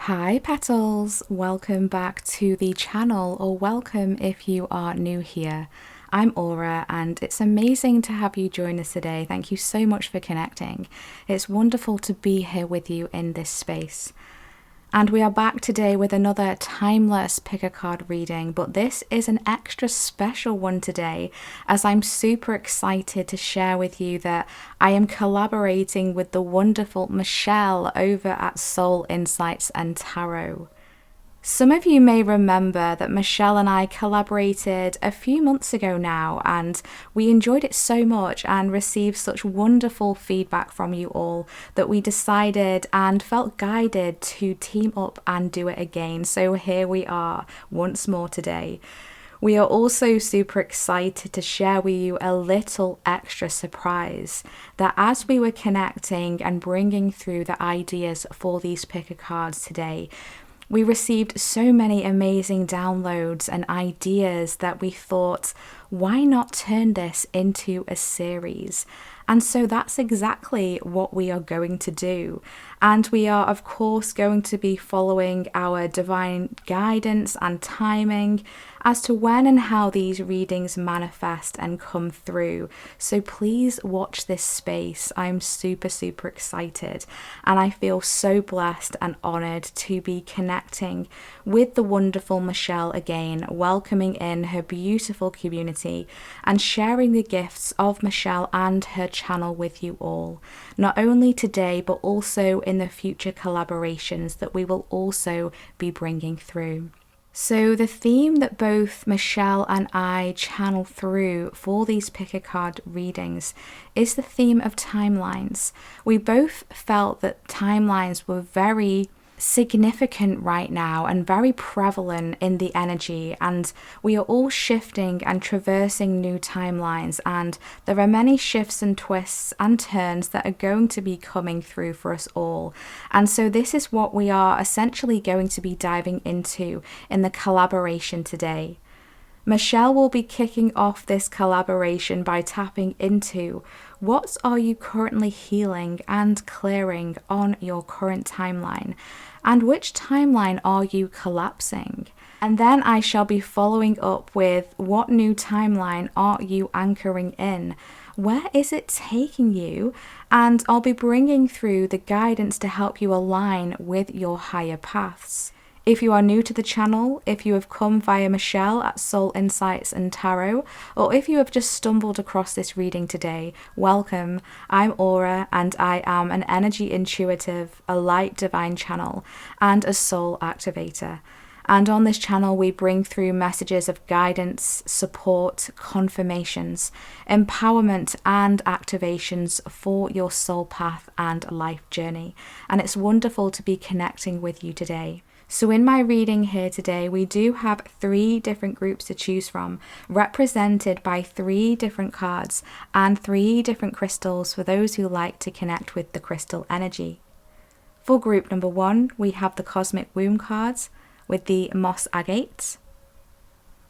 Hi Petals, welcome back to the channel, or welcome if you are new here. I'm Aura and it's amazing to have you join us today. Thank you so much for connecting. It's wonderful to be here with you in this space. And we are back today with another timeless pick a card reading, but this is an extra special one today as I'm super excited to share with you that I am collaborating with the wonderful Michelle over at Soul Insights and Tarot. Some of you may remember that Michelle and I collaborated a few months ago now, and we enjoyed it so much and received such wonderful feedback from you all that we decided and felt guided to team up and do it again. So here we are once more today. We are also super excited to share with you a little extra surprise that as we were connecting and bringing through the ideas for these picker cards today, we received so many amazing downloads and ideas that we thought, why not turn this into a series? And so that's exactly what we are going to do. And we are, of course, going to be following our divine guidance and timing as to when and how these readings manifest and come through. So please watch this space. I'm super excited. And I feel so blessed and honored to be connecting with the wonderful Michelle again, welcoming in her beautiful community and sharing the gifts of Michelle and her channel with you all, not only today but also in the future collaborations that we will also be bringing through. So the theme that both Michelle and I channel through for these pick a card readings is the theme of timelines. We both felt that timelines were very significant right now and very prevalent in the energy, and we are all shifting and traversing new timelines, and there are many shifts and twists and turns that are going to be coming through for us all. And so this is what we are essentially going to be diving into in the collaboration today. Michelle will be kicking off this collaboration by tapping into what are you currently healing and clearing on your current timeline, and which timeline are you collapsing? And then I shall be following up with what new timeline are you anchoring in? Where is it taking you? And I'll be bringing through the guidance to help you align with your higher paths. If you are new to the channel, if you have come via Michelle at Soul Insights and Tarot, or if you have just stumbled across this reading today, welcome. I'm Aura and I am an energy intuitive, a light divine channel, and a soul activator. And on this channel, we bring through messages of guidance, support, confirmations, empowerment, and activations for your soul path and life journey. And it's wonderful to be connecting with you today. So in my reading here today, we do have 3 different groups to choose from, represented by 3 different cards and 3 different crystals for those who like to connect with the crystal energy. For group number 1, we have the Cosmic Womb cards with the Moss Agate.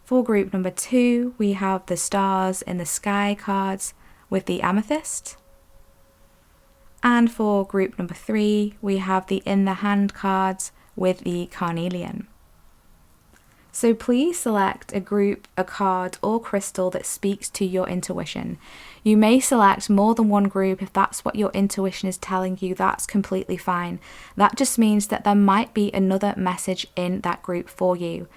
For group number 2, we have the Stars in the Sky cards with the Amethyst. And for group number 3, we have the In the Hand cards with the Carnelian. So please select a group, a card, or crystal that speaks to your intuition. You may select more than one group if that's what your intuition is telling you. That's completely fine. That just means that there might be another message in that group for you.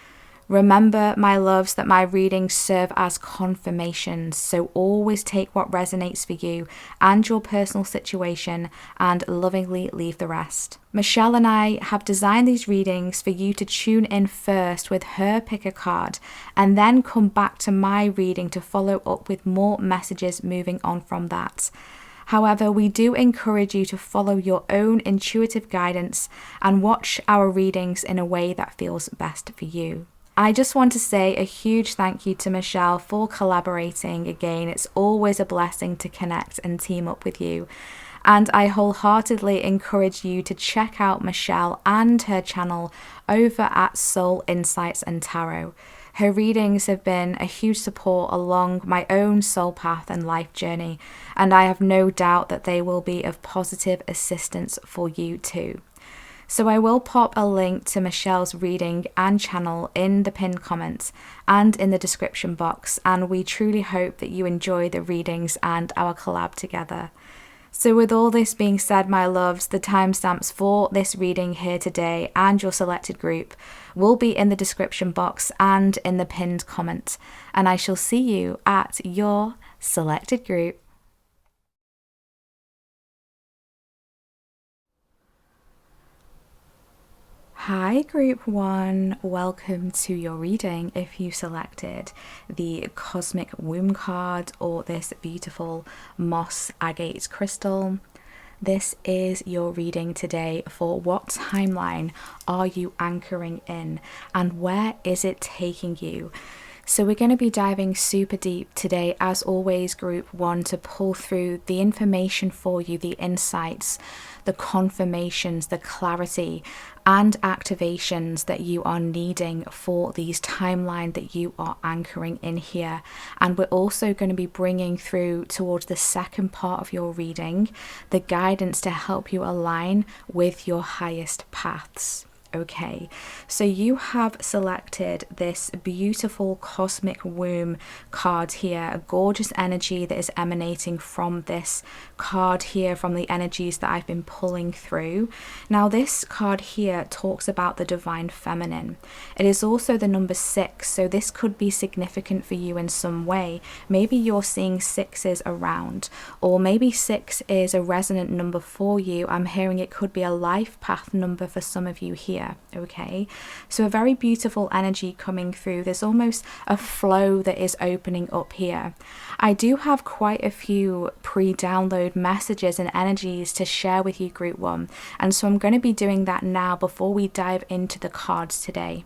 Remember, my loves, that my readings serve as confirmations, so always take what resonates for you and your personal situation and lovingly leave the rest. Michelle and I have designed these readings for you to tune in first with her pick a card and then come back to my reading to follow up with more messages moving on from that. However, we do encourage you to follow your own intuitive guidance and watch our readings in a way that feels best for you. I just want to say a huge thank you to Michelle for collaborating again. It's always a blessing to connect and team up with you. And I wholeheartedly encourage you to check out Michelle and her channel over at Soul Insights and Tarot. Her readings have been a huge support along my own soul path and life journey, and I have no doubt that they will be of positive assistance for you too. So I will pop a link to Michelle's reading and channel in the pinned comments and in the description box, and we truly hope that you enjoy the readings and our collab together. So with all this being said, my loves, the timestamps for this reading here today and your selected group will be in the description box and in the pinned comment, and I shall see you at your selected group. Hi Group 1, welcome to your reading if you selected the Cosmic Womb card or this beautiful moss agate crystal. This is your reading today for what timeline are you anchoring in and where is it taking you? So we're going to be diving super deep today, as always, Group 1, to pull through the information for you, the insights, the confirmations, the clarity and activations that you are needing for these timeline that you are anchoring in here. And we're also going to be bringing through towards the second part of your reading, the guidance to help you align with your highest paths. Okay, so you have selected this beautiful cosmic womb card here, a gorgeous energy that is emanating from this card here, from the energies that I've been pulling through. Now this card here talks about the divine feminine. It is also the number 6, so this could be significant for you in some way. Maybe you're seeing 6s around, or maybe 6 is a resonant number for you. I'm hearing it could be a life path number for some of you here. Okay, so a very beautiful energy coming through. There's almost a flow that is opening up here. I do have quite a few pre-download messages and energies to share with you, Group 1, and so I'm going to be doing that now before we dive into the cards today.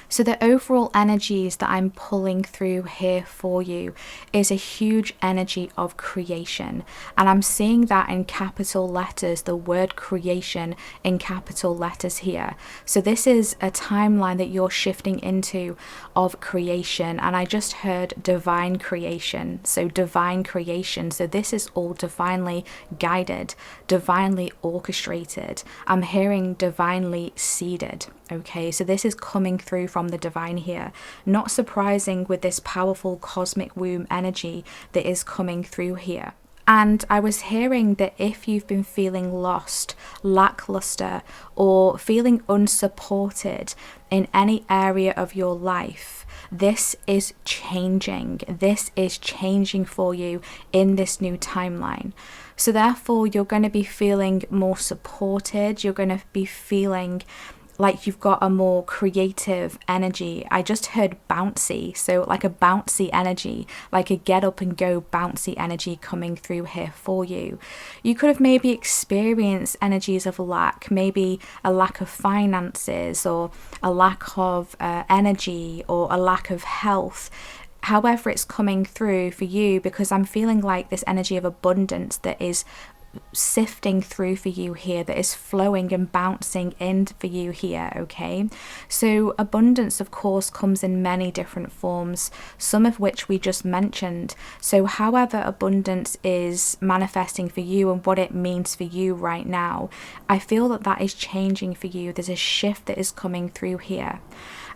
So the overall energies that I'm pulling through here for you is a huge energy of creation. And I'm seeing that in capital letters, the word creation in capital letters here. So this is a timeline that you're shifting into of creation. And I just heard divine creation. So divine creation. So this is all divinely guided, divinely orchestrated. I'm hearing divinely seeded. Okay, so this is coming through from the divine here. Not surprising with this powerful cosmic womb energy that is coming through here. And I was hearing that if you've been feeling lost, lackluster, or feeling unsupported in any area of your life, this is changing. This is changing for you in this new timeline. So therefore, you're going to be feeling more supported. You're going to be feeling like you've got a more creative energy. I just heard bouncy, so like a bouncy energy, like a get up and go bouncy energy coming through here for you. You could have maybe experienced energies of lack, maybe a lack of finances or a lack of energy or a lack of health. However it's coming through for you, because I'm feeling like this energy of abundance that is sifting through for you here, that is flowing and bouncing in for you here. Okay, so abundance of course comes in many different forms, some of which we just mentioned. So however abundance is manifesting for you and what it means for you right now, I feel that that is changing for you. There's a shift that is coming through here.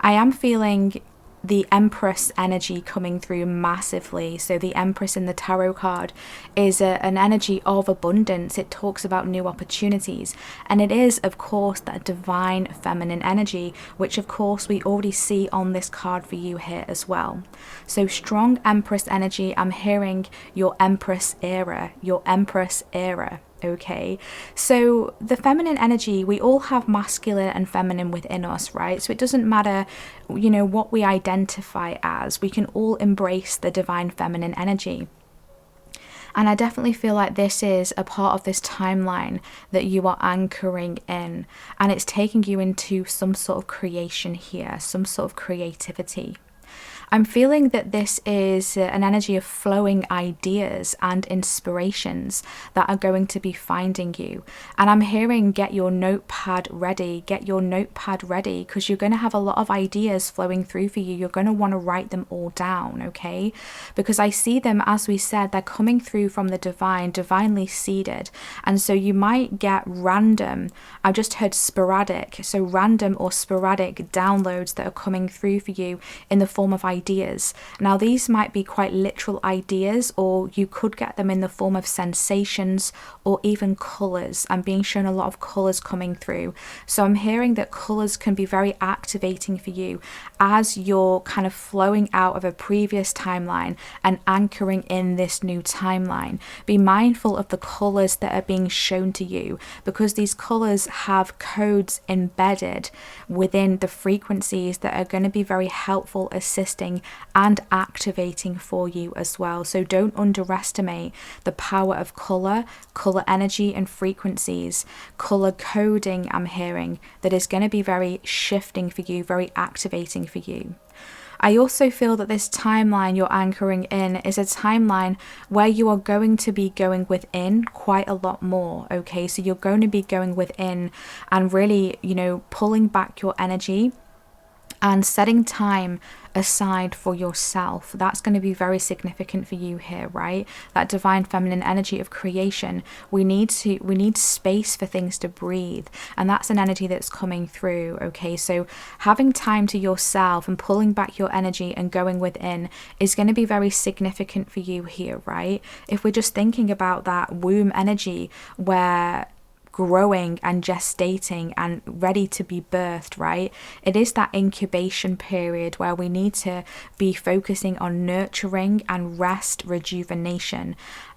I am feeling the Empress energy coming through massively. So the Empress in the tarot card is an energy of abundance. It talks about new opportunities, and it is of course that divine feminine energy, which of course we already see on this card for you here as well. So strong Empress energy. I'm hearing your Empress era, your Empress era. Okay, so the feminine energy, we all have masculine and feminine within us, right? So it doesn't matter, you know, what we identify as, we can all embrace the divine feminine energy. And I definitely feel like this is a part of this timeline that you are anchoring in, and it's taking you into some sort of creation here, some sort of creativity. I'm feeling that this is an energy of flowing ideas and inspirations that are going to be finding you. And I'm hearing get your notepad ready, because you're going to have a lot of ideas flowing through for you. You're going to want to write them all down, okay? Because I see them, as we said, they're coming through from the divine, divinely seeded. And so you might get random, I just heard sporadic, so random or sporadic downloads that are coming through for you in the form of ideas. Now these might be quite literal ideas, or you could get them in the form of sensations or even colors. I'm being shown a lot of colors coming through. So I'm hearing that colors can be very activating for you as you're kind of flowing out of a previous timeline and anchoring in this new timeline. Be mindful of the colors that are being shown to you, because these colors have codes embedded within the frequencies that are going to be very helpful, assisting and activating for you as well. So don't underestimate the power of color energy and frequencies, color coding. I'm hearing that is going to be very shifting for you, very activating for you. I also feel that this timeline you're anchoring in is a timeline where you are going to be going within quite a lot more, okay? So you're going to be going within and really, pulling back your energy and setting time aside for yourself. That's going to be very significant for you here, right? That divine feminine energy of creation. We need space for things to breathe, and that's an energy that's coming through, okay? So having time to yourself and pulling back your energy and going within is going to be very significant for you here, right? If we're just thinking about that womb energy where growing and gestating and ready to be birthed, right? It is that incubation period where we need to be focusing on nurturing and rest, rejuvenation.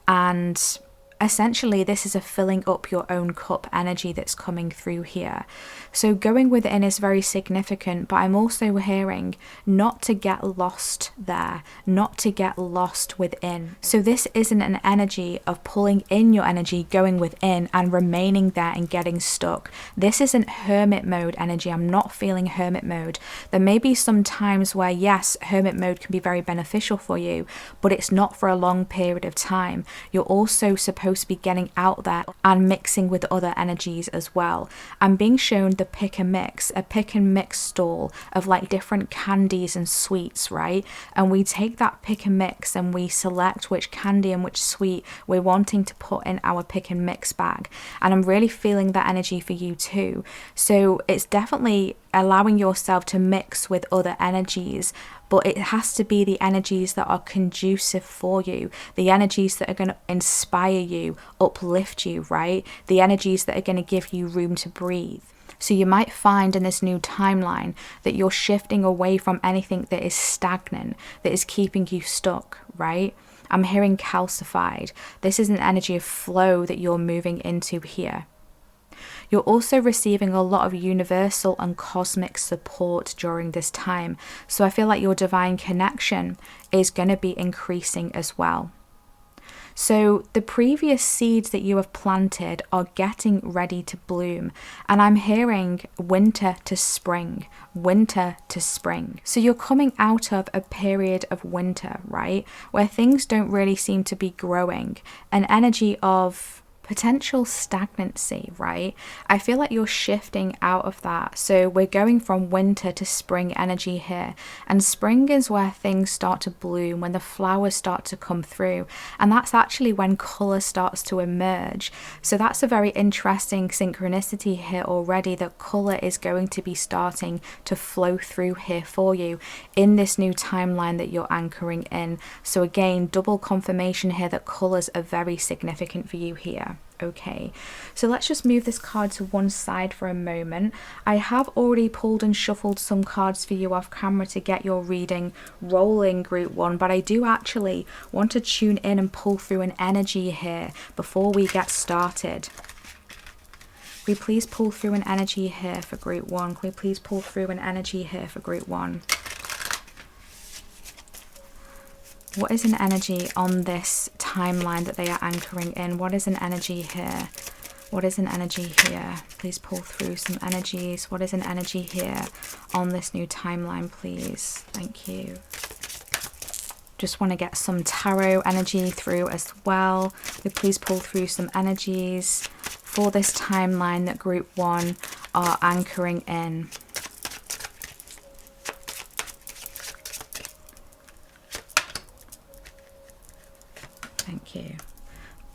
And essentially, this is a filling up your own cup energy that's coming through here. So going within is very significant, but I'm also hearing not to get lost there, not to get lost within. So this isn't an energy of pulling in your energy, going within and remaining there and getting stuck. This isn't hermit mode energy. I'm not feeling hermit mode. There may be some times where, yes, hermit mode can be very beneficial for you, but it's not for a long period of time. You're also supposed to be getting out there and mixing with other energies as well. I'm being shown the pick and mix stall of like different candies and sweets, right? And we take that pick and mix and we select which candy and which sweet we're wanting to put in our pick and mix bag. And I'm really feeling that energy for you too. So it's definitely allowing yourself to mix with other energies, but it has to be the energies that are conducive for you, the energies that are going to inspire you, uplift you, right? The energies that are going to give you room to breathe. So you might find in this new timeline that you're shifting away from anything that is stagnant, that is keeping you stuck, right? I'm hearing calcified. This is an energy of flow that you're moving into here. You're also receiving a lot of universal and cosmic support during this time. So I feel like your divine connection is going to be increasing as well. So the previous seeds that you have planted are getting ready to bloom. And I'm hearing winter to spring, winter to spring. So you're coming out of a period of winter, right? Where things don't really seem to be growing. An energy of potential stagnancy, right? I feel like you're shifting out of that. So we're going from winter to spring energy here. And spring is where things start to bloom, when the flowers start to come through. And that's actually when color starts to emerge. So that's a very interesting synchronicity here already, that color is going to be starting to flow through here for you in this new timeline that you're anchoring in. So again, double confirmation here that colors are very significant for you here. Okay, so let's just move this card to one side for a moment. I have already pulled and shuffled some cards for you off camera to get your reading rolling, group one, but I do actually want to tune in and pull through an energy here before we get started. Can we please pull through an energy here for group one? Can we please pull through an energy here for group one? What is an energy on this timeline that they are anchoring in? What is an energy here? What is an energy here? Please pull through some energies. What is an energy here on this new timeline, please? Thank you. Just want to get some tarot energy through as well. Please pull through some energies for this timeline that group 1 are anchoring in. Thank you.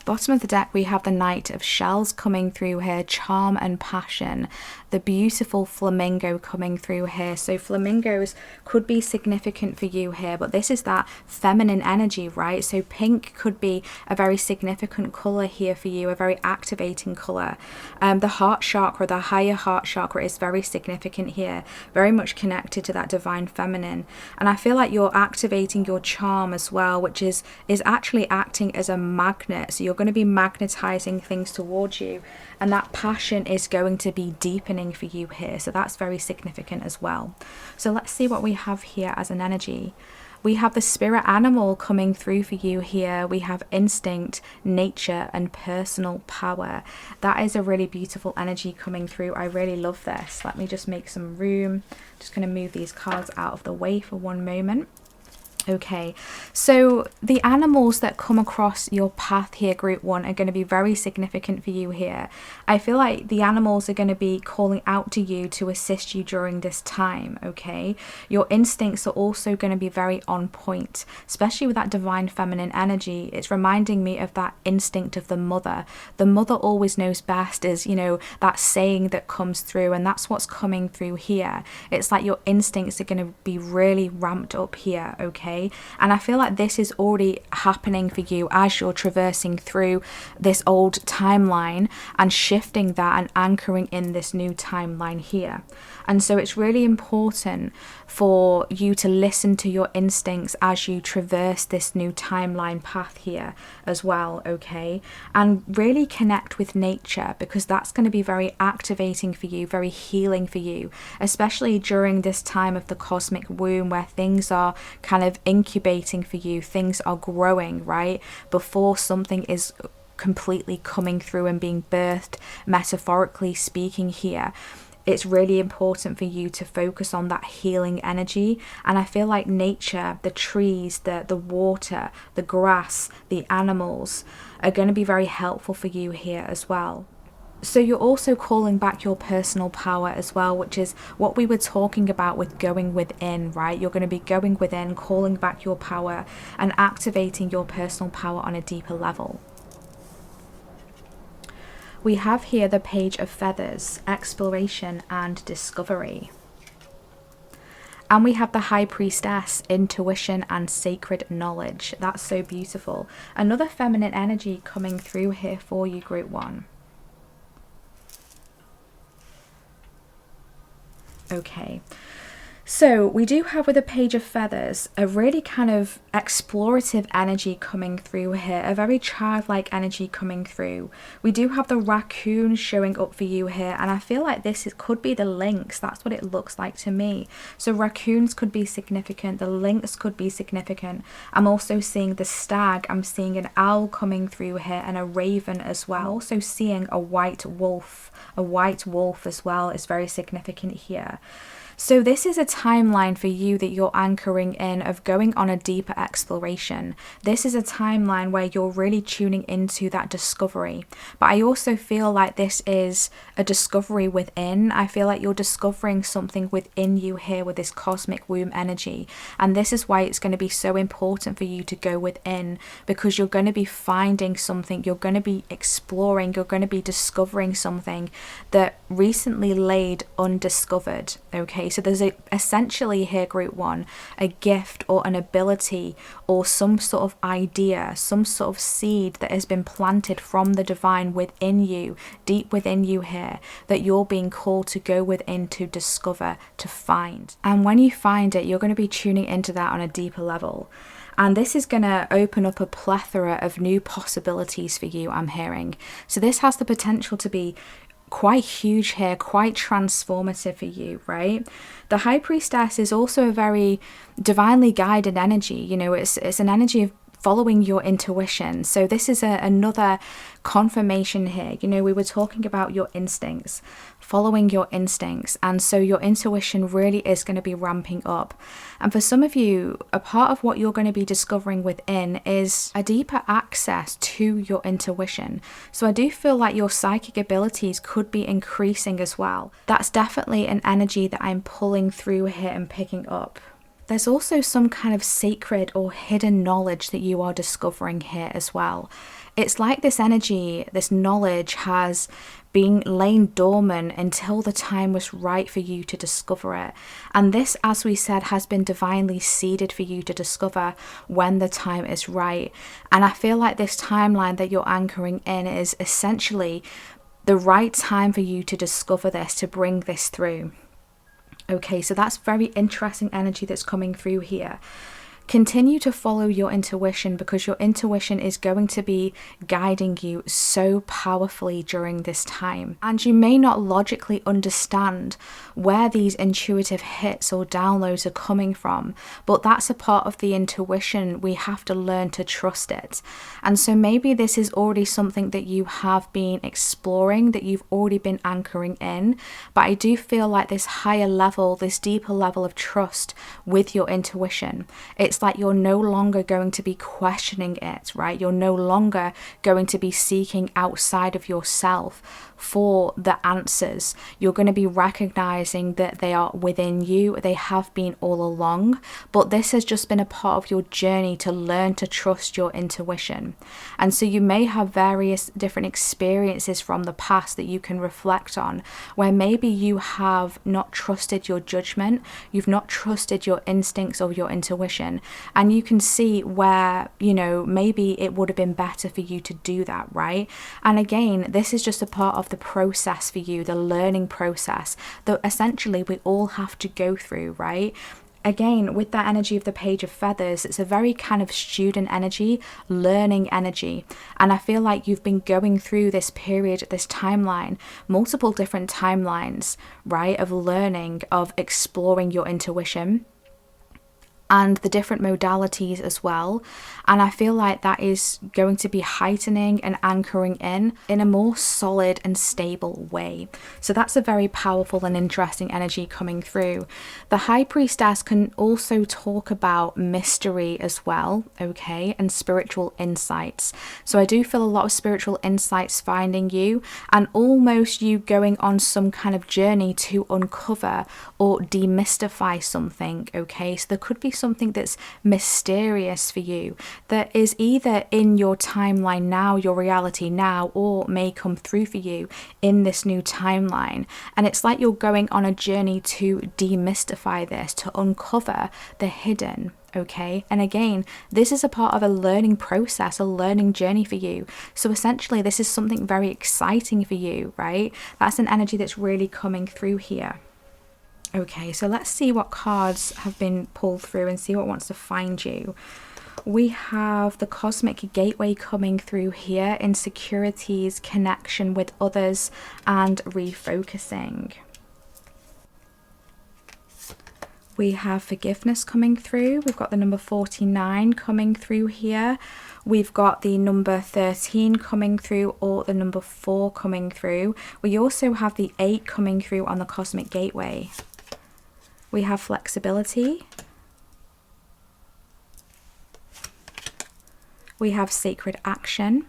Bottom of the deck, we have the Knight of Shells coming through here, charm and passion. The beautiful flamingo coming through here. So flamingos could be significant for you here, but this is that feminine energy, right? So pink could be a very significant color here for you, a very activating color. The heart chakra, the higher heart chakra, is very significant here, very much connected to that divine feminine. And I feel like you're activating your charm as well, which is actually acting as a magnet. So you're going to be magnetizing things towards you, and that passion is going to be deepening for you here. So that's very significant as well. So let's see what we have here as an energy. We have the spirit animal coming through for you here. We have instinct, nature, and personal power. That is a really beautiful energy coming through. I really love this. Let me just make some room. Just going to move these cards out of the way for one moment. Okay, so the animals that come across your path here, group 1, are going to be very significant for you here. I feel like the animals are going to be calling out to you to assist you during this time, okay? Your instincts are also going to be very on point, especially with that divine feminine energy. It's reminding me of that instinct of the mother. The mother always knows best, is, you know, that saying that comes through, and that's what's coming through here. It's like your instincts are going to be really ramped up here, okay? And I feel like this is already happening for you as you're traversing through this old timeline and shifting that and anchoring in this new timeline here. And so it's really important for you to listen to your instincts as you traverse this new timeline path here as well, okay? And really connect with nature, because that's going to be very activating for you, very healing for you, especially during this time of the cosmic womb where things are kind of incubating for you, things are growing, right? Before something is completely coming through and being birthed, metaphorically speaking here. It's really important for you to focus on that healing energy. And I feel like nature, the trees, the water, the grass, the animals are going to be very helpful for you here as well. So you're also calling back your personal power as well, which is what we were talking about with going within, right? You're going to be going within, calling back your power and activating your personal power on a deeper level. We have here the Page of Feathers, exploration and discovery. And we have the High Priestess, intuition and sacred knowledge. That's so beautiful. Another feminine energy coming through here for you, group 1. Okay, so we do have with the Page of Feathers a really kind of explorative energy coming through here, a very childlike energy coming through. We do have the raccoon showing up for you here, and I feel like this could be the lynx. That's what it looks like to me. So raccoons could be significant, the lynx could be significant. I'm also seeing the stag, I'm seeing an owl coming through here, and a raven as well. Also seeing a white wolf as well is very significant here. So this is a timeline for you that you're anchoring in, of going on a deeper exploration. This is a timeline where you're really tuning into that discovery. But I also feel like this is a discovery within. I feel like you're discovering something within you here with this cosmic womb energy. And this is why it's going to be so important for you to go within, because you're going to be finding something, you're going to be exploring, you're going to be discovering something that recently laid undiscovered, okay? So there's essentially here, group 1, a gift or an ability or some sort of idea, some sort of seed that has been planted from the divine within you, deep within you here, that you're being called to go within, to discover, to find. And when you find it, you're going to be tuning into that on a deeper level. And this is going to open up a plethora of new possibilities for you, I'm hearing. So this has the potential to be quite huge here, quite transformative for you, right? The High Priestess is also a very divinely guided energy. You know, it's an energy of following your intuition. So this is another confirmation here. You know, we were talking about your instincts, following your instincts. And so your intuition really is going to be ramping up. And for some of you, a part of what you're going to be discovering within is a deeper access to your intuition. So I do feel like your psychic abilities could be increasing as well. That's definitely an energy that I'm pulling through here and picking up. There's also some kind of sacred or hidden knowledge that you are discovering here as well. It's like this energy, this knowledge has been laying dormant until the time was right for you to discover it. And this, as we said, has been divinely seeded for you to discover when the time is right. And I feel like this timeline that you're anchoring in is essentially the right time for you to discover this, to bring this through. Okay, so that's very interesting energy that's coming through here. Continue to follow your intuition, because your intuition is going to be guiding you so powerfully during this time. And you may not logically understand where these intuitive hits or downloads are coming from, but that's a part of the intuition. We have to learn to trust it. And so maybe this is already something that you have been exploring, that you've already been anchoring in. But I do feel like this higher level, this deeper level of trust with your intuition, it's like you're no longer going to be questioning it, right? You're no longer going to be seeking outside of yourself for the answers. You're going to be recognizing that they are within you. They have been all along, but this has just been a part of your journey to learn to trust your intuition. And so you may have various different experiences from the past that you can reflect on, where maybe you have not trusted your judgment, you've not trusted your instincts or your intuition, and you can see where, you know, maybe it would have been better for you to do that, right? And again, this is just a part of the process for you, the learning process that essentially we all have to go through, right? Again, with that energy of the Page of Feathers, it's a very kind of student energy, learning energy. And I feel like you've been going through this period, this timeline, multiple different timelines, right, of learning, of exploring your intuition and the different modalities as well. And I feel like that is going to be heightening and anchoring in a more solid and stable way. So that's a very powerful and interesting energy coming through. The High Priestess can also talk about mystery as well, okay, and spiritual insights. So I do feel a lot of spiritual insights finding you, and almost you going on some kind of journey to uncover or demystify something, okay? So there could be something that's mysterious for you that is either in your timeline now, your reality now, or may come through for you in this new timeline. And it's like you're going on a journey to demystify this, to uncover the hidden. Okay, and again, this is a part of a learning process, a learning journey for you. So essentially, this is something very exciting for you, right? That's an energy that's really coming through here. Okay, so let's see what cards have been pulled through and see what wants to find you. We have the Cosmic Gateway coming through here, insecurities, connection with others, and refocusing. We have forgiveness coming through. We've got the number 49 coming through here. We've got the number 13 coming through, or the number 4 coming through. We also have the 8 coming through on the Cosmic Gateway. We have flexibility. We have sacred action.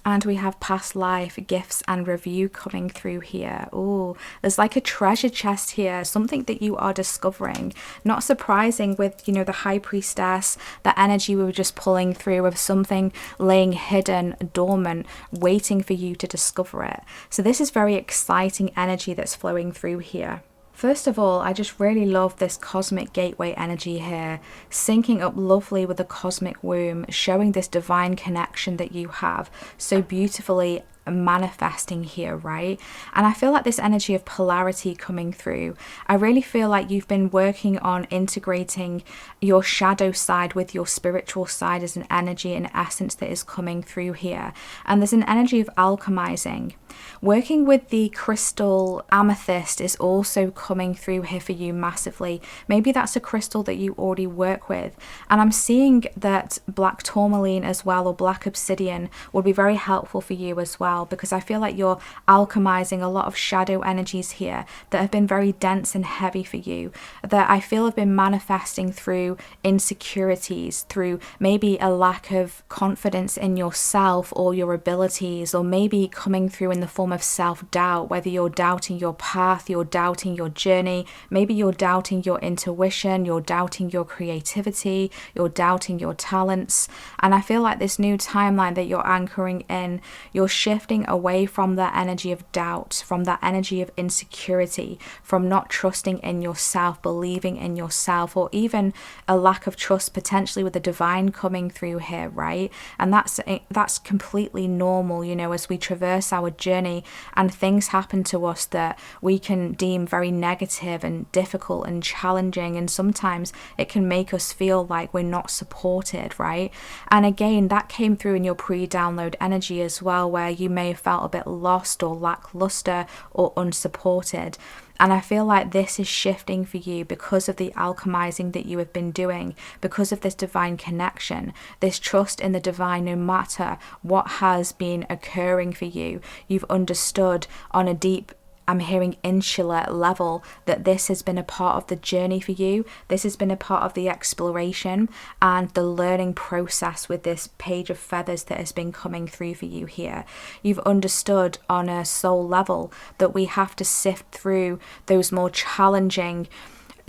And we have past life, gifts and review coming through here. Oh, there's like a treasure chest here, something that you are discovering. Not surprising with, you know, the High Priestess, the energy we were just pulling through of something laying hidden, dormant, waiting for you to discover it. So this is very exciting energy that's flowing through here. First of all, I just really love this Cosmic Gateway energy here, syncing up lovely with the Cosmic Womb, showing this divine connection that you have so beautifully manifesting here, right? And I feel like this energy of polarity coming through. I really feel like you've been working on integrating your shadow side with your spiritual side as an energy and essence that is coming through here. And there's an energy of alchemizing. Working with the crystal amethyst is also coming through here for you massively. Maybe that's a crystal that you already work with. And I'm seeing that black tourmaline as well, or black obsidian, would be very helpful for you as well, because I feel like you're alchemizing a lot of shadow energies here that have been very dense and heavy for you, that I feel have been manifesting through insecurities, through maybe a lack of confidence in yourself or your abilities, or maybe coming through in the form of self-doubt, whether you're doubting your path, you're doubting your journey, maybe you're doubting your intuition, you're doubting your creativity, you're doubting your talents. And I feel like this new timeline that you're anchoring in, you're shifting away from that energy of doubt, from that energy of insecurity, from not trusting in yourself, believing in yourself, or even a lack of trust potentially with the divine coming through here, right? And that's completely normal, you know, as we traverse our journey and things happen to us that we can deem very negative and difficult and challenging, and sometimes it can make us feel like we're not supported, right? And again, that came through in your pre-download energy as well, where you may have felt a bit lost or lackluster or unsupported. And I feel like this is shifting for you because of the alchemizing that you have been doing, because of this divine connection, this trust in the divine. No matter what has been occurring for you, you've understood on a deep, I'm hearing insular level, that this has been a part of the journey for you. This has been a part of the exploration and the learning process with this page of feathers that has been coming through for you here. You've understood on a soul level that we have to sift through those more challenging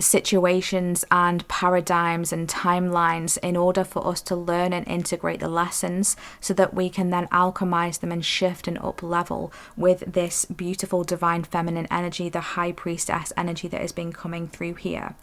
situations and paradigms and timelines in order for us to learn and integrate the lessons, so that we can then alchemize them and shift and up level with this beautiful divine feminine energy, the high priestess energy that has been coming through here.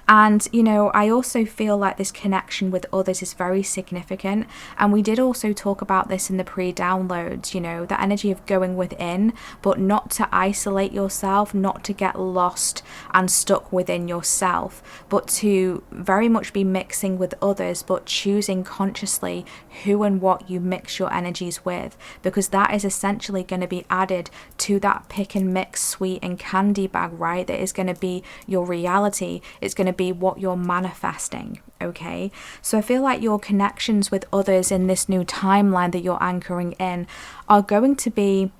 And, you know, I also feel like this connection with others is very significant. And we did also talk about this in the pre-downloads, you know, the energy of going within, but not to isolate yourself, not to get lost and stuck within yourself, but to very much be mixing with others, but choosing consciously who and what you mix your energies with, because that is essentially going to be added to that pick and mix sweet and candy bag, right? That is going to be your reality. It's going to be what you're manifesting. Okay, so I feel like your connections with others in this new timeline that you're anchoring in are going to be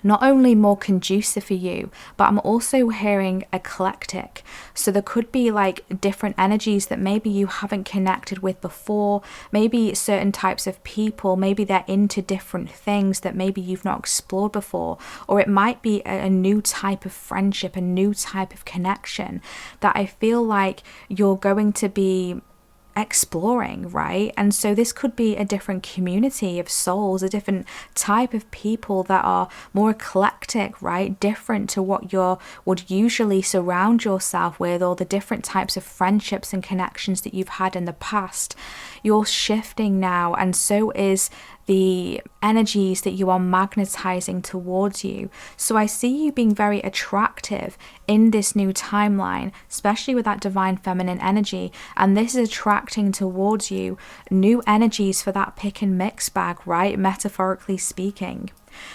not only more conducive for you, but I'm also hearing eclectic. So there could be like different energies that maybe you haven't connected with before, maybe certain types of people, maybe they're into different things that maybe you've not explored before, or it might be a new type of friendship, a new type of connection that I feel like you're going to be exploring, right? And so this could be a different community of souls, a different type of people that are more eclectic, right? Different to what you would usually surround yourself with, or the different types of friendships and connections that you've had in the past. You're shifting now, and so is the energies that you are magnetizing towards you. So I see you being very attractive in this new timeline, especially with that divine feminine energy. And this is attracting towards you new energies for that pick and mix bag, right? Metaphorically speaking.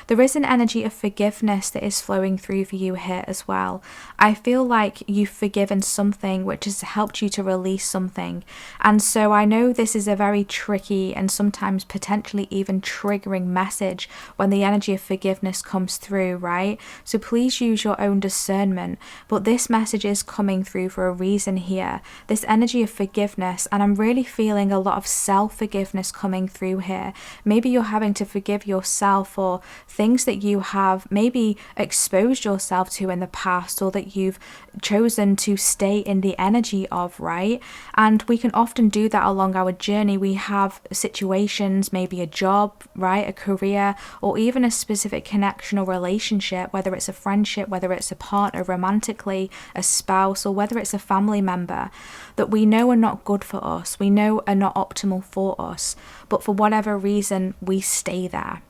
There is an energy of forgiveness that is flowing through for you here as well. I feel like you've forgiven something which has helped you to release something. And so I know this is a very tricky and sometimes potentially even triggering message when the energy of forgiveness comes through, right? So please use your own discernment. But this message is coming through for a reason here. This energy of forgiveness, and I'm really feeling a lot of self-forgiveness coming through here. Maybe you're having to forgive yourself for things that you have maybe exposed yourself to in the past, or that you've chosen to stay in the energy of, right? And we can often do that along our journey. We have situations, maybe a job, right, a career, or even a specific connection or relationship, whether it's a friendship, whether it's a partner romantically, a spouse, or whether it's a family member, that we know are not good for us, we know are not optimal for us, but for whatever reason we stay there.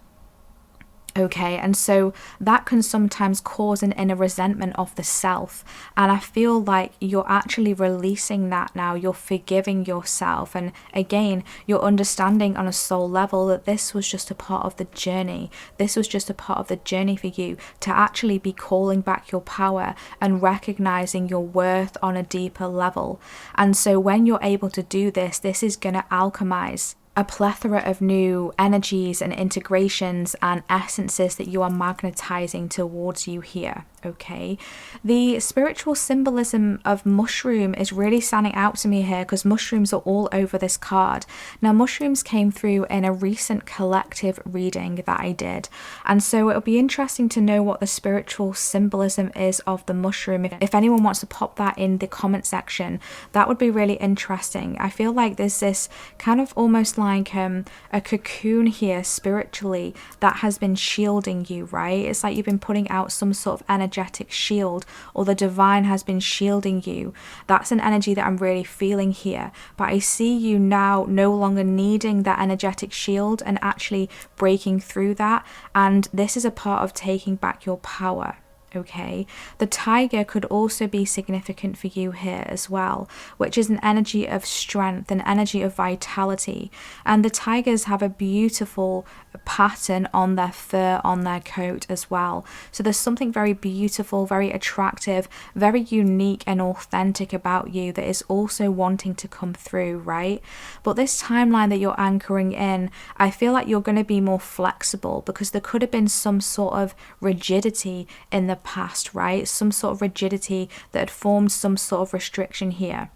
Okay, and so that can sometimes cause an inner resentment of the self. And I feel like you're actually releasing that now. You're forgiving yourself. And again, you're understanding on a soul level that this was just a part of the journey. This was just a part of the journey for you to actually be calling back your power and recognizing your worth on a deeper level. And so when you're able to do this, this is going to alchemize a plethora of new energies and integrations and essences that you are magnetizing towards you here. Okay, the spiritual symbolism of mushroom is really standing out to me here because mushrooms are all over this card. Now, mushrooms came through in a recent collective reading that I did, and so it'll be interesting to know what the spiritual symbolism is of the mushroom. If anyone wants to pop that in the comment section, that would be really interesting. I feel like there's this kind of almost like a cocoon here spiritually that has been shielding you, right? It's like you've been putting out some sort of energetic shield, or the divine has been shielding you. That's an energy that I'm really feeling here, but I see you now no longer needing that energetic shield and actually breaking through that, and this is a part of taking back your power. Okay, the tiger could also be significant for you here as well, which is an energy of strength, an energy of vitality. And the tigers have a beautiful pattern on their fur, on their coat as well. So there's something very beautiful, very attractive, very unique and authentic about you that is also wanting to come through, right? But this timeline that you're anchoring in, I feel like you're going to be more flexible because there could have been some sort of rigidity in the past, right? Some sort of rigidity that had formed some sort of restriction here.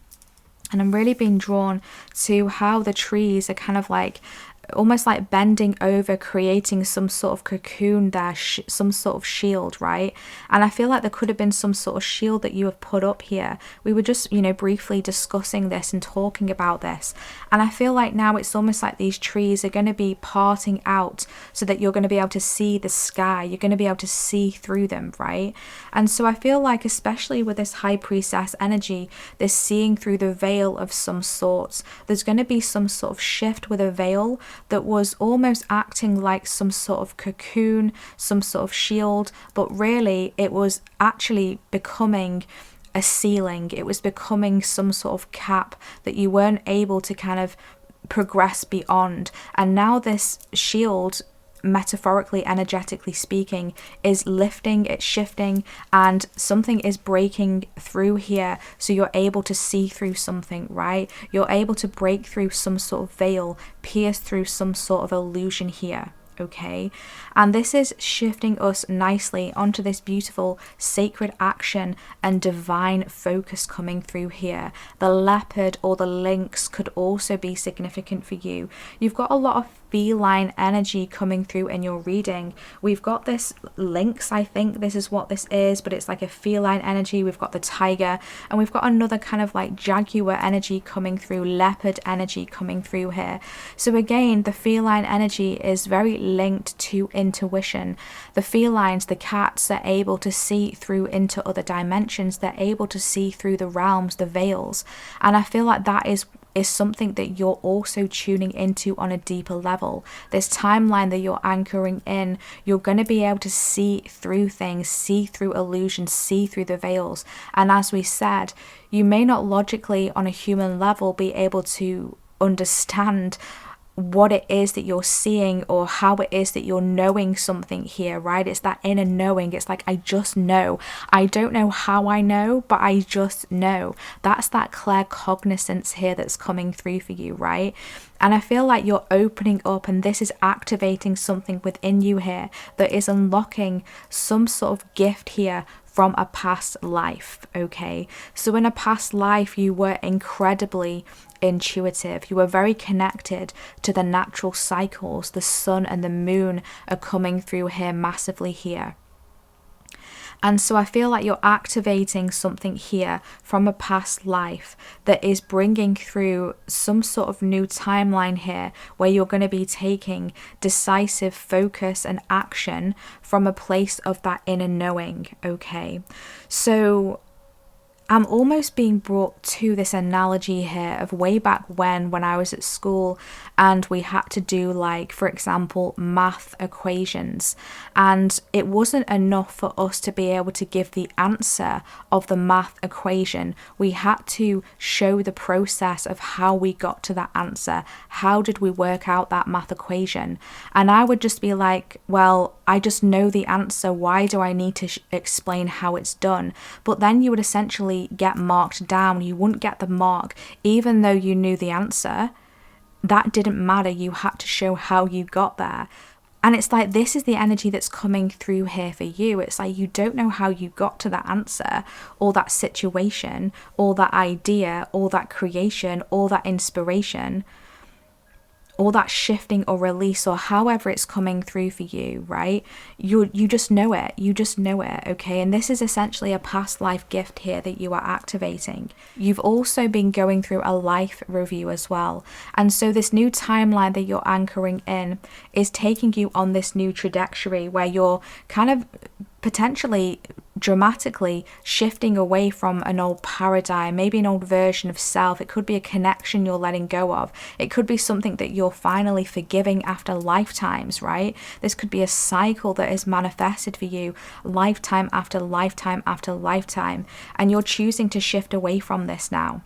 And I'm really being drawn to how the trees are kind of like almost like bending over, creating some sort of cocoon there, some sort of shield, right? And I feel like there could have been some sort of shield that you have put up here. We were just, briefly discussing this and talking about this. And I feel like now it's almost like these trees are going to be parting out so that you're going to be able to see the sky. You're going to be able to see through them, right? And so I feel like, especially with this high priestess energy, this seeing through the veil of some sorts, there's going to be some sort of shift with a veil that was almost acting like some sort of cocoon, some sort of shield, but really it was actually becoming a ceiling. It was becoming some sort of cap that you weren't able to kind of progress beyond. And now this shield, metaphorically, energetically speaking, is lifting, it's shifting, and something is breaking through here, so you're able to see through something, right? You're able to break through some sort of veil, pierce through some sort of illusion here. Okay, and this is shifting us nicely onto this beautiful sacred action and divine focus coming through here. The leopard or the lynx could also be significant for you. You've got a lot of feline energy coming through in your reading. We've got this lynx, I think this is what this is, but it's like a feline energy. We've got the tiger, and we've got another kind of like jaguar energy coming through, leopard energy coming through here. So again, the feline energy is very linked to intuition. The felines, the cats, are able to see through into other dimensions. They're able to see through the realms, the veils, and I feel like that is something that you're also tuning into on a deeper level. This timeline that you're anchoring in, you're going to be able to see through things, see through illusions, see through the veils. And as we said, you may not logically on a human level be able to understand what it is that you're seeing or how it is that you're knowing something here, right? It's that inner knowing. It's like, I just know. I don't know how I know, but I just know. That's that claircognizance here that's coming through for you, right? And I feel like you're opening up, and this is activating something within you here that is unlocking some sort of gift here from a past life, okay? So in a past life, you were incredibly intuitive. You were very connected to the natural cycles. The sun and the moon are coming through here massively here. And so I feel like you're activating something here from a past life that is bringing through some sort of new timeline here where you're going to be taking decisive focus and action from a place of that inner knowing, okay? So I'm almost being brought to this analogy here of way back when I was at school and we had to do, like, for example, math equations, and it wasn't enough for us to be able to give the answer of the math equation. We had to show the process of how we got to that answer. How did we work out that math equation? And I would just be like, well, I just know the answer. Why do I need to explain how it's done? But then you would essentially get marked down. You wouldn't get the mark even though you knew the answer. That didn't matter. You had to show how you got there. And it's like, this is the energy that's coming through here for you. It's like, you don't know how you got to that answer or that situation or that idea or that creation or that inspiration or that shifting or release, or however it's coming through for you, right? You just know it. You just know it, okay? And this is essentially a past life gift here that you are activating. You've also been going through a life review as well. And so this new timeline that you're anchoring in is taking you on this new trajectory where you're kind of potentially dramatically shifting away from an old paradigm, maybe an old version of self. It could be a connection you're letting go of. It could be something that you're finally forgiving after lifetimes, right? This could be a cycle that is manifested for you lifetime after lifetime after lifetime, and you're choosing to shift away from this now.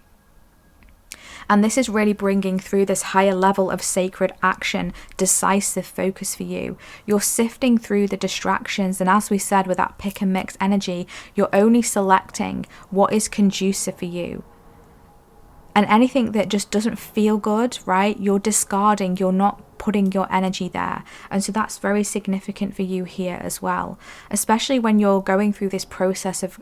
And this is really bringing through this higher level of sacred action, decisive focus for you. You're sifting through the distractions. And as we said, with that pick and mix energy, you're only selecting what is conducive for you. And anything that just doesn't feel good, right? You're discarding, you're not putting your energy there. And so that's very significant for you here as well, especially when you're going through this process of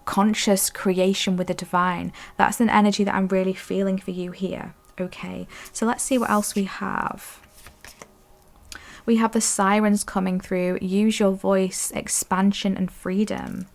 conscious creation with the divine. That's an energy that I'm really feeling for you here. Okay, so let's see what else we have. We have the sirens coming through. Use your voice, expansion and freedom.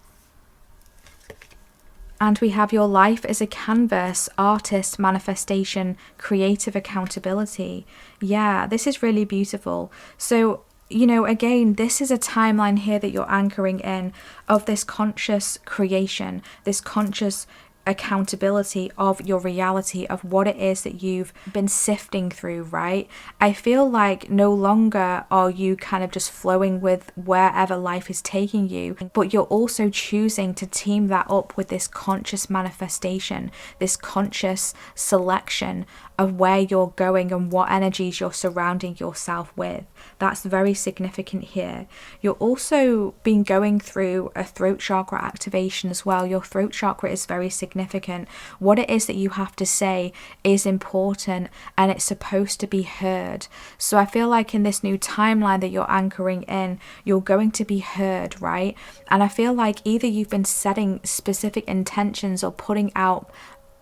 And we have your life as a canvas, artist, manifestation, creative accountability. Yeah, this is really beautiful. So you know, again, this is a timeline here that you're anchoring in of this conscious creation, this conscious accountability of your reality, of what it is that you've been sifting through, right? I feel like no longer are you kind of just flowing with wherever life is taking you, but you're also choosing to team that up with this conscious manifestation, this conscious selection of where you're going and what energies you're surrounding yourself with. That's very significant here. You're also been going through a throat chakra activation as well. Your throat chakra is very significant. What it is that you have to say is important and it's supposed to be heard. So I feel like in this new timeline that you're anchoring in, you're going to be heard, right? And I feel like either you've been setting specific intentions or putting out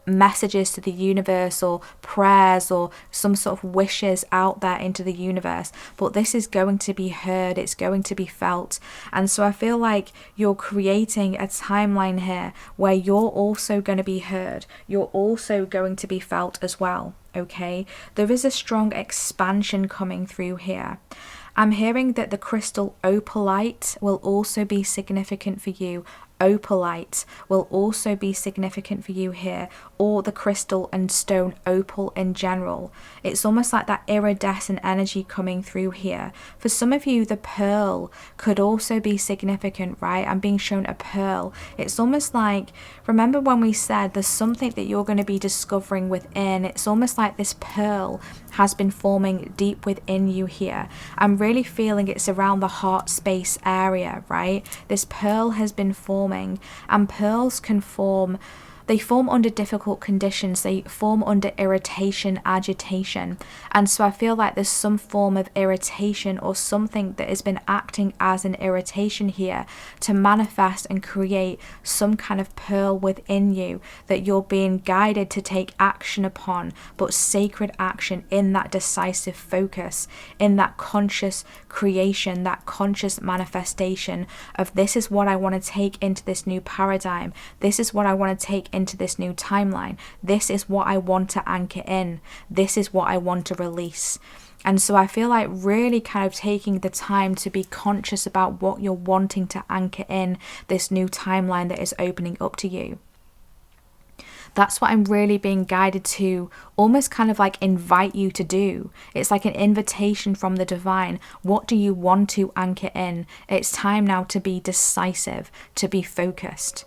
messages to the universe or prayers or some sort of wishes out there into the universe, but this is going to be heard, it's going to be felt. And so I feel like you're creating a timeline here where you're also going to be heard, you're also going to be felt as well. Okay, there is a strong expansion coming through here. I'm hearing that the crystal opalite will also be significant for you. Opalite will also be significant for you here, or the crystal and stone opal in general. It's almost like that iridescent energy coming through here. For some of you, the pearl could also be significant, right? I'm being shown a pearl. It's almost like, remember when we said there's something that you're going to be discovering within? It's almost like this pearl has been forming deep within you here. I'm really feeling it's around the heart space area, right? This pearl has been forming, and pearls can form, they form under difficult conditions, they form under irritation, agitation. And so I feel like there's some form of irritation or something that has been acting as an irritation here to manifest and create some kind of pearl within you that you're being guided to take action upon, but sacred action in that decisive focus, in that conscious creation, that conscious manifestation of this is what I want to take into this new paradigm, this is what I want to take into this new timeline, this is what I want to anchor in, this is what I want to release. And so I feel like really kind of taking the time to be conscious about what you're wanting to anchor in this new timeline that is opening up to you. That's what I'm really being guided to almost kind of like invite you to do. It's like an invitation from the divine. What do you want to anchor in? It's time now to be decisive, to be focused,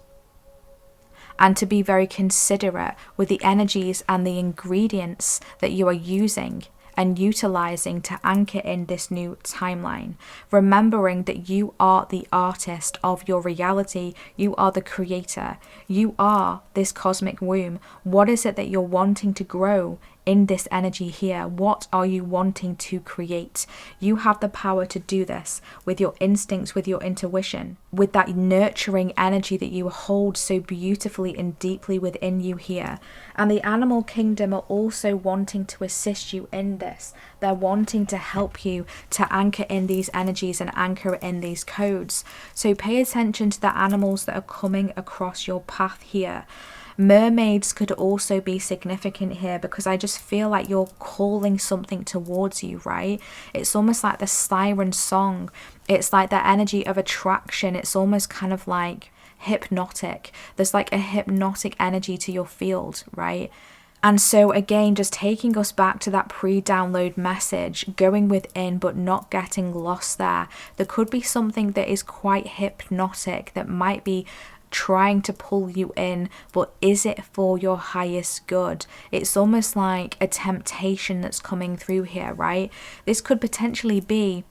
and to be very considerate with the energies and the ingredients that you are using and utilizing to anchor in this new timeline. Remembering that you are the artist of your reality, you are the creator, you are this cosmic womb. What is it that you're wanting to grow in this energy here? What are you wanting to create? You have the power to do this with your instincts, with your intuition, with that nurturing energy that you hold so beautifully and deeply within you here. And the animal kingdom are also wanting to assist you in this. They're wanting to help you to anchor in these energies and anchor in these codes. So pay attention to the animals that are coming across your path here. Mermaids could also be significant here, because I just feel like you're calling something towards you, right? It's almost like the siren song. It's like the energy of attraction. It's almost kind of like hypnotic. There's like a hypnotic energy to your field, right? And so again, just taking us back to that pre-download message, going within but not getting lost there. There could be something that is quite hypnotic that might be trying to pull you in, but is it for your highest good? It's almost like a temptation that's coming through here, right? This could potentially be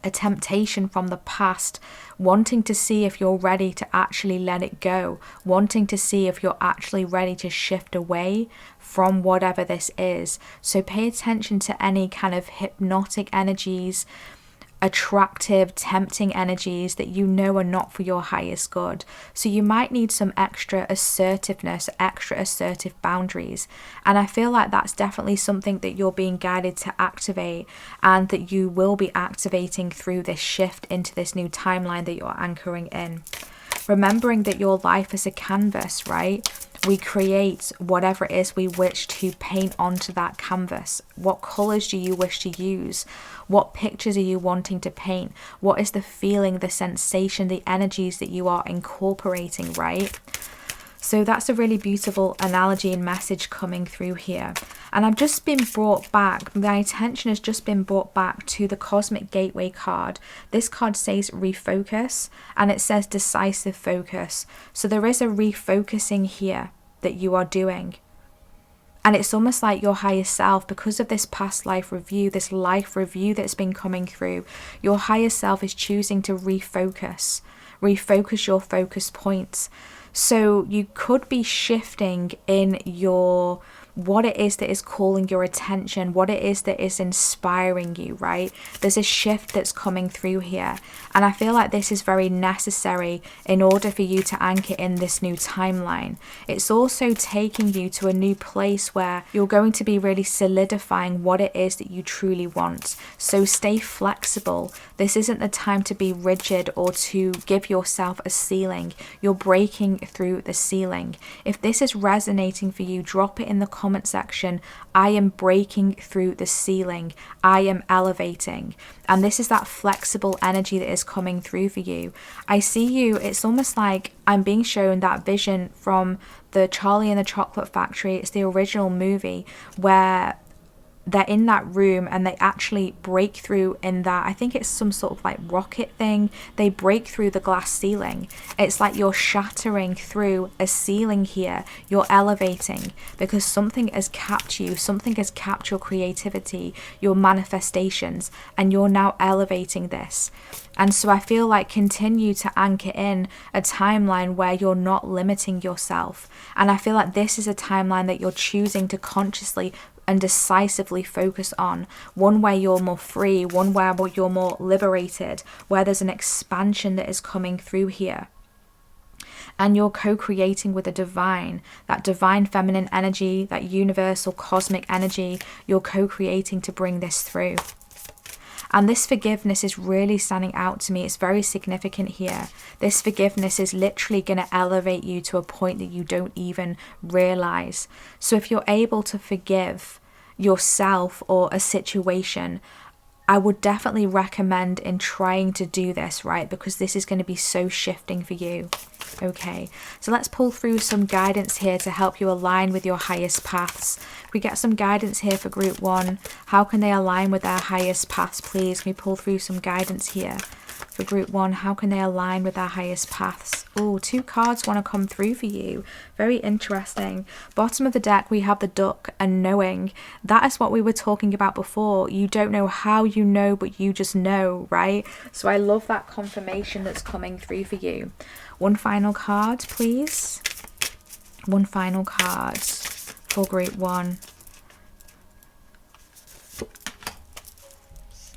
a temptation from the past, wanting to see if you're ready to actually let it go, wanting to see if you're actually ready to shift away from whatever this is. So pay attention to any kind of hypnotic energies, attractive, tempting energies that you know are not for your highest good. So you might need some extra assertiveness, extra assertive boundaries. And I feel like that's definitely something that you're being guided to activate, and that you will be activating through this shift into this new timeline that you're anchoring in. Remembering that your life is a canvas, right? We create whatever it is we wish to paint onto that canvas. What colors do you wish to use? What pictures are you wanting to paint? What is the feeling, the sensation, the energies that you are incorporating, right? So that's a really beautiful analogy and message coming through here. And I've just been brought back, my attention has just been brought back to the Cosmic Gateway card. This card says refocus, and it says decisive focus. So there is a refocusing here that you are doing. And it's almost like your higher self, because of this past life review, this life review that's been coming through, your higher self is choosing to refocus your focus points. So you could be shifting in your what it is that is calling your attention, what it is that is inspiring you, right? There's a shift that's coming through here. And I feel like this is very necessary in order for you to anchor in this new timeline. It's also taking you to a new place where you're going to be really solidifying what it is that you truly want. So stay flexible. This isn't the time to be rigid or to give yourself a ceiling. You're breaking through the ceiling. If this is resonating for you, drop it in the comment section. I am breaking through the ceiling. I am elevating. And this is that flexible energy that is coming through for you. I see you, it's almost like I'm being shown that vision from the Charlie and the Chocolate Factory. It's the original movie where they're in that room and they actually break through in that, I think it's some sort of like rocket thing. They break through the glass ceiling. It's like you're shattering through a ceiling here. You're elevating because something has capped you. Something has capped your creativity, your manifestations, and you're now elevating this. And so I feel like continue to anchor in a timeline where you're not limiting yourself. And I feel like this is a timeline that you're choosing to consciously and decisively focus on. One where you're more free, one where you're more liberated, where there's an expansion that is coming through here. And you're co-creating with the divine, that divine feminine energy, that universal cosmic energy. You're co-creating to bring this through. And this forgiveness is really standing out to me. It's very significant here. This forgiveness is literally going to elevate you to a point that you don't even realize. So if you're able to forgive yourself or a situation, I would definitely recommend in trying to do this, right? Because this is going to be so shifting for you. Okay, so let's pull through some guidance here to help you align with your highest paths. We get some guidance here for group 1. How can they align with their highest paths, please? Can we pull through some guidance here for group 1? How can they align with their highest paths? Oh, 2 cards want to come through for you. Very interesting. Bottom of the deck, we have the duck and knowing. That is what we were talking about before. You don't know how you know, but you just know, right? So I love that confirmation that's coming through for you. One final card, please. One final card for group 1.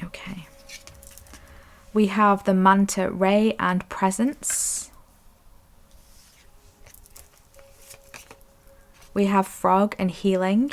Okay. We have the manta ray and presence. We have frog and healing.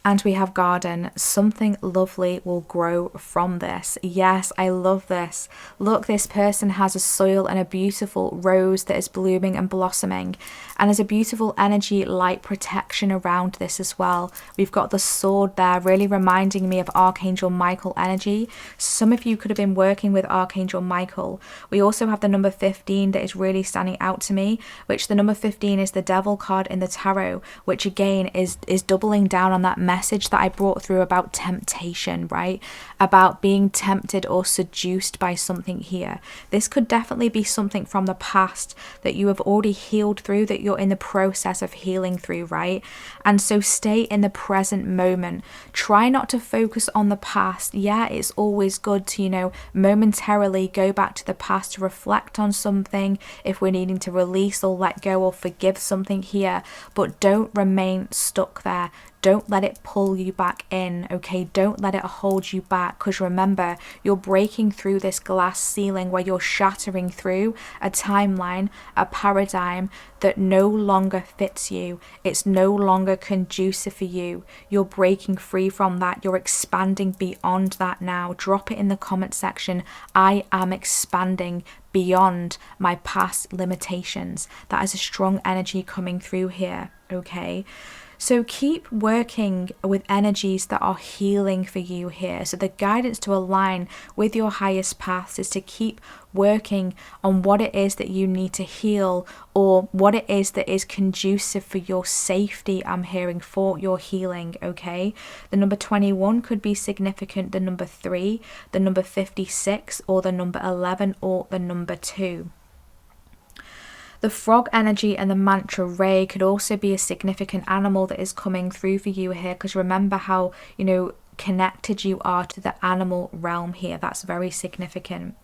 And we have garden. Something lovely will grow from this. Yes, I love this. Look, this person has a soil and a beautiful rose that is blooming and blossoming. And there's a beautiful energy, light protection around this as well. We've got the sword there, really reminding me of Archangel Michael energy. Some of you could have been working with Archangel Michael. We also have the number 15 that is really standing out to me, which the number 15 is the devil card in the tarot, which again is doubling down on that message that I brought through about temptation, right? About being tempted or seduced by something here. This could definitely be something from the past that you have already healed through, that you're in the process of healing through, right? And so stay in the present moment. Try not to focus on the past. Yeah, it's always good to, you know, momentarily go back to the past to reflect on something if we're needing to release or let go or forgive something here, but don't remain stuck there. Don't let it pull you back in, okay? Don't let it hold you back, because remember, you're breaking through this glass ceiling where you're shattering through a timeline, a paradigm that no longer fits you. It's no longer conducive for you. You're breaking free from that. You're expanding beyond that now. Drop it in the comment section. I am expanding beyond my past limitations. That is a strong energy coming through here, okay? So keep working with energies that are healing for you here. So the guidance to align with your highest paths is to keep working on what it is that you need to heal, or what it is that is conducive for your safety, I'm hearing, for your healing, okay? The number 21 could be significant, the number 3, the number 56, or the number 11, or the number 2. The frog energy and the manta ray could also be a significant animal that is coming through for you here, because remember how, you know, connected you are to the animal realm here. That's very significant.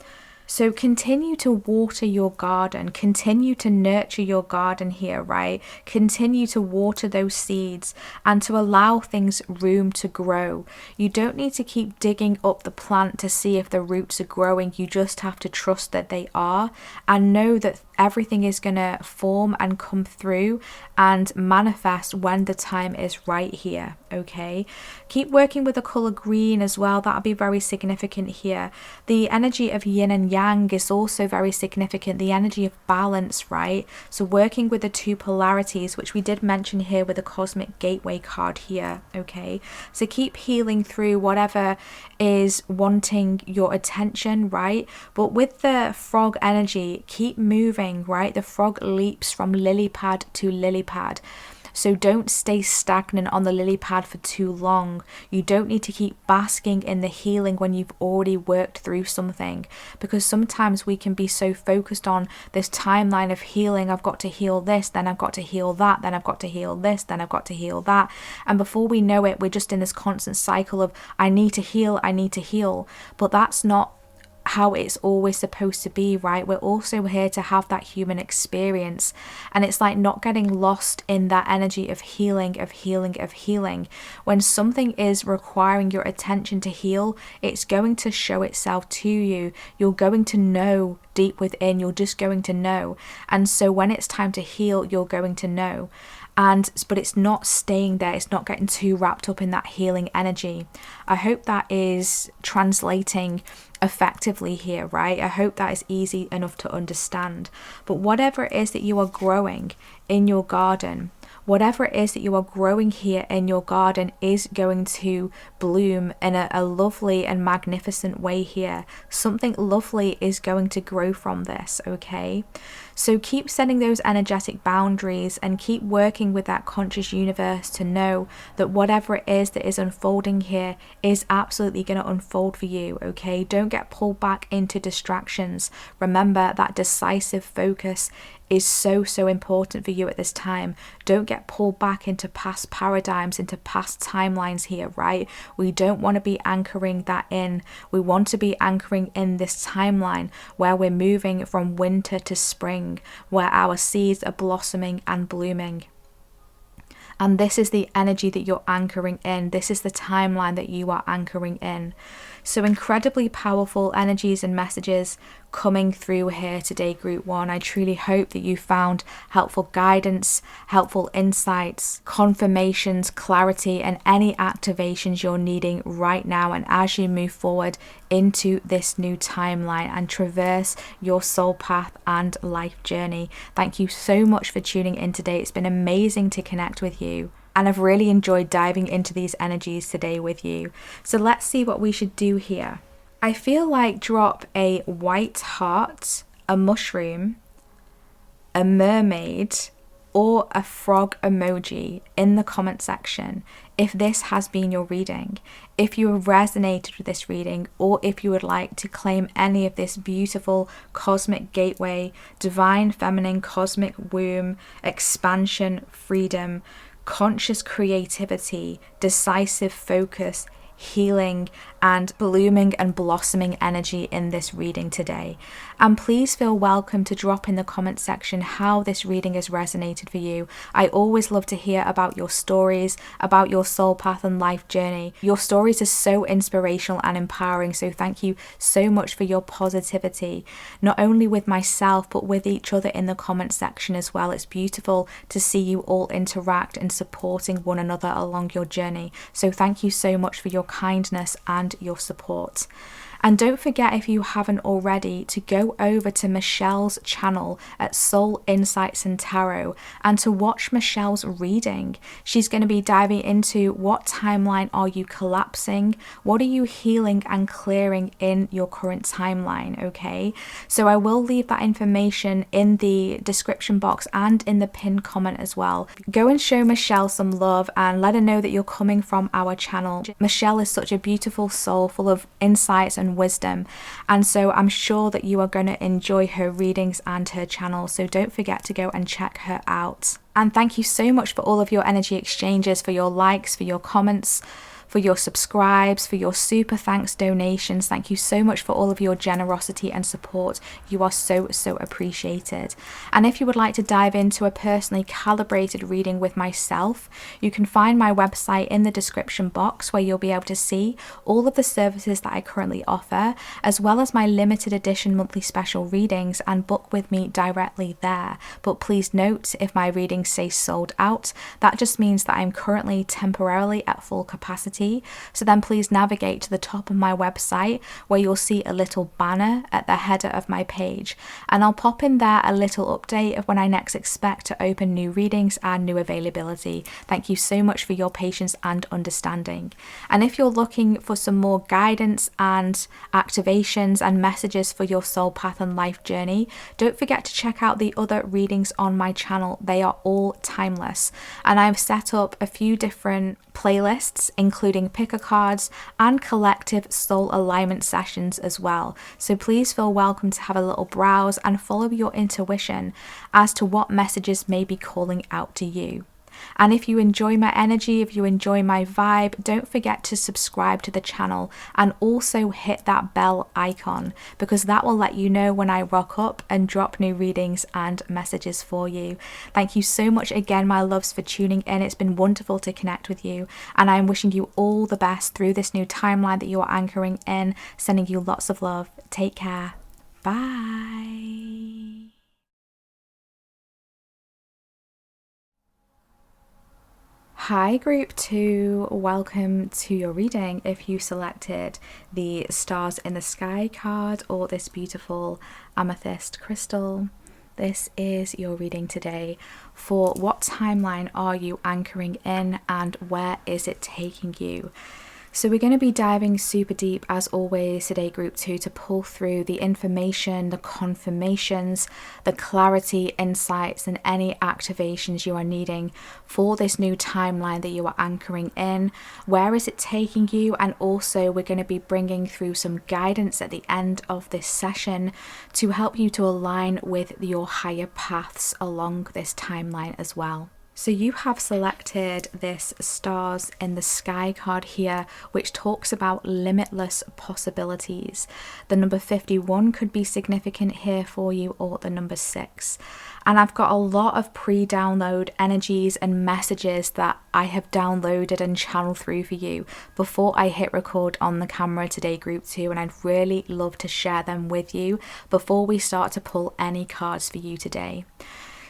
So continue to water your garden, continue to nurture your garden here, right? Continue to water those seeds and to allow things room to grow. You don't need to keep digging up the plant to see if the roots are growing. You just have to trust that they are, and know that everything is going to form and come through and manifest when the time is right here, okay? Keep working with the color green as well. That'll be very significant here. The energy of yin and yang is also very significant. The energy of balance, right? So working with the 2 polarities, which we did mention here with the cosmic gateway card here, okay? So keep healing through whatever is wanting your attention, right? But with the frog energy, keep moving, right? The frog leaps from lily pad to lily pad. So don't stay stagnant on the lily pad for too long. You don't need to keep basking in the healing when you've already worked through something, because sometimes we can be so focused on this timeline of healing. I've got to heal this, then I've got to heal that, then I've got to heal this, then I've got to heal that. And before we know it, we're just in this constant cycle of I need to heal, I need to heal. But that's not how it's always supposed to be, right? We're also here to have that human experience, and it's like not getting lost in that energy of healing, of healing, of healing. When something is requiring your attention to heal, it's going to show itself to you. You're going to know deep within, you're just going to know. And so when it's time to heal, you're going to know. But it's not staying there, it's not getting too wrapped up in that healing energy. I hope that is translating effectively here, right? I hope that is easy enough to understand. But whatever it is that you are growing in your garden, whatever it is that you are growing here in your garden is going to bloom in a lovely and magnificent way here. Something lovely is going to grow from this, okay? So keep setting those energetic boundaries and keep working with that conscious universe to know that whatever it is that is unfolding here is absolutely going to unfold for you, okay? Don't get pulled back into distractions. Remember that decisive focus is so important for you at this time. Don't get pulled back into past paradigms, into past timelines here, right? We don't want to be anchoring that in. We want to be anchoring in this timeline where we're moving from winter to spring, where our seeds are blossoming and blooming. And this is the energy that you're anchoring in. This is the timeline that you are anchoring in. So incredibly powerful energies and messages coming through here today, Group 1. I truly hope that you found helpful guidance, helpful insights, confirmations, clarity, and any activations you're needing right now. And as you move forward into this new timeline and traverse your soul path and life journey. Thank you so much for tuning in today. It's been amazing to connect with you. And I've really enjoyed diving into these energies today with you. So let's see what we should do here. I feel like drop a white heart, a mushroom, a mermaid, or a frog emoji in the comment section if this has been your reading, if you have resonated with this reading, or if you would like to claim any of this beautiful cosmic gateway, divine feminine cosmic womb, expansion, freedom, conscious creativity, decisive focus, healing, and blooming and blossoming energy in this reading today. And please feel welcome to drop in the comment section how this reading has resonated for you. I always love to hear about your stories, about your soul path and life journey. Your stories are so inspirational and empowering, so thank you so much for your positivity, not only with myself but with each other in the comment section as well. It's beautiful to see you all interact and supporting one another along your journey. So thank you so much for your kindness and your support. And don't forget, if you haven't already, to go over to Michelle's channel at Soul Insights and Tarot and to watch Michelle's reading. She's going to be diving into what timeline are you collapsing, what are you healing and clearing in your current timeline, okay? So I will leave that information in the description box and in the pinned comment as well. Go and show Michelle some love and let her know that you're coming from our channel. Michelle is such a beautiful soul full of insights and wisdom, and so I'm sure that you are going to enjoy her readings and her channel, so don't forget to go and check her out. And thank you so much for all of your energy exchanges, for your likes, for your comments, for your subscribes, for your super thanks donations. Thank you so much for all of your generosity and support. You are so appreciated. And if you would like to dive into a personally calibrated reading with myself, you can find my website in the description box, where you'll be able to see all of the services that I currently offer, as well as my limited edition monthly special readings, and book with me directly there. But please note, if my readings say sold out, that just means that I'm currently temporarily at full capacity. So then please navigate to the top of my website, where you'll see a little banner at the header of my page, and I'll pop in there a little update of when I next expect to open new readings and new availability. Thank you so much for your patience and understanding. And if you're looking for some more guidance and activations and messages for your soul path and life journey, don't forget to check out the other readings on my channel. They are all timeless, and I've set up a few different playlists, including picker cards and collective soul alignment sessions as well. So please feel welcome to have a little browse and follow your intuition as to what messages may be calling out to you. And if you enjoy my energy, if you enjoy my vibe, don't forget to subscribe to the channel and also hit that bell icon, because that will let you know when I rock up and drop new readings and messages for you. Thank you so much again, my loves, for tuning in. It's been wonderful to connect with you, and I'm wishing you all the best through this new timeline that you are anchoring in. Sending you lots of love. Take care. Bye. Hi Group 2, welcome to your reading. If you selected the Stars in the Sky card or this beautiful amethyst crystal, This is your reading today for what timeline are you anchoring in and where is it taking you? So we're going to be diving super deep as always today, group 2, to pull through the information, the confirmations, the clarity, insights, and any activations you are needing for this new timeline that you are anchoring in. Where is it taking you? And also we're going to be bringing through some guidance at the end of this session to help you to align with your higher paths along this timeline as well. So you have selected this Stars in the Sky card here, which talks about limitless possibilities. The number 51 could be significant here for you, or the number 6. And I've got a lot of pre-download energies and messages that I have downloaded and channeled through for you before I hit record on the camera today, group 2, and I'd really love to share them with you before we start to pull any cards for you today.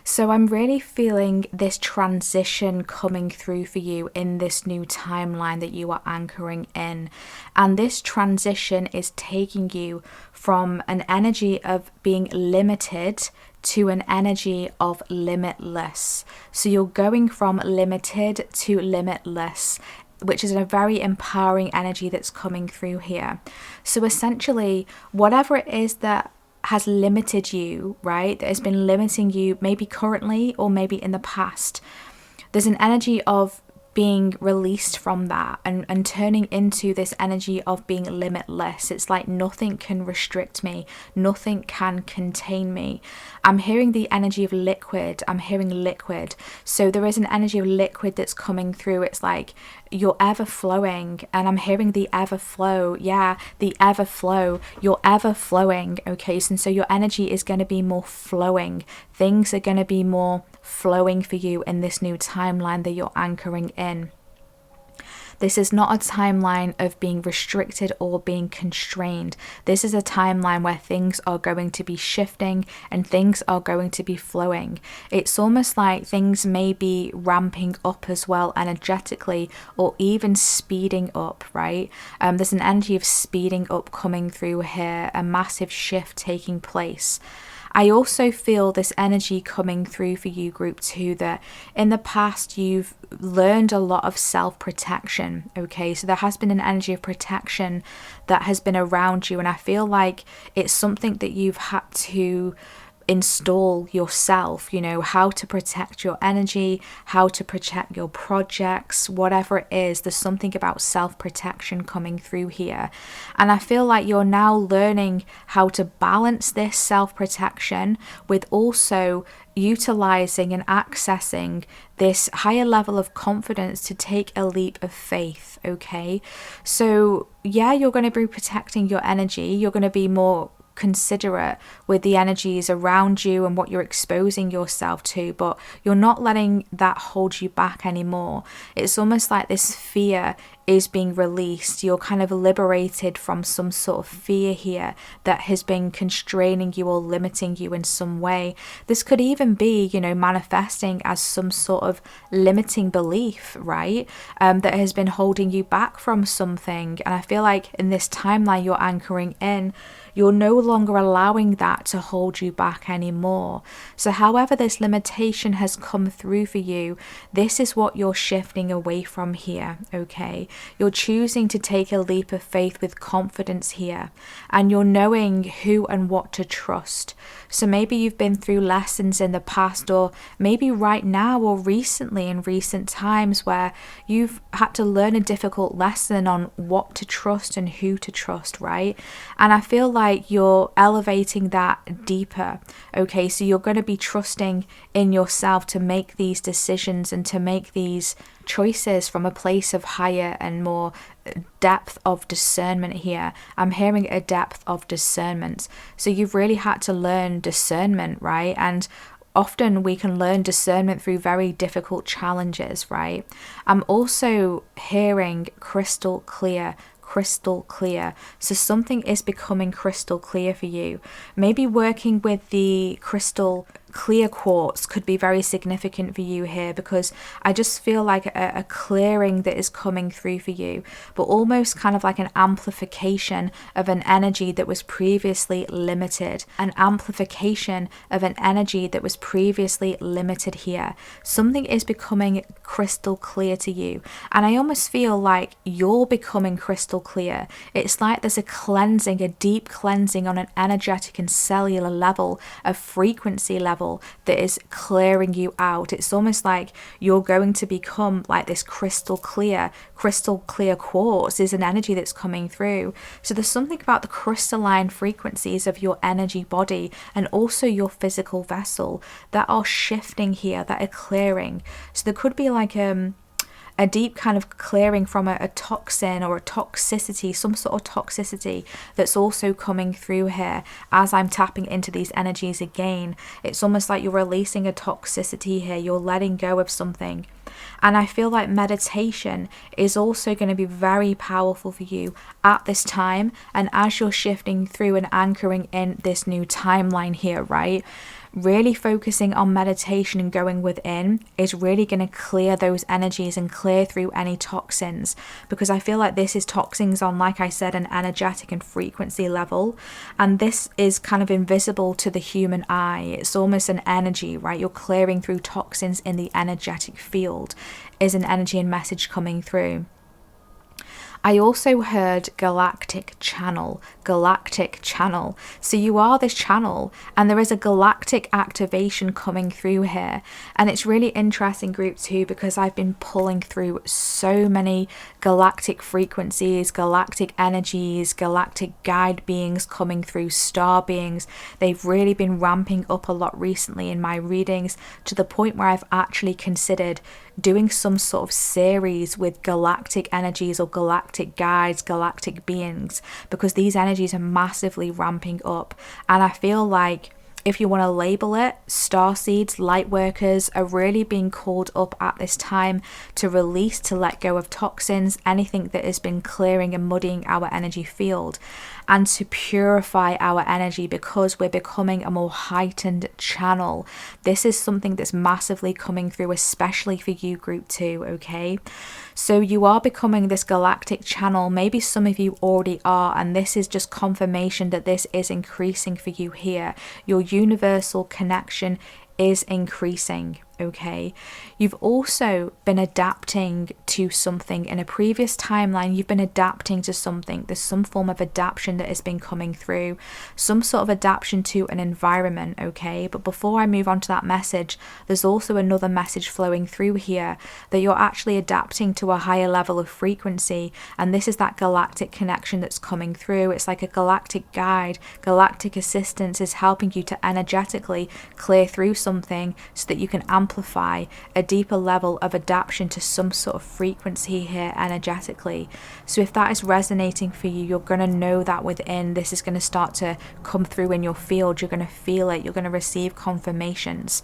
So I'm really feeling this transition coming through for you in this new timeline that you are anchoring in. And this transition is taking you from an energy of being limited to an energy of limitless. So you're going from limited to limitless, which is a very empowering energy that's coming through here. So essentially, whatever it is that has limited you, right, that has been limiting you maybe currently or maybe in the past, there's an energy of being released from that and turning into this energy of being limitless. It's like nothing can restrict me, nothing can contain me. I'm hearing the energy of liquid. I'm hearing liquid. So there is an energy of liquid that's coming through. It's like you're ever flowing, and I'm hearing the ever flow. Yeah, the ever flow. You're ever flowing. Okay, so your energy is going to be more flowing. Things are going to be more flowing for you in this new timeline that you're anchoring in. This is not a timeline of being restricted or being constrained. This is a timeline where things are going to be shifting and things are going to be flowing. It's almost like things may be ramping up as well energetically, or even speeding up, right? There's an energy of speeding up coming through here, a massive shift taking place. I also feel this energy coming through for you, group 2, that in the past you've learned a lot of self-protection, okay? So there has been an energy of protection that has been around you, and I feel like it's something that you've had to install yourself, you know, how to protect your energy, how to protect your projects, whatever it is. There's something about self-protection coming through here, and I feel like you're now learning how to balance this self-protection with also utilizing and accessing this higher level of confidence to take a leap of faith. Okay, so yeah, you're going to be protecting your energy. You're going to be more considerate with the energies around you and what you're exposing yourself to, but you're not letting that hold you back anymore. It's almost like this fear is being released. You're kind of liberated from some sort of fear here that has been constraining you or limiting you in some way. This could even be, you know, manifesting as some sort of limiting belief, right? That has been holding you back from something. And I feel like in this timeline you're anchoring in, you're no longer allowing that to hold you back anymore. So however this limitation has come through for you, this is what you're shifting away from here, okay? You're choosing to take a leap of faith with confidence here, and you're knowing who and what to trust. So maybe you've been through lessons in the past, or maybe right now or recently in recent times, where you've had to learn a difficult lesson on what to trust and who to trust, right? And I feel like you're elevating that deeper, okay? So you're going to be trusting in yourself to make these decisions and to make these choices from a place of higher and more depth of discernment here. I'm hearing a depth of discernment. So you've really had to learn discernment, right? And often we can learn discernment through very difficult challenges, right? I'm also hearing crystal clear. So something is becoming crystal clear for you. Maybe working with the crystal clear quartz could be very significant for you here, because I just feel like a clearing that is coming through for you, but almost kind of like an amplification of an energy that was previously limited, an amplification of an energy that was previously limited here. Something is becoming crystal clear to you, and I almost feel like you're becoming crystal clear. It's like there's a cleansing, a deep cleansing on an energetic and cellular level, a frequency level that is clearing you out. It's almost like you're going to become like this crystal clear quartz is an energy that's coming through. So there's something about the crystalline frequencies of your energy body and also your physical vessel that are shifting here, that are clearing. So there could be like a deep kind of clearing from a toxin or a toxicity, some sort of toxicity that's also coming through here as I'm tapping into these energies again. It's almost like you're releasing a toxicity here, you're letting go of something. And I feel like meditation is also going to be very powerful for you at this time, and as you're shifting through and anchoring in this new timeline here, right? Really focusing on meditation and going within is really going to clear those energies and clear through any toxins, because I feel like this is toxins on, like I said, an energetic and frequency level, and this is kind of invisible to the human eye. It's almost an energy, right? You're clearing through toxins in the energetic field, is an energy and message coming through. I also heard galactic channel. So you are this channel, and there is a galactic activation coming through here. And it's really interesting, group 2, because I've been pulling through so many galactic frequencies, galactic energies, galactic guide beings coming through, star beings. They've really been ramping up a lot recently in my readings, to the point where I've actually considered doing some sort of series with galactic energies or galactic guides, galactic beings, because these energies are massively ramping up. And I feel like, if you want to label it, starseeds, light workers are really being called up at this time to release, to let go of toxins, anything that has been clearing and muddying our energy field, and to purify our energy, because we're becoming a more heightened channel. This is something that's massively coming through, especially for you, group 2, okay? So you are becoming this galactic channel. Maybe some of you already are, and this is just confirmation that this is increasing for you here. Your universal connection is increasing, okay? You've also been adapting to something in a previous timeline. You've been adapting to something. There's some form of adaptation that has been coming through, some sort of adaptation to an environment, okay? But before I move on to that message, there's also another message flowing through here, that you're actually adapting to a higher level of frequency, and this is that galactic connection that's coming through. It's like a galactic guide, galactic assistance is helping you to energetically clear through something so that you can amplify a deeper level of adaptation to some sort of frequency here energetically. So if that is resonating for you, you're going to know that within. This is going to start to come through in your field. You're going to feel it. You're going to receive confirmations.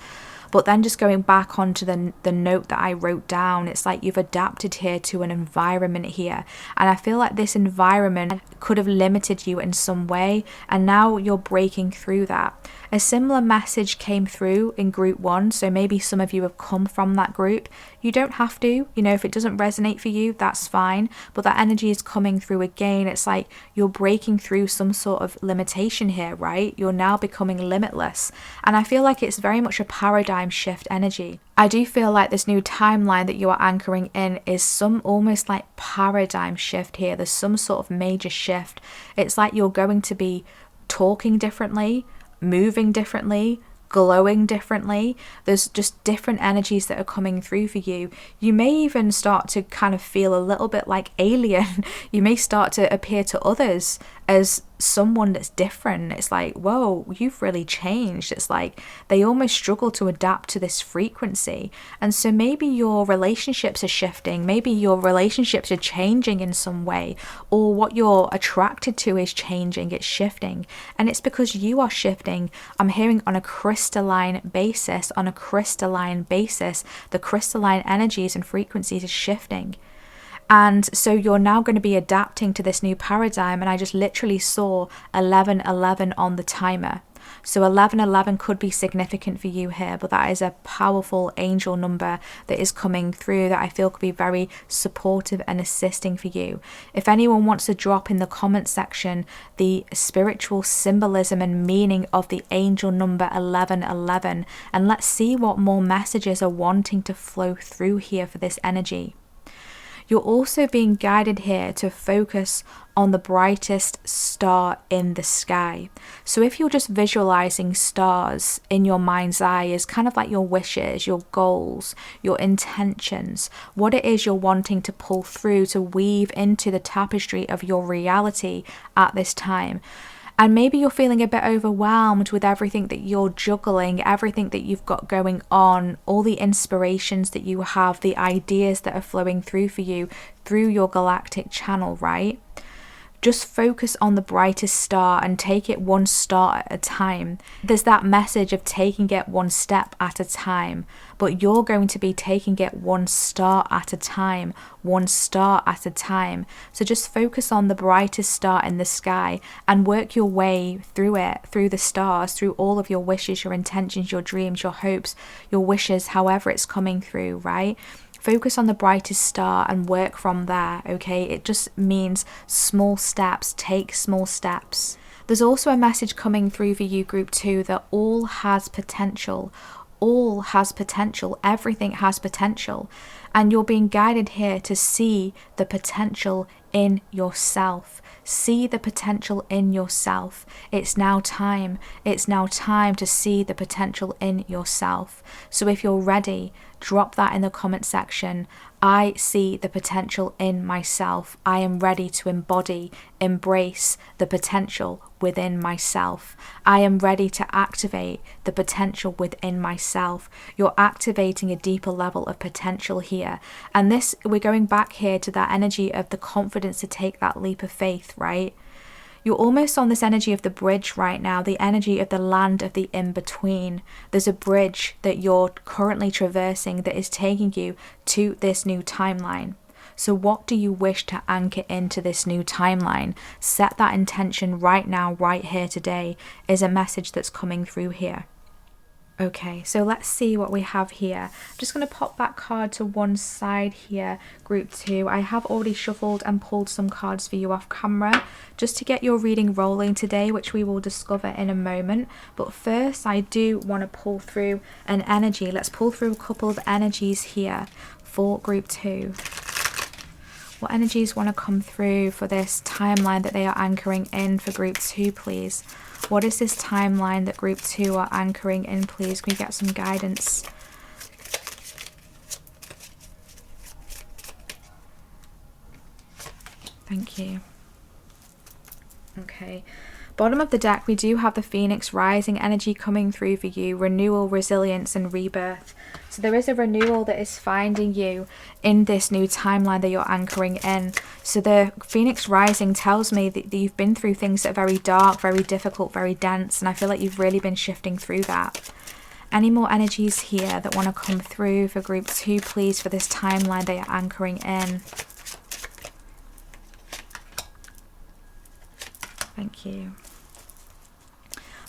But then just going back onto the note that I wrote down, it's like you've adapted here to an environment here. And I feel like this environment could have limited you in some way, and now you're breaking through that. A similar message came through in group 1, so maybe some of you have come from that group. You don't have to, if it doesn't resonate for you, that's fine, but that energy is coming through again. It's like you're breaking through some sort of limitation here, right? You're now becoming limitless, and I feel like it's very much a paradigm shift energy. I do feel like this new timeline that you are anchoring in is some almost like paradigm shift here. There's some sort of major shift. It's like you're going to be talking differently, moving differently, glowing differently. There's just different energies that are coming through for you. You may even start to kind of feel a little bit like alien. You may start to appear to others as someone that's different. It's like, whoa, you've really changed. It's like they almost struggle to adapt to this frequency. And so maybe your relationships are shifting, maybe your relationships are changing in some way, or what you're attracted to is changing, it's shifting. And it's because you are shifting. I'm hearing on a crystalline basis, the crystalline energies and frequencies are shifting. And so you're now going to be adapting to this new paradigm. And I just literally saw 1111 on the timer. So 1111 could be significant for you here, but that is a powerful angel number that is coming through that I feel could be very supportive and assisting for you. If anyone wants to drop in the comment section the spiritual symbolism and meaning of the angel number 1111, and let's see what more messages are wanting to flow through here for this energy. You're also being guided here to focus on the brightest star in the sky. So if you're just visualizing stars in your mind's eye as kind of like your wishes, your goals, your intentions, what it is you're wanting to pull through to weave into the tapestry of your reality at this time. And maybe you're feeling a bit overwhelmed with everything that you're juggling, everything that you've got going on, all the inspirations that you have, the ideas that are flowing through for you through your galactic channel, right? Just focus on the brightest star and take it one star at a time. There's that message of taking it one step at a time, but you're going to be taking it one star at a time, one star at a time. So just focus on the brightest star in the sky and work your way through it, through the stars, through all of your wishes, your intentions, your dreams, your hopes, your wishes, however it's coming through, right? Focus on the brightest star and work from there, okay? It just means small steps, take small steps. There's also a message coming through for you, group 2, that all has potential. All has potential. Everything has potential. And you're being guided here to see the potential in yourself. See the potential in yourself. It's now time. It's now time to see the potential in yourself. So if you're ready, drop that in the comment section. I see the potential in myself. I am ready to embody, embrace the potential within myself. I am ready to activate the potential within myself. You're activating a deeper level of potential here. And this, we're going back here to that energy of the confidence to take that leap of faith, right? You're almost on this energy of the bridge right now, the energy of the land of the in-between. There's a bridge that you're currently traversing that is taking you to this new timeline. So what do you wish to anchor into this new timeline? Set that intention right now, right here today, is a message that's coming through here. Okay, so let's see what we have here. I'm just going to pop that card to one side here, group 2. I have already shuffled and pulled some cards for you off camera just to get your reading rolling today, which we will discover in a moment. But first, I do want to pull through an energy. Let's pull through a couple of energies here for group 2. What energies want to come through for this timeline that they are anchoring in for group 2, please? What is this timeline that group 2 are anchoring in, please? Can we get some guidance? Thank you. Okay. Bottom of the deck, we do have the Phoenix Rising energy coming through for you. Renewal, resilience, and rebirth. So there is a renewal that is finding you in this new timeline that you're anchoring in. So the Phoenix Rising tells me that you've been through things that are very dark, very difficult, very dense. And I feel like you've really been shifting through that. Any more energies here that want to come through for group 2, please, for this timeline they are anchoring in? Thank you.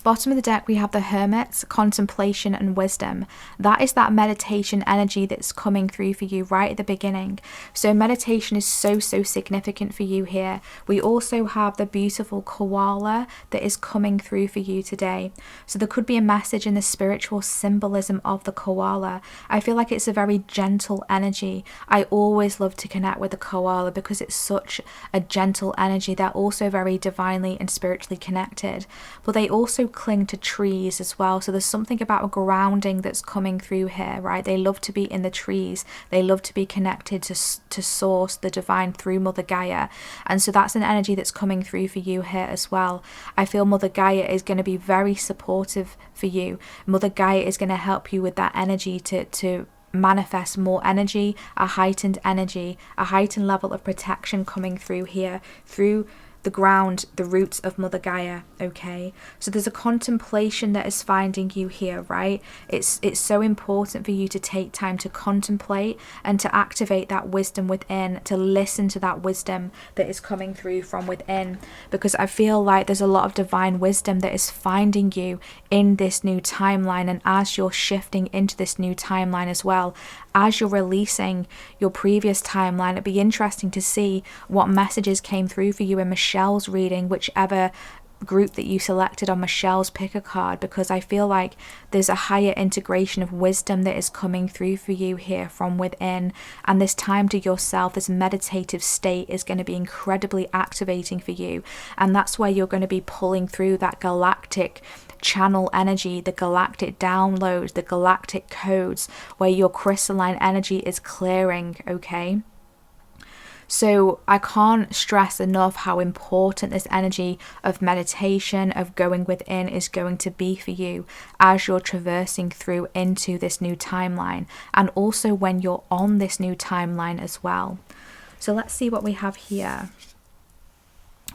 Bottom of the deck, we have the Hermit, contemplation and wisdom. That is that meditation energy that's coming through for you right at the beginning. So meditation is so significant for you here. We also have the beautiful koala that is coming through for you today. So there could be a message in the spiritual symbolism of the koala. I feel like it's a very gentle energy. I always love to connect with the koala because it's such a gentle energy. They're also very divinely and spiritually connected, but they also cling to trees as well. So there's something about a grounding that's coming through here, right? They love to be in the trees. They love to be connected to source, the divine, through Mother Gaia. And so that's an energy that's coming through for you here as well. I feel Mother Gaia is going to be very supportive for you. Mother Gaia is going to help you with that energy to manifest more energy, a heightened level of protection coming through here, through the ground, the roots of Mother Gaia, okay? So there's a contemplation that is finding you here, right? It's so important for you to take time to contemplate and to activate that wisdom within, to listen to that wisdom that is coming through from within, because I feel like there's a lot of divine wisdom that is finding you in this new timeline. And as you're shifting into this new timeline as well, as you're releasing your previous timeline, it'd be interesting to see what messages came through for you in Michelle's reading, whichever group that you selected on Michelle's picker card, because I feel like there's a higher integration of wisdom that is coming through for you here from within. And this time to yourself, this meditative state, is going to be incredibly activating for you. And that's where you're going to be pulling through that galactic channel energy, the galactic downloads, the galactic codes, where your crystalline energy is clearing, okay? So I can't stress enough how important this energy of meditation, of going within, is going to be for you as you're traversing through into this new timeline, and also when you're on this new timeline as well. So let's see what we have here.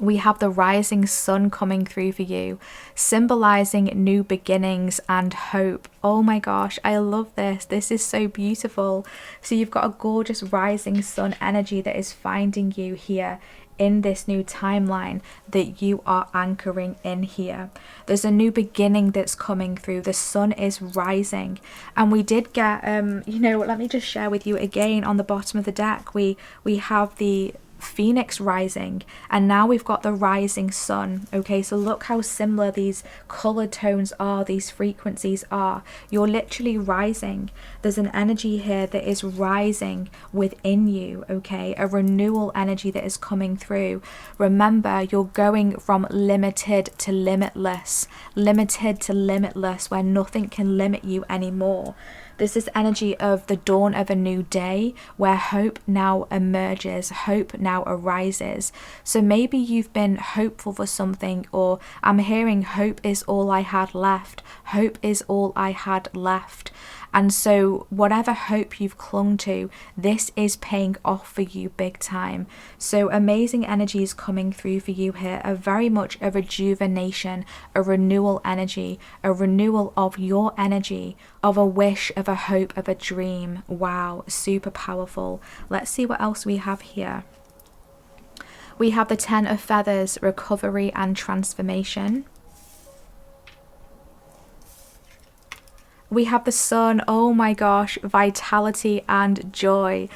We have the rising sun coming through for you, symbolizing new beginnings and hope. Oh my gosh, I love this. This is so beautiful. So you've got a gorgeous rising sun energy that is finding you here in this new timeline that you are anchoring in here. There's a new beginning that's coming through. The sun is rising, and we did get let me just share with you again, on the bottom of the deck we have the Phoenix rising, and now we've got the rising sun. Okay, so look how similar these color tones are, these frequencies are. You're literally rising. There's an energy here that is rising within you, okay? A renewal energy that is coming through. Remember, you're going from limited to limitless, where nothing can limit you anymore. There's this energy of the dawn of a new day, where hope now emerges, hope now arises. So maybe you've been hopeful for something, or I'm hearing hope is all I had left. Hope is all I had left. And so whatever hope you've clung to, this is paying off for you big time. So amazing energies coming through for you here are very much a rejuvenation, a renewal energy, a renewal of your energy, of a wish, of a hope, of a dream. Wow, super powerful. Let's see what else we have here. We have the 10 of Feathers, recovery and transformation. We have the sun. Oh my gosh, vitality and joy.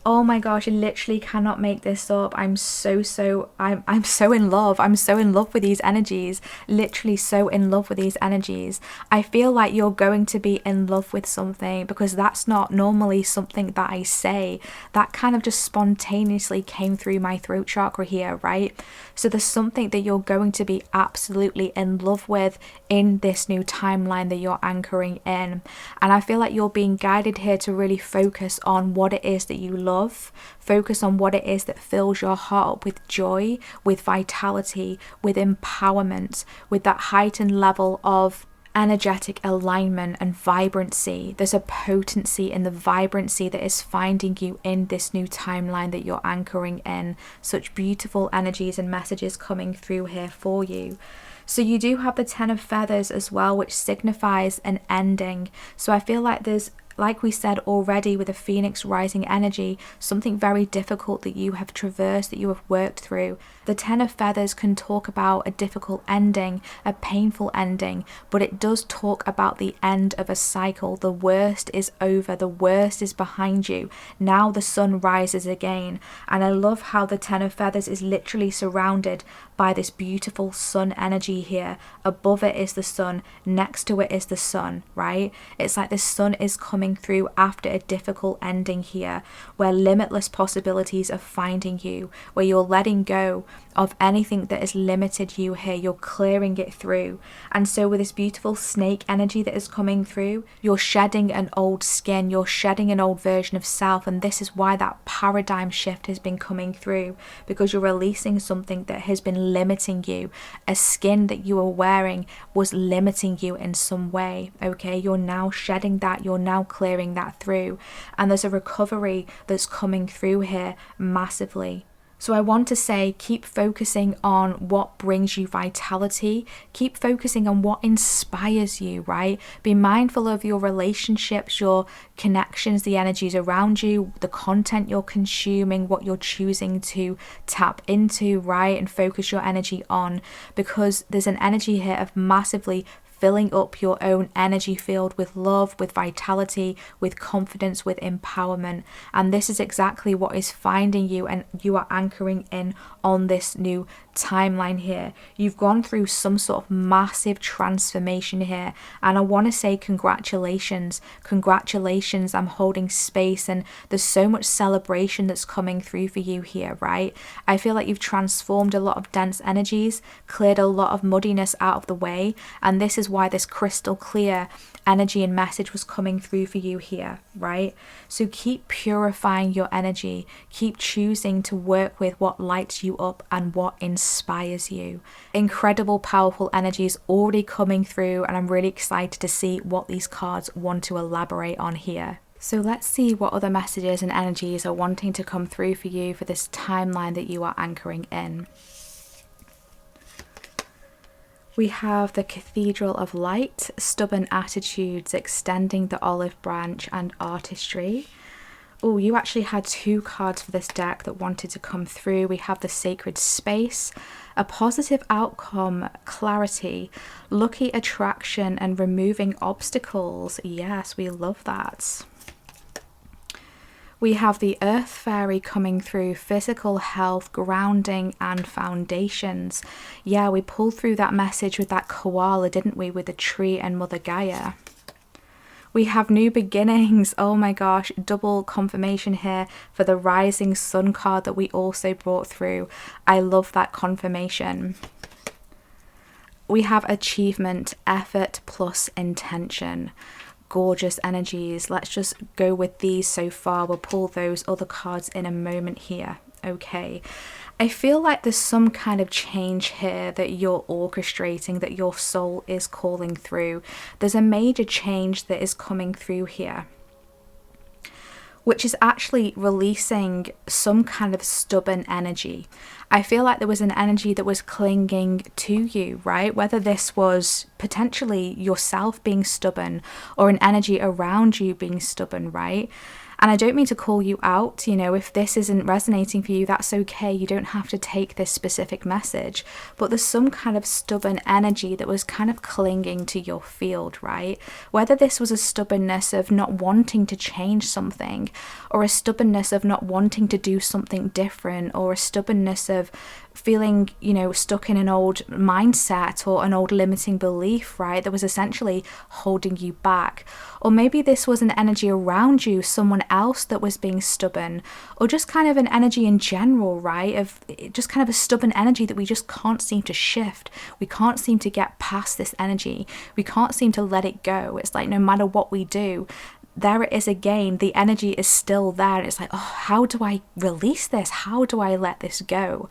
Oh my gosh, I literally cannot make this up. I'm so in love. I'm so in love with these energies. Literally so in love with these energies. I feel like you're going to be in love with something, because that's not normally something that I say. That kind of just spontaneously came through my throat chakra here, right? So there's something that you're going to be absolutely in love with in this new timeline that you're anchoring in. And I feel like you're being guided here to really focus on what it is that you love. Focus on what it is that fills your heart up with joy, with vitality, with empowerment, with that heightened level of energetic alignment and vibrancy. There's a potency in the vibrancy that is finding you in this new timeline that you're anchoring in. Such beautiful energies and messages coming through here for you. So you do have the 10 of Feathers as well, which signifies an ending. So I feel like there's, like we said already with the Phoenix rising energy, something very difficult that you have traversed, that you have worked through. The 10 of Feathers can talk about a difficult ending, a painful ending, but it does talk about the end of a cycle. The worst is over, the worst is behind you. Now the sun rises again. And I love how the 10 of Feathers is literally surrounded by this beautiful sun energy here. Above it is the sun, next to it is the sun, right? It's like the sun is coming through after a difficult ending here, where limitless possibilities are finding you, where you're letting go of anything that has limited you here. You're clearing it through. And so with this beautiful snake energy that is coming through, you're shedding an old skin, you're shedding an old version of self. And this is why that paradigm shift has been coming through, because you're releasing something that has been limiting you. A skin that you were wearing was limiting you in some way, okay? You're now shedding that, you're now clearing that through. And there's a recovery that's coming through here massively. So I want to say, keep focusing on what brings you vitality. Keep focusing on what inspires you, right? Be mindful of your relationships, your connections, the energies around you, the content you're consuming, what you're choosing to tap into, right? And focus your energy on, because there's an energy here of massively filling up your own energy field with love, with vitality, with confidence, with empowerment. And this is exactly what is finding you, and you are anchoring in on this new timeline here. You've gone through some sort of massive transformation here, and I want to say congratulations. I'm holding space, and there's so much celebration that's coming through for you here, right? I feel like you've transformed a lot of dense energies, cleared a lot of muddiness out of the way, and this is why this crystal clear energy and message was coming through for you here, right? So keep purifying your energy, keep choosing to work with what lights you up and what inspires you. Incredible, powerful energies already coming through, and I'm really excited to see what these cards want to elaborate on here. So let's see what other messages and energies are wanting to come through for you for this timeline that you are anchoring in. We have the Cathedral of Light, stubborn attitudes, extending the olive branch, and artistry. Oh, you actually had 2 cards for this deck that wanted to come through. We have the Sacred Space, a positive outcome, clarity, lucky attraction, and removing obstacles. Yes, we love that. We have the Earth Fairy coming through, physical health, grounding, and foundations. Yeah, we pulled through that message with that koala, didn't we, with the tree and Mother Gaia. We have new beginnings. Oh my gosh, double confirmation here for the Rising Sun card that we also brought through. I love that confirmation. We have achievement, effort plus intention. Gorgeous energies. Let's just go with these so far. We'll pull those other cards in a moment here. Okay, I feel like there's some kind of change here that you're orchestrating, that your soul is calling through. There's a major change that is coming through here, which is actually releasing some kind of stubborn energy. I feel like there was an energy that was clinging to you, right? Whether this was potentially yourself being stubborn or an energy around you being stubborn, right? And I don't mean to call you out, you know, if this isn't resonating for you, that's okay. You don't have to take this specific message, but there's some kind of stubborn energy that was kind of clinging to your field, right? Whether this was a stubbornness of not wanting to change something, or a stubbornness of not wanting to do something different, or a stubbornness of feeling, you know, stuck in an old mindset or an old limiting belief, right, that was essentially holding you back. Or maybe this was an energy around you, someone else that was being stubborn, or just kind of an energy in general, right, of just kind of a stubborn energy that we just can't seem to shift. We can't seem to get past this energy. We can't seem to let it go. It's like no matter what we do, there it is again, the energy is still there. It's like, oh, how do I release this? How do I let this go?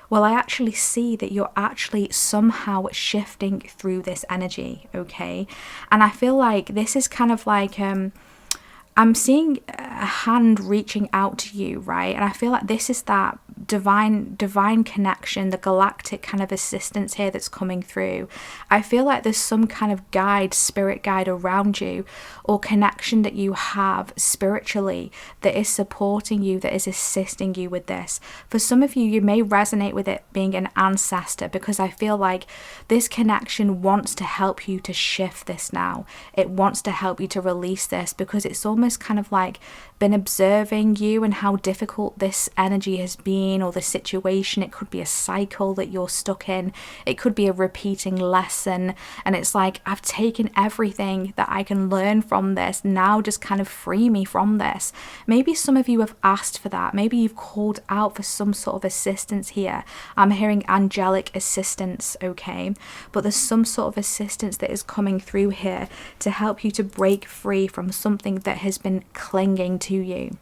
Well, I actually see that you're actually somehow shifting through this energy, okay? And I feel like this is kind of like, I'm seeing a hand reaching out to you, right? And I feel like this is that divine connection, the galactic kind of assistance here that's coming through. I feel like there's some kind of guide, spirit guide around you, or connection that you have spiritually that is supporting you, that is assisting you with this. For some of you, you may resonate with it being an ancestor, because I feel like this connection wants to help you to shift this now. It wants to help you to release this, because it's almost kind of like been observing you and how difficult this energy has been, or the situation. It could be a cycle that you're stuck in. It could be a repeating lesson, and it's like, I've taken everything that I can learn from this, now just kind of free me from this. Maybe some of you have asked for that. Maybe you've called out for some sort of assistance here. I'm hearing angelic assistance, okay? But there's some sort of assistance that is coming through here to help you to break free from something that has been clinging to you.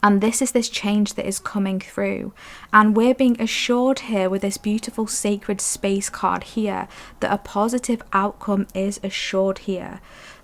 And this is this change that is coming through. And we're being assured here with this beautiful Sacred Space card here that a positive outcome is assured here.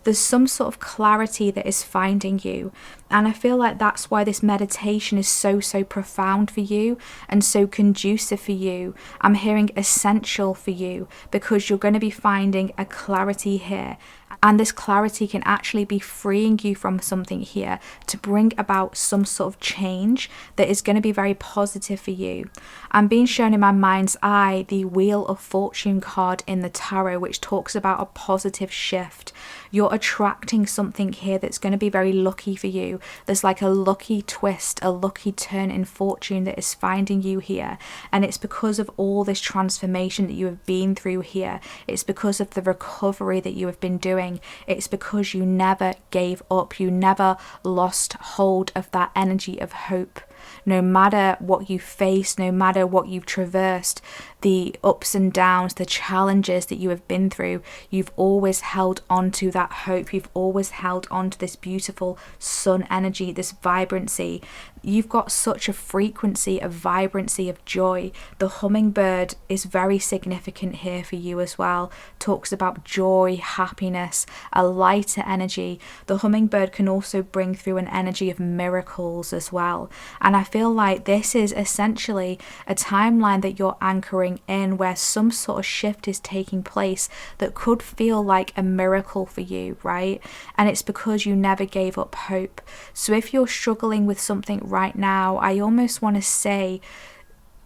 There's some sort of clarity that is finding you. And I feel like that's why this meditation is so profound for you and so conducive for you. I'm hearing essential for you, because you're going to be finding a clarity here. And this clarity can actually be freeing you from something here to bring about some sort of change that is going to be very positive for you. I'm being shown in my mind's eye the Wheel of Fortune card in the tarot, which talks about a positive shift. You're attracting something here that's going to be very lucky for you. There's like a lucky twist, a lucky turn in fortune that is finding you here. And it's because of all this transformation that you have been through here. It's because of the recovery that you have been doing. It's because you never gave up. You never lost hold of that energy of hope. No matter what you face, no matter what you've traversed, the ups and downs, the challenges that you have been through, you've always held on to that hope. You've always held on to this beautiful sun energy, this vibrancy. You've got such a frequency of vibrancy, of joy. The hummingbird is very significant here for you as well. Talks about joy, happiness, a lighter energy. The hummingbird can also bring through an energy of miracles as well. And I feel like this is essentially a timeline that you're anchoring in, where some sort of shift is taking place that could feel like a miracle for you, right? And it's because you never gave up hope. So if you're struggling with something right now, I almost want to say,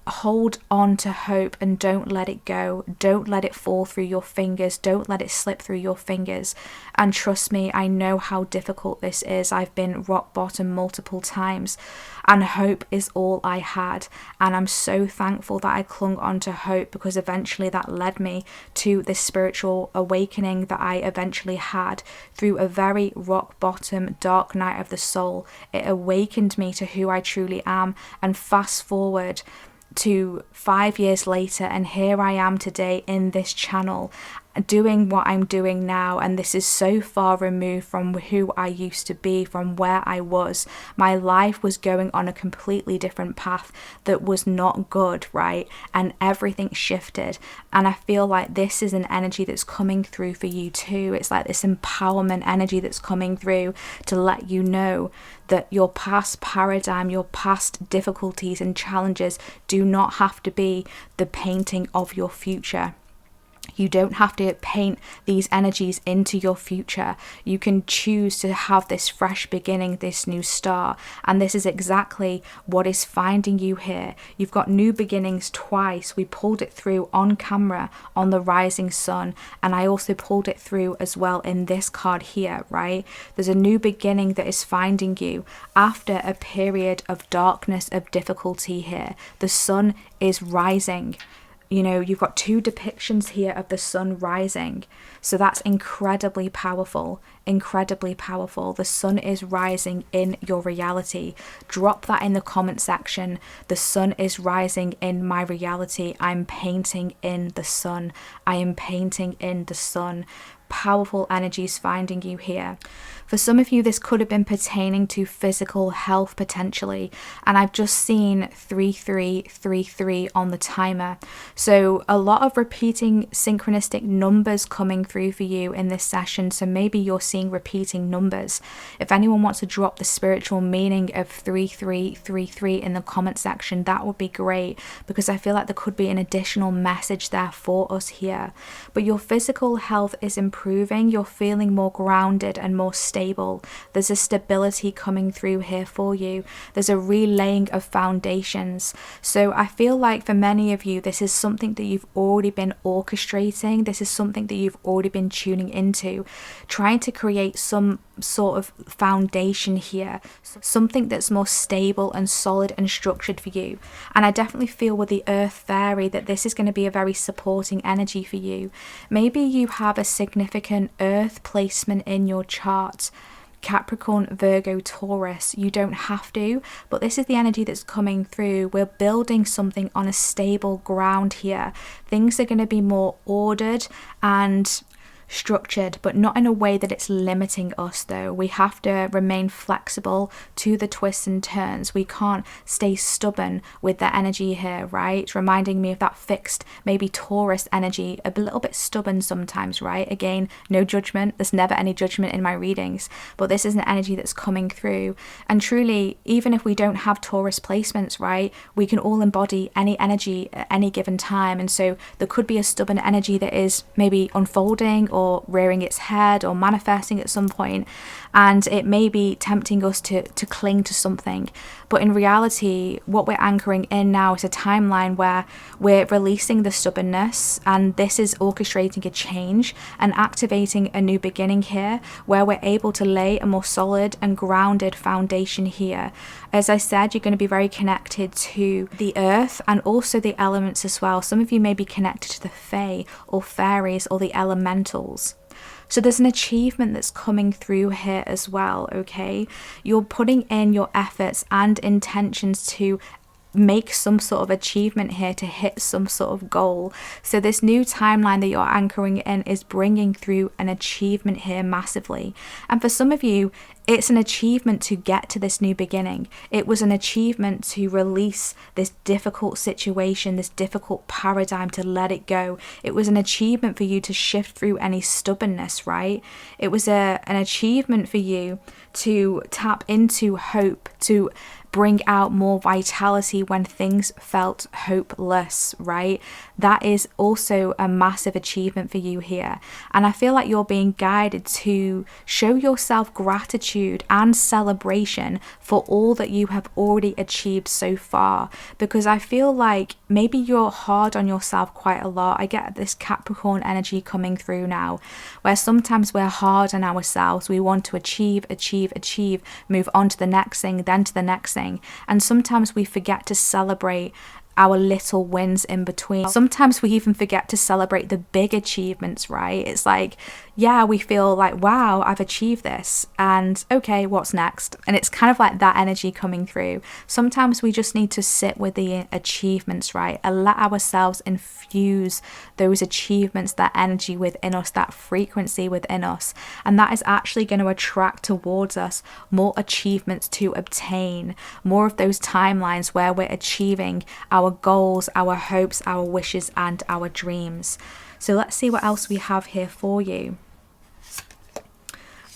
hold on to hope and don't let it go. Don't let it fall through your fingers. Don't let it slip through your fingers. And trust me, I know how difficult this is. I've been rock bottom multiple times, and hope is all I had. And I'm so thankful that I clung on to hope, because eventually that led me to this spiritual awakening that I eventually had through a very rock bottom, dark night of the soul. It awakened me to who I truly am. And fast forward to 5 years later, and here I am today in this channel doing what I'm doing now, and this is so far removed from who I used to be, from where I was. My life was going on a completely different path that was not good, right? And everything shifted, and I feel like this is an energy that's coming through for you too. It's like this empowerment energy that's coming through to let you know that your past paradigm, your past difficulties and challenges do not have to be the painting of your future. You don't have to paint these energies into your future. You can choose to have this fresh beginning, this new start. And this is exactly what is finding you here. You've got new beginnings twice. We pulled it through on camera on the rising sun. And I also pulled it through as well in this card here, right? There's a new beginning that is finding you after a period of darkness, of difficulty here. The sun is rising. You know, you've got two depictions here of the sun rising. So that's incredibly powerful, incredibly powerful. The sun is rising in your reality. Drop that in the comment section. The sun is rising in my reality. I'm painting in the sun. I am painting in the sun. Powerful energies finding you here. For some of you, this could have been pertaining to physical health potentially, and I've just seen 3333 on the timer. So a lot of repeating synchronistic numbers coming through for you in this session, so maybe you're seeing repeating numbers. If anyone wants to drop the spiritual meaning of 3333 in the comment section, that would be great, because I feel like there could be an additional message there for us here. But your physical health is improving. You're feeling more grounded and more stable. There's a stability coming through here for you. There's a relaying of foundations. So I feel like for many of you, this is something that you've already been orchestrating. This is something that you've already been tuning into, trying to create some sort of foundation here, something that's more stable and solid and structured for you. And I definitely feel with the Earth Fairy that this is going to be a very supporting energy for you. Maybe you have a significant Earth placement in your chart, Capricorn, Virgo, Taurus. You don't have to, but this is the energy that's coming through. We're building something on a stable ground here. Things are going to be more ordered and structured, but not in a way that it's limiting us though. We have to remain flexible to the twists and turns. We can't stay stubborn with the energy here, right? Reminding me of that fixed, maybe Taurus energy, a little bit stubborn sometimes, right? Again, no judgment. There's never any judgment in my readings, but this is an energy that's coming through. And truly, even if we don't have Taurus placements, right, we can all embody any energy at any given time. And so there could be a stubborn energy that is maybe unfolding or rearing its head or manifesting at some point, and it may be tempting us to cling to something. But in reality, what we're anchoring in now is a timeline where we're releasing the stubbornness, and this is orchestrating a change and activating a new beginning here, where we're able to lay a more solid and grounded foundation here. As I said, you're going to be very connected to the earth and also the elements as well. Some of you may be connected to the fae or fairies or the elementals. So there's an achievement that's coming through here as well, okay? You're putting in your efforts and intentions to make some sort of achievement here, to hit some sort of goal. So this new timeline that you're anchoring in is bringing through an achievement here massively. And for some of you, it's an achievement to get to this new beginning. It was an achievement to release this difficult situation, this difficult paradigm, to let it go. It was an achievement for you to shift through any stubbornness, right? It was an achievement for you to tap into hope, to bring out more vitality when things felt hopeless, right? That is also a massive achievement for you here. And I feel like you're being guided to show yourself gratitude and celebration for all that you have already achieved so far, because I feel like maybe you're hard on yourself quite a lot. I get this Capricorn energy coming through now, where sometimes we're hard on ourselves. We want to achieve, move on to the next thing, then to the next thing. And sometimes we forget to celebrate our little wins in between. Sometimes we even forget to celebrate the big achievements, right? It's like, yeah, we feel like, wow, I've achieved this, and okay, what's next? And it's kind of like that energy coming through. Sometimes we just need to sit with the achievements, right, and let ourselves infuse those achievements, that energy within us, that frequency within us, and that is actually going to attract towards us more achievements to obtain, more of those timelines where we're achieving our goals, our hopes, our wishes, and our dreams. So let's see what else we have here for you.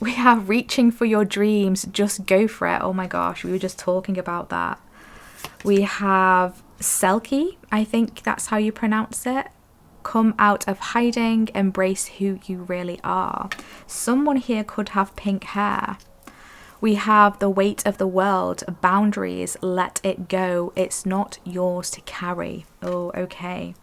We have reaching for your dreams, just go for it. Oh my gosh, we were just talking about that. We have Selkie, I think that's how you pronounce it. Come out of hiding, embrace who you really are. Someone here could have pink hair. We have the weight of the world, boundaries, let it go. It's not yours to carry. Oh, okay.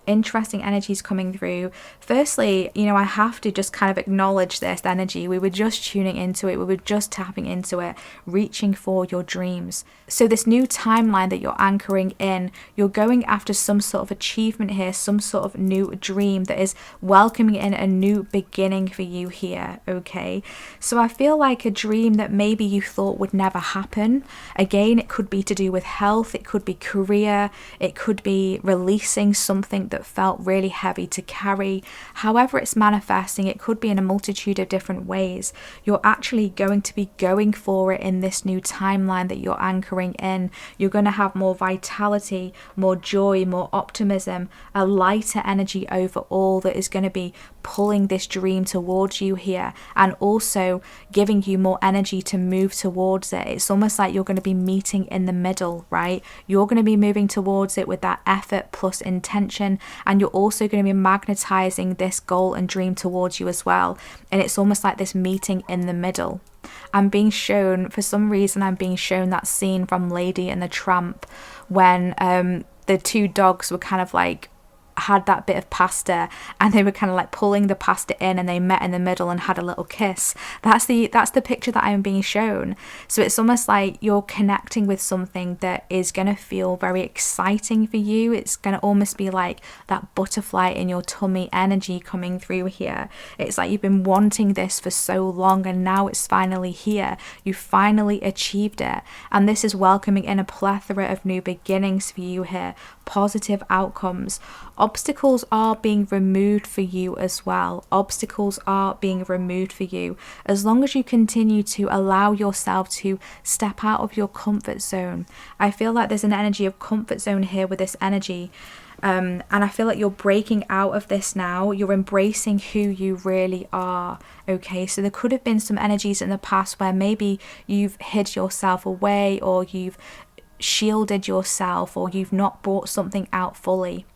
Interesting energies coming through. Firstly, I have to just kind of acknowledge this energy. We were just tuning into it. We were just tapping into it, reaching for your dreams. So this new timeline that you're anchoring in, you're going after some sort of achievement here, some sort of new dream that is welcoming in a new beginning for you here, okay? So I feel like a dream that maybe you thought would never happen. Again, it could be to do with health, it could be career, it could be releasing something that felt really heavy to carry. However it's manifesting, it could be in a multitude of different ways. You're actually going to be going for it in this new timeline that you're anchoring in. You're going to have more vitality, more joy, more optimism, a lighter energy overall that is going to be pulling this dream towards you here, and also giving you more energy to move towards it. It's almost like you're going to be meeting in the middle, right? You're going to be moving towards it with that effort plus intention, and you're also going to be magnetizing this goal and dream towards you as well. And it's almost like this meeting in the middle. I'm being shown, for some reason, I'm being shown that scene from Lady and the Tramp when the two dogs were kind of like had that bit of pasta and they were kind of like pulling the pasta in, and they met in the middle and had a little kiss. That's the picture that I'm being shown. So it's almost like you're connecting with something that is going to feel very exciting for you. It's going to almost be like that butterfly in your tummy energy coming through here. It's like you've been wanting this for so long, and now it's finally here. You finally achieved it, and this is welcoming in a plethora of new beginnings for you here, positive outcomes. Obstacles are being removed for you as well. Obstacles are being removed for you as long as you continue to allow yourself to step out of your comfort zone. I feel like there's an energy of comfort zone here with this energy. And I feel like you're breaking out of this now. You're embracing who you really are. Okay, so there could have been some energies in the past where maybe you've hid yourself away, or you've shielded yourself, or you've not brought something out fully.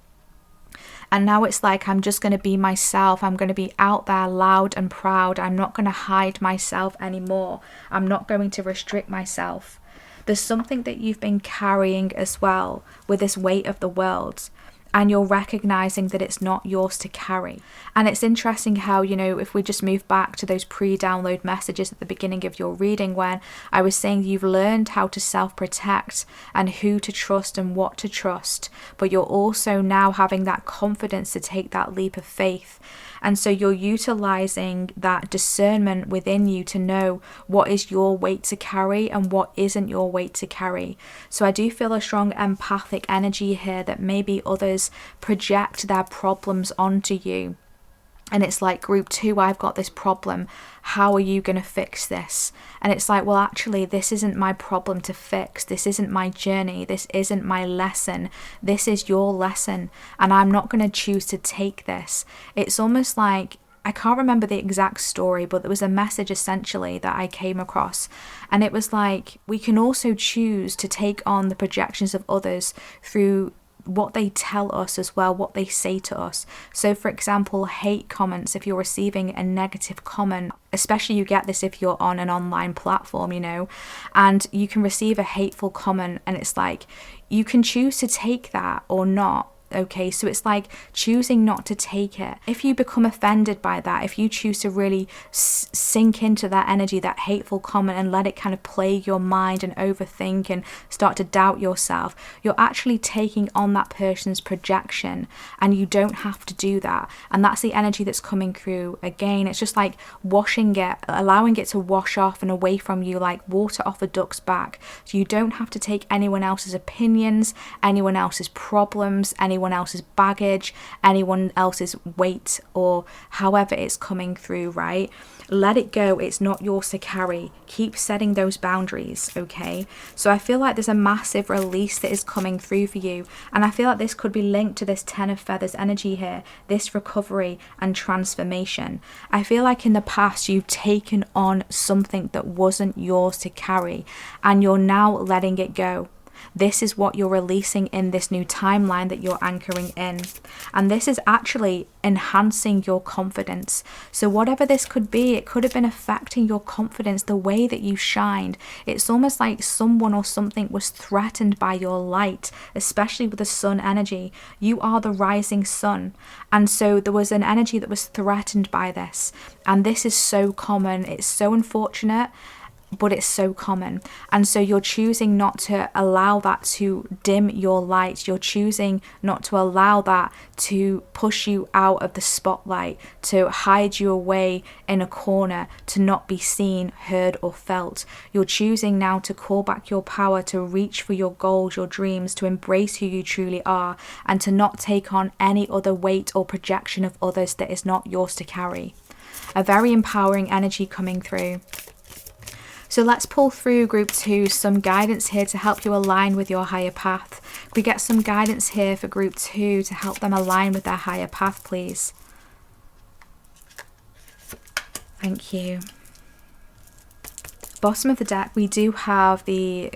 And now it's like, I'm just going to be myself. I'm going to be out there loud and proud. I'm not going to hide myself anymore. I'm not going to restrict myself. There's something that you've been carrying as well with this weight of the world. And you're recognizing that it's not yours to carry. And it's interesting how, you know, if we just move back to those pre-download messages at the beginning of your reading, when I was saying you've learned how to self-protect and who to trust and what to trust, but you're also now having that confidence to take that leap of faith. And so you're utilizing that discernment within you to know what is your weight to carry and what isn't your weight to carry. So I do feel a strong empathic energy here that maybe others project their problems onto you. And it's like, group 2, I've got this problem. How are you going to fix this? And it's like, well, actually, this isn't my problem to fix. This isn't my journey. This isn't my lesson. This is your lesson. And I'm not going to choose to take this. It's almost like, I can't remember the exact story, but there was a message essentially that I came across. And it was like, we can also choose to take on the projections of others through what they tell us as well, what they say to us. So for example, hate comments, if you're receiving a negative comment, especially you get this if you're on an online platform, you know, and you can receive a hateful comment, and it's like, you can choose to take that or not. Okay, so it's like choosing not to take it. If you become offended by that, if you choose to really sink into that energy, that hateful comment, and let it kind of plague your mind and overthink and start to doubt yourself, you're actually taking on that person's projection, and you don't have to do that. And that's the energy that's coming through. Again, it's just like washing it, allowing it to wash off and away from you like water off a duck's back. So you don't have to take anyone else's opinions, anyone else's problems, anyone else's baggage, anyone else's weight, or however it's coming through, right? Let it go. It's not yours to carry. Keep setting those boundaries, okay? So I feel like there's a massive release that is coming through for you, and I feel like this could be linked to this 10 of Feathers energy here, this recovery and transformation. I feel like in the past you've taken on something that wasn't yours to carry, and you're now letting it go. This is what you're releasing in this new timeline that you're anchoring in. And this is actually enhancing your confidence. So whatever this could be, it could have been affecting your confidence, the way that you shined. It's almost like someone or something was threatened by your light, especially with the sun energy. You are the rising sun. And so there was an energy that was threatened by this. And this is so common. It's so unfortunate, but it's so common. And so you're choosing not to allow that to dim your light. You're choosing not to allow that to push you out of the spotlight, to hide you away in a corner, to not be seen, heard, or felt. You're choosing now to call back your power, to reach for your goals, your dreams, to embrace who you truly are, and to not take on any other weight or projection of others that is not yours to carry. A very empowering energy coming through. So let's pull through group 2, some guidance here to help you align with your higher path. We get some guidance here for group 2 to help them align with their higher path, please. Thank you. Bottom of the deck, we do have the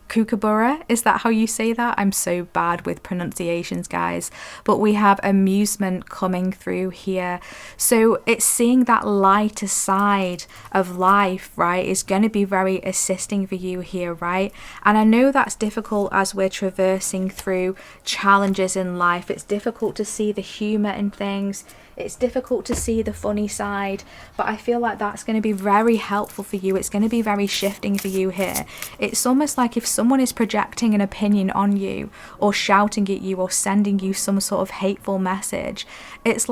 Kookaburra. Is that how you say that? I'm so bad with pronunciations, guys. But we have amusement coming through here. So it's seeing that lighter side of life, right, is going to be very assisting for you here, right? And I know that's difficult as we're traversing through challenges in life. It's difficult to see the humor in things. It's difficult to see the funny side, but I feel like that's going to be very helpful for you. It's going to be very shifting for you here. It's almost like if someone is projecting an opinion on you, or shouting at you, or sending you some sort of hateful message, it's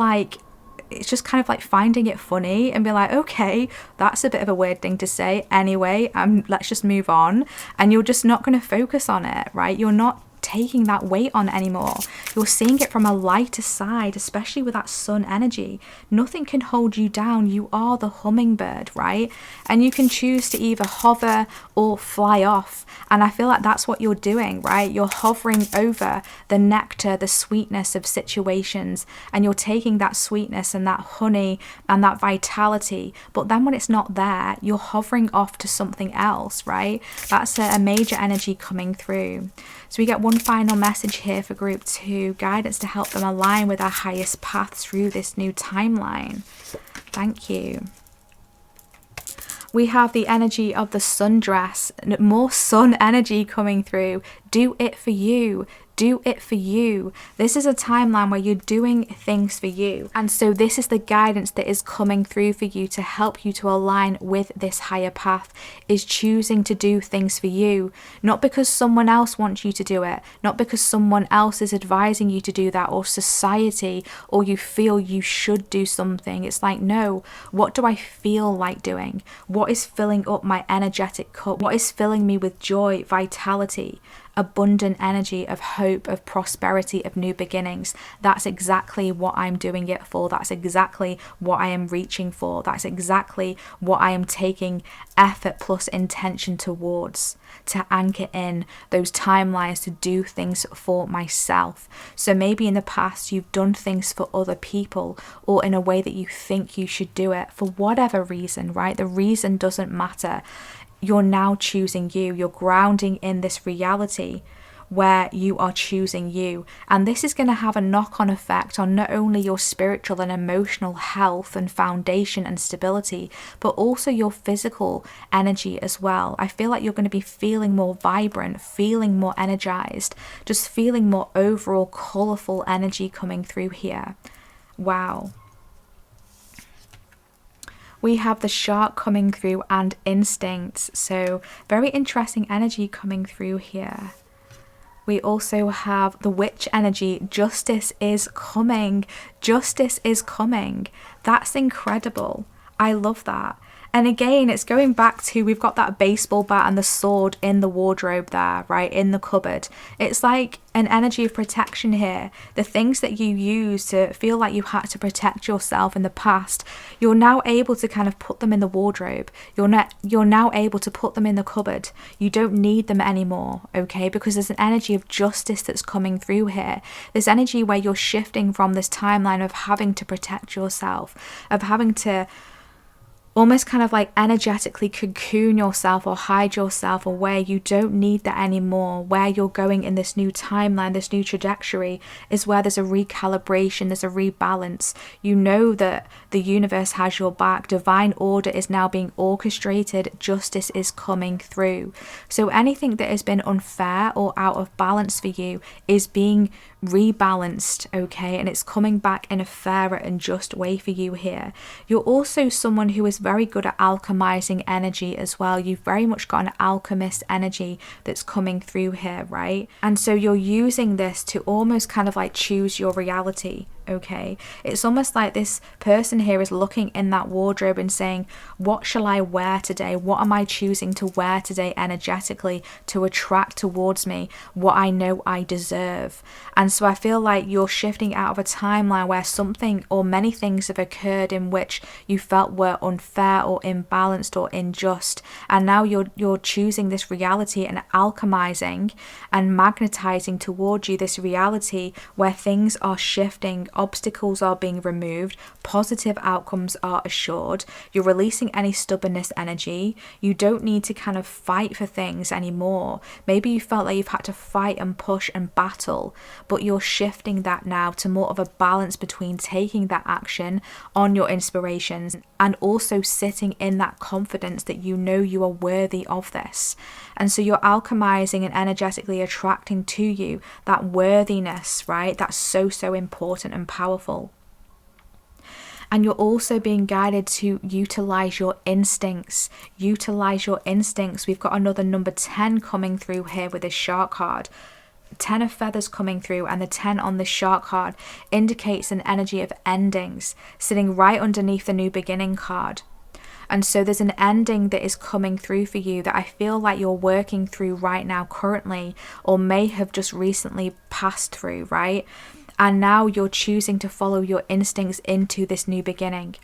just kind of like finding it funny and be like, okay, that's a bit of a weird thing to say. Anyway, let's just move on. And you're just not going to focus on it, right? You're not taking that weight on anymore. You're seeing it from a lighter side, especially with that sun energy. Nothing can hold you down. You are the hummingbird, right? And you can choose to either hover or fly off. And I feel like that's what you're doing, right? You're hovering over the nectar, the sweetness of situations, and you're taking that sweetness and that honey and that vitality. But then when it's not there, you're hovering off to something else, right? That's a major energy coming through. So we get one final message here for group 2, guidance to help them align with our highest path through this new timeline. Thank you. We have the energy of the sundress, more sun energy coming through. Do it for you. Do it for you. This is a timeline where you're doing things for you. And so this is the guidance that is coming through for you to help you to align with this higher path, is choosing to do things for you. Not because someone else wants you to do it, not because someone else is advising you to do that, or society, or you feel you should do something. It's like, no, what do I feel like doing? What is filling up my energetic cup? What is filling me with joy, vitality, abundant energy of hope, of prosperity, of new beginnings? That's exactly what I'm doing it for. That's exactly what I am reaching for. That's exactly what I am taking effort plus intention towards, to anchor in those timelines, to do things for myself. So maybe in the past you've done things for other people, or in a way that you think you should do it for whatever reason, right? The reason doesn't matter. You're now choosing you. You're grounding in this reality where you are choosing you. And this is going to have a knock-on effect on not only your spiritual and emotional health and foundation and stability, but also your physical energy as well. I feel like you're going to be feeling more vibrant, feeling more energized, just feeling more overall colorful energy coming through here. Wow. We have the shark coming through and instincts. So very interesting energy coming through here. We also have the witch energy. Justice is coming. Justice is coming. That's incredible. I love that. And again, it's going back to, we've got that baseball bat and the sword in the wardrobe there, right, in the cupboard. It's like an energy of protection here. The things that you use to feel like you had to protect yourself in the past, you're now able to kind of put them in the wardrobe. You're now able to put them in the cupboard. You don't need them anymore, okay? Because there's an energy of justice that's coming through here. This energy where you're shifting from this timeline of having to protect yourself, of having to almost kind of like energetically cocoon yourself or hide yourself away. You don't need that anymore. Where you're going in this new timeline, this new trajectory, is where there's a recalibration, there's a rebalance. You know that the universe has your back. Divine order is now being orchestrated. Justice is coming through. So anything that has been unfair or out of balance for you is being rebalanced, okay? And it's coming back in a fairer and just way for you here. You're also someone who is very good at alchemizing energy as well. You've very much got an alchemist energy that's coming through here, right? And so you're using this to almost kind of like choose your reality, okay? It's almost like this person here is looking in that wardrobe and saying, what shall I wear today? What am I choosing to wear today energetically to attract towards me what I know I deserve? And so I feel like you're shifting out of a timeline where something or many things have occurred in which you felt were unfair or imbalanced or unjust, and now you're choosing this reality and alchemizing and magnetizing towards you this reality where things are shifting, obstacles are being removed, positive outcomes are assured. You're releasing any stubbornness energy. You don't need to kind of fight for things anymore. Maybe you felt like you've had to fight and push and battle, but you're shifting that now to more of a balance between taking that action on your inspirations and also sitting in that confidence that you know you are worthy of this. And so you're alchemizing and energetically attracting to you that worthiness, right? That's so important and powerful. And you're also being guided to utilize your instincts. Utilize your instincts. We've got another number 10 coming through here with this shark card. 10 of feathers coming through, and the 10 on the shark card indicates an energy of endings sitting right underneath the new beginning card. And so there's an ending that is coming through for you that I feel like you're working through right now currently, or may have just recently passed through, right? And now you're choosing to follow your instincts into this new beginning.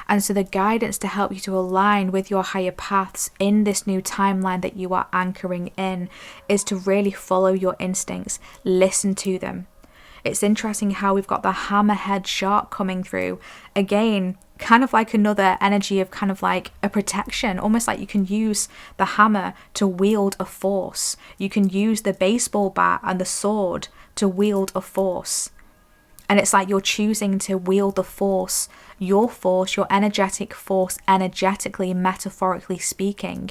And so the guidance to help you to align with your higher paths in this new timeline that you are anchoring in is to really follow your instincts, listen to them. It's interesting how we've got the hammerhead shark coming through. Again, kind of like another energy of kind of like a protection, almost like you can use the hammer to wield a force. You can use the baseball bat and the sword to wield a force. And it's like you're choosing to wield the force, your energetic force, energetically, metaphorically speaking,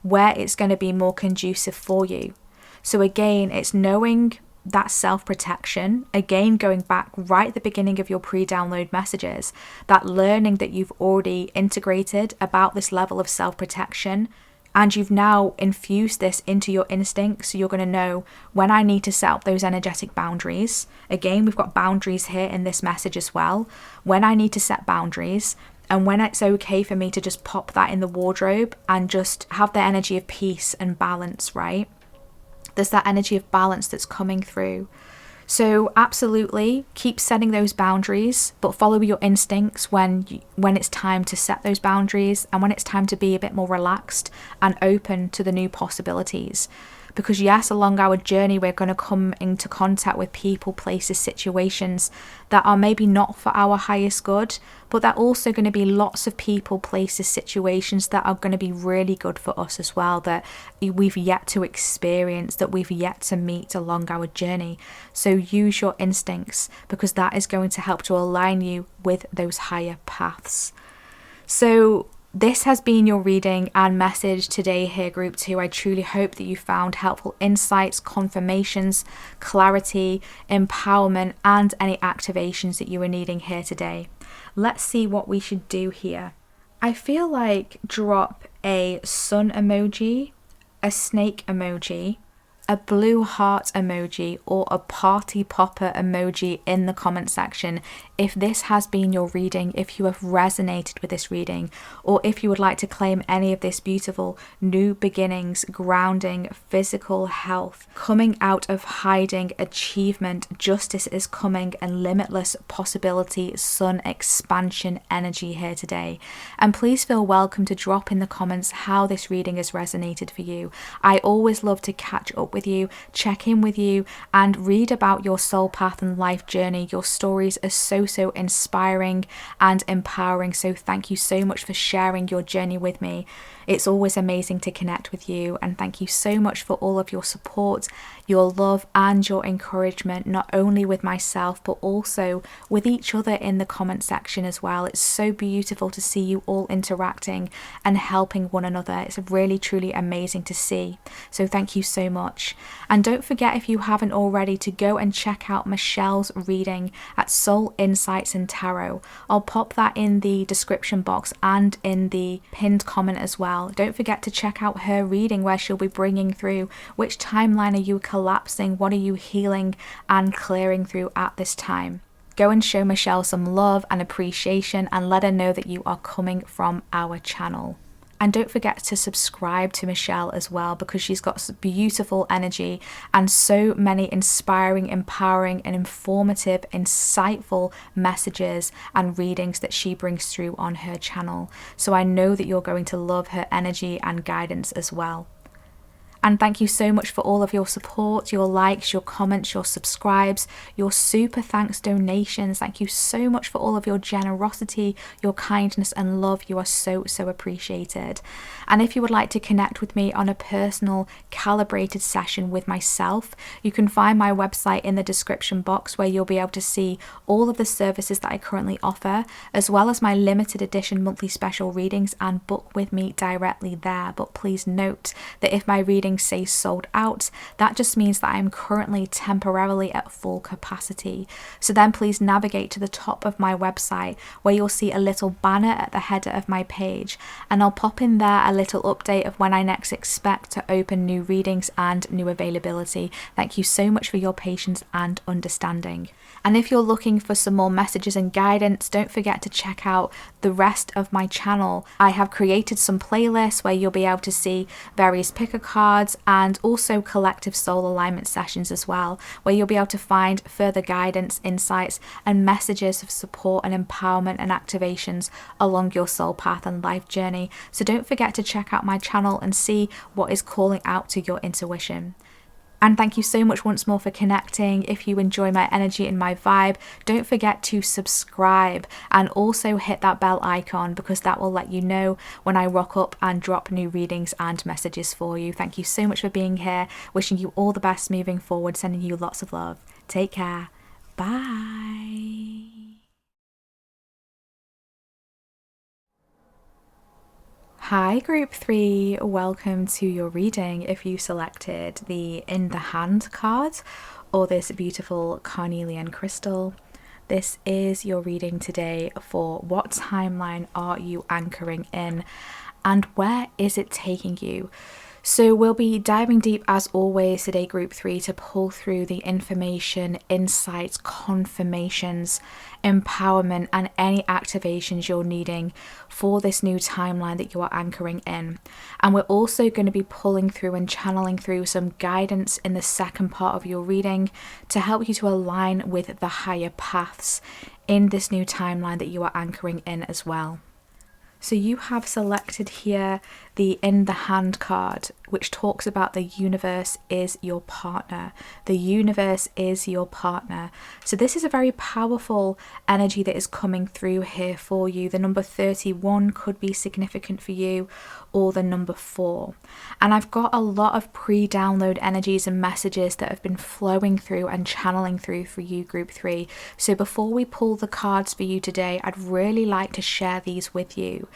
where it's going to be more conducive for you. So again, it's knowing that self-protection, again going back right at the beginning of your pre-download messages, that learning that you've already integrated about this level of self-protection, and you've now infused this into your instincts. So you're going to know when I need to set up those energetic boundaries. Again, we've got boundaries here in this message as well. When I need to set boundaries, and when it's okay for me to just pop that in the wardrobe and just have the energy of peace and balance, right? There's that energy of balance that's coming through. So absolutely keep setting those boundaries, but follow your instincts when it's time to set those boundaries, and when it's time to be a bit more relaxed and open to the new possibilities. Because yes, along our journey, we're going to come into contact with people, places, situations that are maybe not for our highest good, but they're also going to be lots of people, places, situations that are going to be really good for us as well, that we've yet to experience, that we've yet to meet along our journey. So use your instincts, because that is going to help to align you with those higher paths. So this has been your reading and message today here, Group 2. I truly hope that you found helpful insights, confirmations, clarity, empowerment, and any activations that you were needing here today. Let's see what we should do here. I feel like drop a sun emoji, a snake emoji, a blue heart emoji, or a party popper emoji in the comment section if this has been your reading, if you have resonated with this reading, or if you would like to claim any of this beautiful new beginnings, grounding, physical health, coming out of hiding, achievement, justice is coming, and limitless possibility, sun expansion energy here today. And please feel welcome to drop in the comments how this reading has resonated for you. I always love to catch up with you, check in with you, and read about your soul path and life journey. Your stories are so inspiring and empowering, so thank you so much for sharing your journey with me. It's always amazing to connect with you, and thank you so much for all of your support, your love, and your encouragement, not only with myself but also with each other in the comment section as well. It's so beautiful to see you all interacting and helping one another. It's really truly amazing to see, so thank you so much. And don't forget, if you haven't already, to go and check out Michelle's reading at Soul Insights and Tarot. I'll pop that in the description box and in the pinned comment as well. Don't forget to check out her reading, where she'll be bringing through which timeline are you collapsing, what are you healing and clearing through at this time. Go and show Michelle some love and appreciation, and let her know that you are coming from our channel. And don't forget to subscribe to Michelle as well, because she's got beautiful energy and so many inspiring, empowering, and informative, insightful messages and readings that she brings through on her channel. So I know that you're going to love her energy and guidance as well. And thank you so much for all of your support, your likes, your comments, your subscribes, your super thanks donations. Thank you so much for all of your generosity, your kindness and love. You are so appreciated. And if you would like to connect with me on a personal, calibrated session with myself, you can find my website in the description box, where you'll be able to see all of the services that I currently offer, as well as my limited edition monthly special readings, and book with me directly there. But please note that if my reading readings say sold out, that just means that I'm currently temporarily at full capacity. So then please navigate to the top of my website where you'll see a little banner at the header of my page, and I'll pop in there a little update of when I next expect to open new readings and new availability. Thank you so much for your patience and understanding. And if you're looking for some more messages and guidance, don't forget to check out the rest of my channel. I have created some playlists where you'll be able to see various picker cards and also collective soul alignment sessions as well, where you'll be able to find further guidance, insights, and messages of support and empowerment and activations along your soul path and life journey. So don't forget to check out my channel and see what is calling out to your intuition. And thank you so much once more for connecting. If you enjoy my energy and my vibe, don't forget to subscribe and also hit that bell icon, because that will let you know when I rock up and drop new readings and messages for you. Thank you so much for being here. Wishing you all the best moving forward. Sending you lots of love. Take care. Bye. Hi Group 3, welcome to your reading if you selected the In the Hand card or this beautiful carnelian crystal. This is your reading today for what timeline are you anchoring in and where is it taking you? So we'll be diving deep as always today, Group 3, to pull through the information, insights, confirmations, empowerment, and any activations you're needing for this new timeline that you are anchoring in. And we're also going to be pulling through and channeling through some guidance in the second part of your reading to help you to align with the higher paths in this new timeline that you are anchoring in as well. So you have selected here the In the Hand card, which talks about the universe is your partner. The universe is your partner. So this is a very powerful energy that is coming through here for you. The number 31 could be significant for you, or the number 4. And I've got a lot of pre-download energies and messages that have been flowing through and channeling through for you, Group 3. So before we pull the cards for you today, I'd really like to share these with you.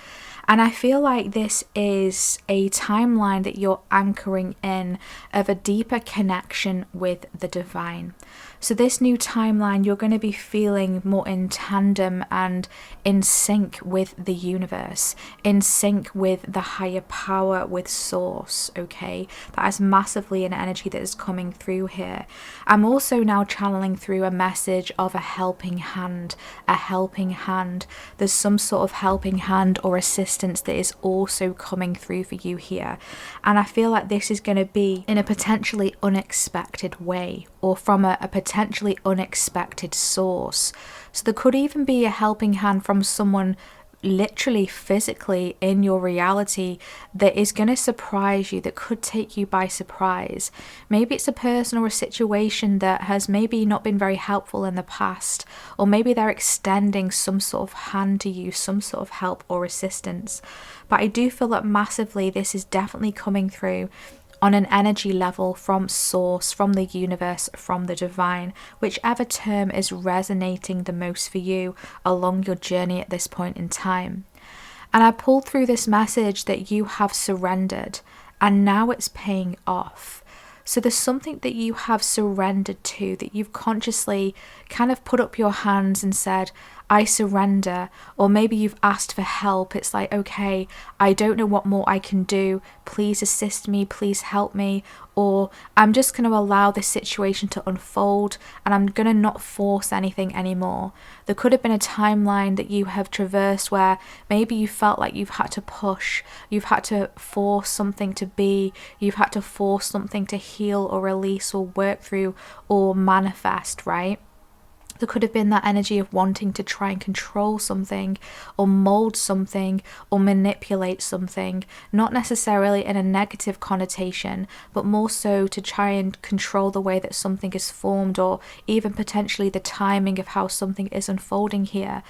And I feel like this is a timeline that you're anchoring in of a deeper connection with the divine. So this new timeline, you're going to be feeling more in tandem and in sync with the universe, in sync with the higher power, with source, okay? That is massively an energy that is coming through here. I'm also now channeling through a message of a helping hand, a helping hand. There's some sort of helping hand or assistance that is also coming through for you here. And I feel like this is going to be in a potentially unexpected way, or from a potentially unexpected source. So there could even be a helping hand from someone literally physically in your reality that is going to surprise you, that could take you by surprise. Maybe it's a person or a situation that has maybe not been very helpful in the past, or maybe they're extending some sort of hand to you, some sort of help or assistance. But I do feel that massively this is definitely coming through on an energy level from source, from the universe, from the divine, whichever term is resonating the most for you along your journey at this point in time. And I pulled through this message that you have surrendered and now it's paying off. So there's something that you have surrendered to, that you've consciously kind of put up your hands and said, I surrender. Or maybe you've asked for help. It's like, okay, I don't know what more I can do. Please assist me. Please help me. Or I'm just going to allow this situation to unfold and I'm going to not force anything anymore. There could have been a timeline that you have traversed where maybe you felt like you've had to push, you've had to force something to be, you've had to force something to heal or release or work through or manifest, right? There could have been that energy of wanting to try and control something or mold something or manipulate something, not necessarily in a negative connotation, but more so to try and control the way that something is formed, or even potentially the timing of how something is unfolding here.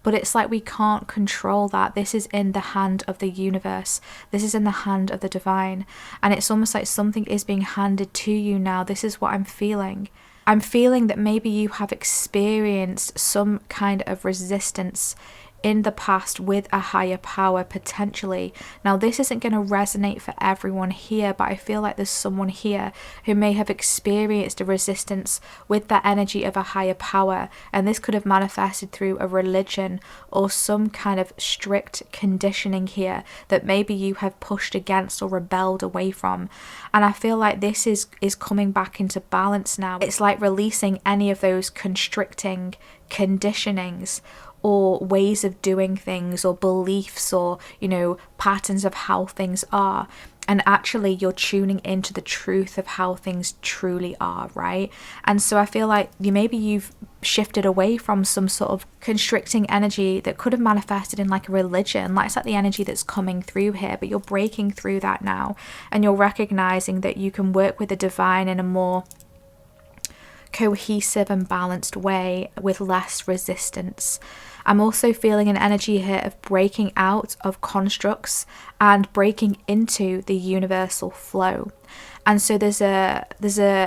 But it's like we can't control that. This is in the hand of the universe. This is in the hand of the divine. And it's almost like something is being handed to you now. This is what I'm feeling. I'm feeling that maybe you have experienced some kind of resistance in the past with a higher power potentially. Now this isn't going to resonate for everyone here, but I feel like there's someone here who may have experienced a resistance with that energy of a higher power, and this could have manifested through a religion or some kind of strict conditioning here that maybe you have pushed against or rebelled away from. And I feel like this is coming back into balance now. It's like releasing any of those constricting conditionings or ways of doing things or beliefs or, you know, patterns of how things are. And actually you're tuning into the truth of how things truly are, right? And so I feel like maybe you've shifted away from some sort of constricting energy that could have manifested in like a religion. Like, it's like the energy that's coming through here, but you're breaking through that now, and you're recognizing that you can work with the divine in a more cohesive and balanced way with less resistance. I'm also feeling an energy here of breaking out of constructs and breaking into the universal flow. And so there's a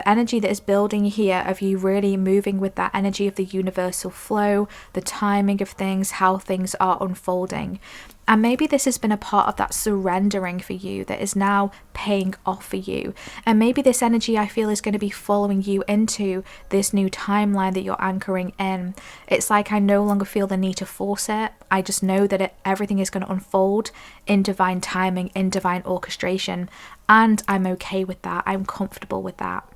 energy that is building here of you really moving with that energy of the universal flow, the timing of things, how things are unfolding. And maybe this has been a part of that surrendering for you that is now paying off for you. And maybe this energy, I feel, is going to be following you into this new timeline that you're anchoring in. It's like I no longer feel the need to force it. I just know that everything is going to unfold in divine timing, in divine orchestration. And I'm okay with that. I'm comfortable with that.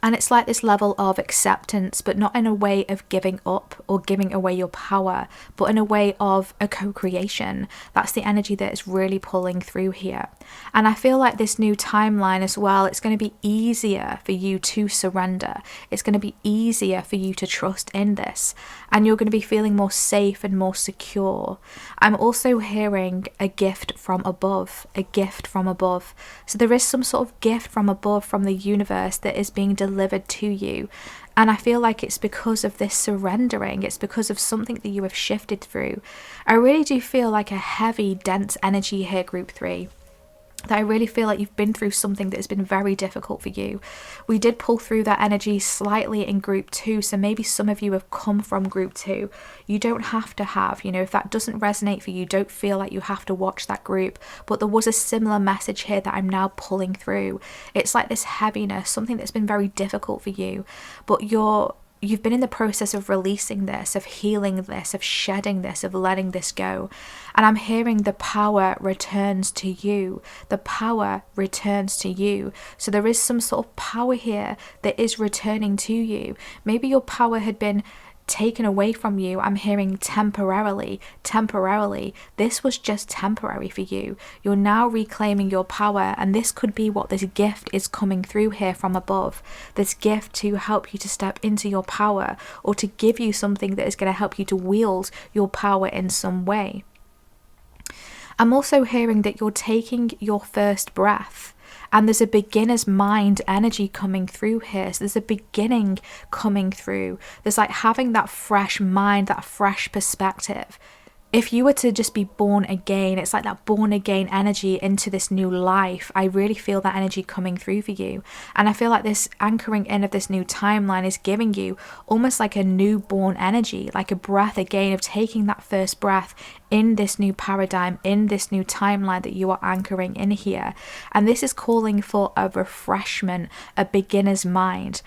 And it's like this level of acceptance, but not in a way of giving up or giving away your power, but in a way of a co-creation. That's the energy that is really pulling through here. And I feel like this new timeline as well, it's going to be easier for you to surrender. It's going to be easier for you to trust in this. And you're going to be feeling more safe and more secure. I'm also hearing a gift from above, a gift from above. So there is some sort of gift from above, from the universe, that is being delivered to you. And I feel like it's because of this surrendering. It's because of something that you have shifted through. I really do feel like a heavy, dense energy here, group 3. That I really feel like you've been through something that has been very difficult for you. We did pull through that energy slightly in group 2, so maybe some of you have come from group 2. You don't have to have, if that doesn't resonate for you, don't feel like you have to watch that group. But there was a similar message here that I'm now pulling through. It's like this heaviness, something that's been very difficult for you, but you've been in the process of releasing this, of healing this, of shedding this, of letting this go. And I'm hearing the power returns to you. The power returns to you. So there is some sort of power here that is returning to you. Maybe your power had been taken away from you. I'm hearing temporarily. This was just temporary for you. You're now reclaiming your power, and this could be what this gift is coming through here from above. This gift to help you to step into your power, or to give you something that is going to help you to wield your power in some way. I'm also hearing that you're taking your first breath. And there's a beginner's mind energy coming through here. So there's a beginning coming through. There's like having that fresh mind, that fresh perspective. If you were to just be born again, it's like that born again energy into this new life. I really feel that energy coming through for you. And I feel like this anchoring in of this new timeline is giving you almost like a newborn energy, like a breath again of taking that first breath in this new paradigm, in this new timeline that you are anchoring in here. And this is calling for a refreshment, a beginner's mind.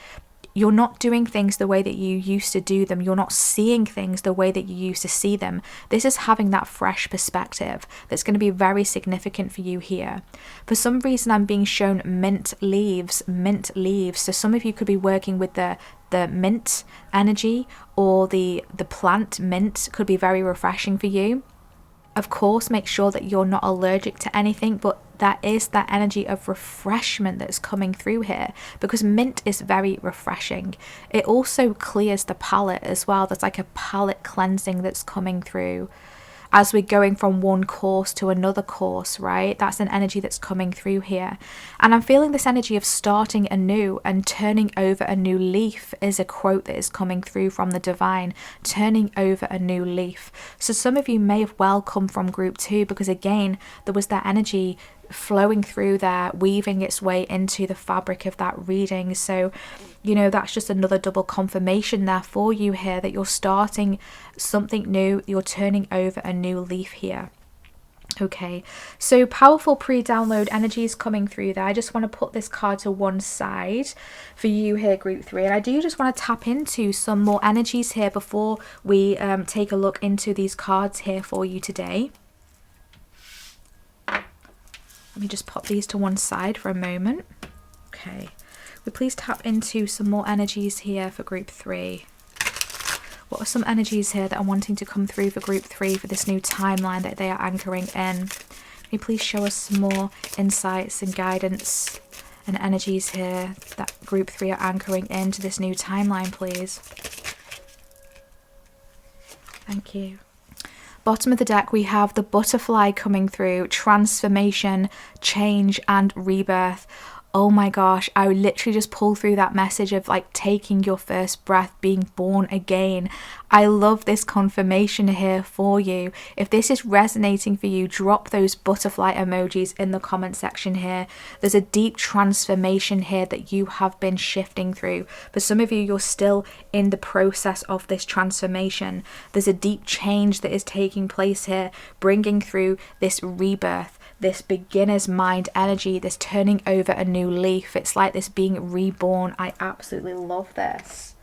You're not doing things the way that you used to do them. You're not seeing things the way that you used to see them. This is having that fresh perspective that's going to be very significant for you here. For some reason, I'm being shown mint leaves. So some of you could be working with the mint energy, or the plant mint could be very refreshing for you. Of course, make sure that you're not allergic to anything, but that is that energy of refreshment that's coming through here, because mint is very refreshing. It also clears the palate as well. There's like a palate cleansing that's coming through as we're going from one course to another course, right? That's an energy that's coming through here. And I'm feeling this energy of starting anew and turning over a new leaf is a quote that is coming through from the divine, turning over a new leaf. So some of you may have well come from group 2, because again, there was that energy flowing through there, weaving its way into the fabric of that reading. So, you know, that's just another double confirmation there for you here, that you're starting something new, you're turning over a new leaf here. Okay, so powerful pre-download energies coming through there. I just want to put this card to one side for you here, group 3, and I do just want to tap into some more energies here before we take a look into these cards here for you today. Let me just pop these to one side for a moment. Okay, will please tap into some more energies here for group 3. What are some energies here that are wanting to come through for group 3 for this new timeline that they are anchoring in? Can you please show us some more insights and guidance and energies here that group 3 are anchoring into this new timeline, please? Thank you. Bottom of the deck, we have the butterfly coming through, transformation, change, and rebirth. Oh my gosh, I would literally just pull through that message of like taking your first breath, being born again. I love this confirmation here for you. If this is resonating for you, drop those butterfly emojis in the comment section here. There's a deep transformation here that you have been shifting through. For some of you, you're still in the process of this transformation. There's a deep change that is taking place here, bringing through this rebirth, this beginner's mind energy, this turning over a new leaf. It's like this being reborn. I absolutely love this.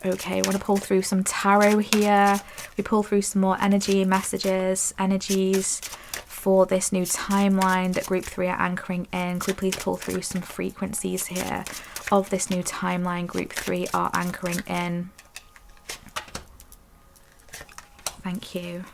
Okay, I want to pull through some tarot here. We pull through some more energy messages, energies for this new timeline that group 3 are anchoring in. Could we please pull through some frequencies here of this new timeline group 3 are anchoring in? Thank you.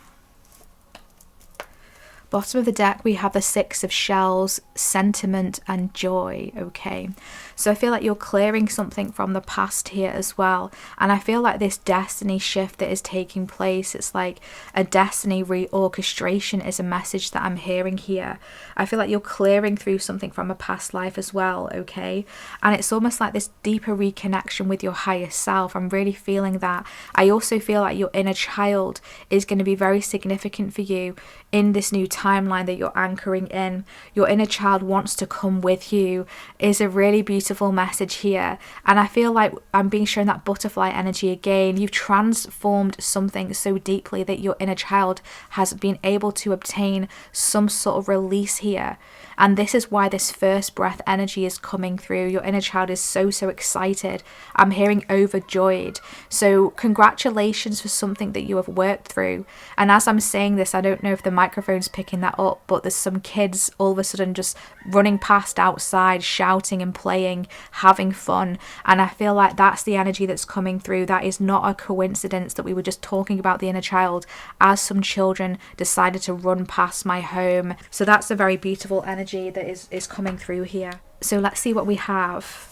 Bottom of the deck, we have the 6 of shells, sentiment and joy. Okay, so I feel like you're clearing something from the past here as well, and I feel like this destiny shift that is taking place, it's like a destiny reorchestration is a message that I'm hearing here. I feel like you're clearing through something from a past life as well. Okay, and it's almost like this deeper reconnection with your higher self. I'm really feeling that. I also feel like your inner child is going to be very significant for you in this new timeline that you're anchoring in. Your inner child wants to come with you is a really beautiful message here, and I feel like I'm being shown that butterfly energy again. You've transformed something so deeply that your inner child has been able to obtain some sort of release here, and this is why this first breath energy is coming through. Your inner child is so excited. I'm hearing overjoyed. So congratulations for something that you have worked through. And as I'm saying this, I don't know if the microphone's picking that up, but there's some kids all of a sudden just running past outside, shouting and playing, having fun, and I feel like that's the energy that's coming through. That is not a coincidence that we were just talking about the inner child as some children decided to run past my home. So that's a very beautiful energy that is coming through here. So let's see what we have.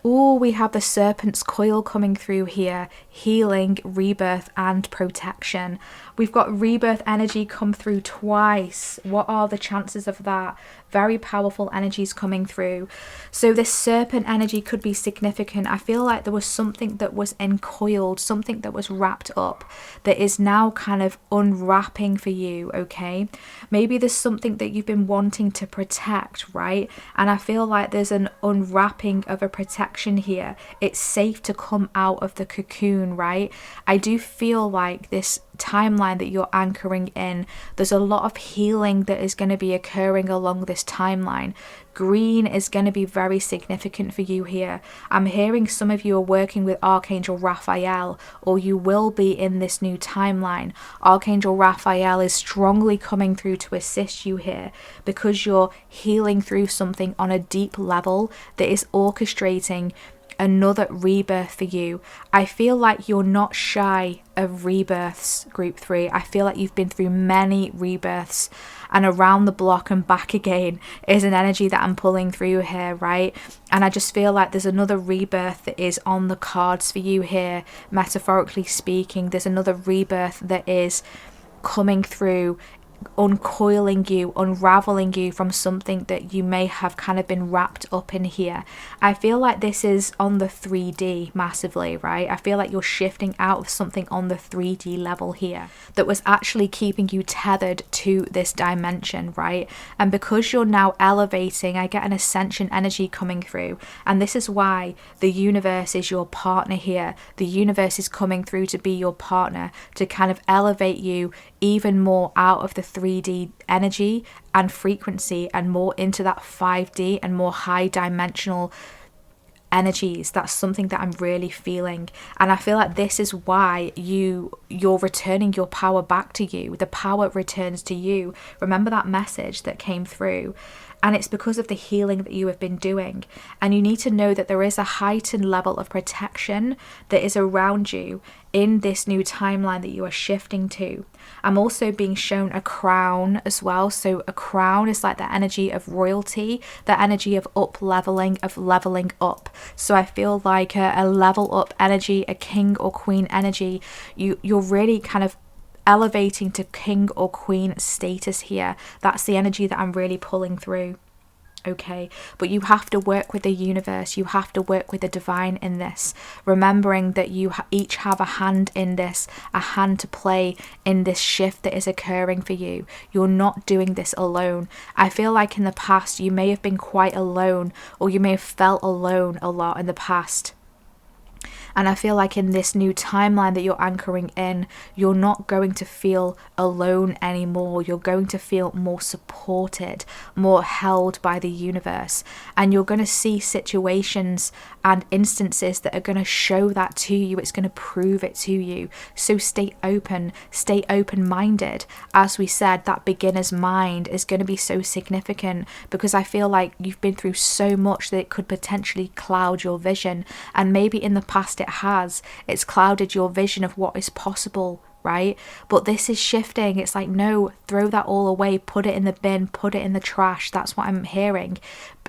Oh, we have the serpent's coil coming through here. Healing, rebirth, and protection. We've got rebirth energy come through twice. What are the chances of that? Very powerful energies coming through. So this serpent energy could be significant. I feel like there was something that was encoiled, something that was wrapped up, that is now kind of unwrapping for you, okay? Maybe there's something that you've been wanting to protect, right? And I feel like there's an unwrapping of a protection here. It's safe to come out of the cocoon, right? I do feel like this timeline that you're anchoring in, there's a lot of healing that is going to be occurring along this timeline. Green is going to be very significant for you here. I'm hearing some of you are working with Archangel Raphael, or you will be in this new timeline. Archangel Raphael is strongly coming through to assist you here because you're healing through something on a deep level that is orchestrating another rebirth for you. I feel like you're not shy of rebirths, group 3. I feel like you've been through many rebirths, and around the block and back again is an energy that I'm pulling through here, right? And I just feel like there's another rebirth that is on the cards for you here, metaphorically speaking. There's another rebirth that is coming through uncoiling you, unraveling you from something that you may have kind of been wrapped up in here. I feel like this is on the 3D massively, right? I feel like you're shifting out of something on the 3D level here that was actually keeping you tethered to this dimension, right? And because you're now elevating, I get an ascension energy coming through, and this is why the universe is your partner here. The universe is coming through to be your partner, to kind of elevate you even more out of the 3D energy and frequency and more into that 5D and more high dimensional energies. That's something that I'm really feeling, and I feel like this is why you're returning your power back to you. The power returns to you. Remember that message that came through, and it's because of the healing that you have been doing. And you need to know that there is a heightened level of protection that is around you in this new timeline that you are shifting to. I'm also being shown a crown as well. So a crown is like the energy of royalty, the energy of up leveling, of leveling up. So I feel like a level up energy, a king or queen energy. You're really kind of elevating to king or queen status here. That's the energy that I'm really pulling through. Okay, but you have to work with the universe, you have to work with the divine in this, remembering that you each have a hand in this, a hand to play in this shift that is occurring for you. You're not doing this alone. I feel like in the past you may have been quite alone, or you may have felt alone a lot in the past. And I feel like in this new timeline that you're anchoring in, you're not going to feel alone anymore. You're going to feel more supported, more held by the universe. And you're going to see situations and instances that are going to show that to you. It's going to prove it to you. So stay open, stay open-minded. As we said, that beginner's mind is going to be so significant, because I feel like you've been through so much that it could potentially cloud your vision. And maybe in the past it's clouded your vision of what is possible, right? But this is shifting. It's like, no, throw that all away, put it in the bin, put it in the trash. That's what I'm hearing.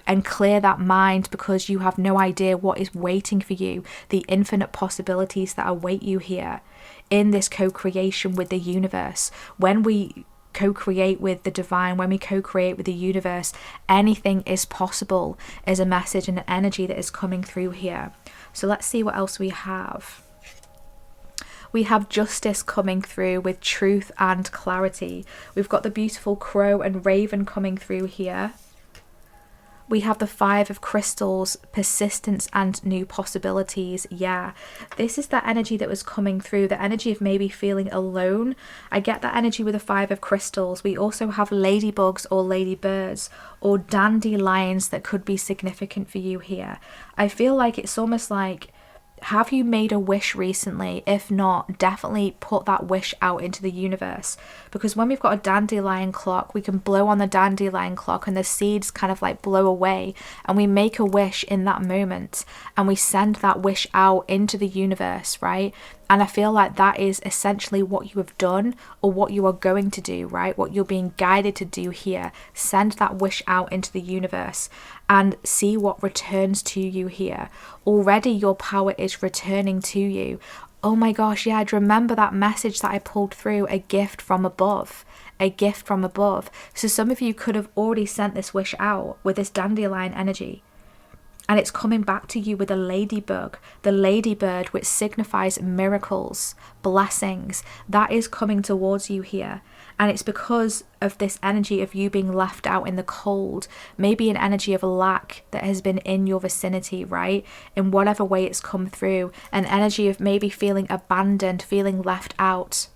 And clear that mind, because you have no idea what is waiting for you, the infinite possibilities that await you here in this co-creation with the universe. When we co-create with the divine, when we co-create with the universe, anything is possible, is a message and an energy that is coming through here. So let's see what else we have. We have justice coming through with truth and clarity. We've got the beautiful crow and raven coming through here. We have the 5 of crystals, persistence and new possibilities. Yeah, this is that energy that was coming through, the energy of maybe feeling alone. I get that energy with the 5 of crystals. We also have ladybugs or ladybirds or dandelions that could be significant for you here. I feel like it's almost like, have you made a wish recently? If not, definitely put that wish out into the universe, because when we've got a dandelion clock, we can blow on the dandelion clock and the seeds kind of like blow away, and we make a wish in that moment and we send that wish out into the universe, right? And I feel like that is essentially what you have done, or what you are going to do, right? What you're being guided to do here. Send that wish out into the universe and see what returns to you here. Already your power is returning to you. Oh my gosh, yeah, I'd remember that message that I pulled through, a gift from above. A gift from above. So some of you could have already sent this wish out with this dandelion energy. And it's coming back to you with a ladybug, the ladybird, which signifies miracles, blessings. That is coming towards you here. And it's because of this energy of you being left out in the cold, maybe an energy of lack that has been in your vicinity, right? In whatever way it's come through, an energy of maybe feeling abandoned, feeling left out.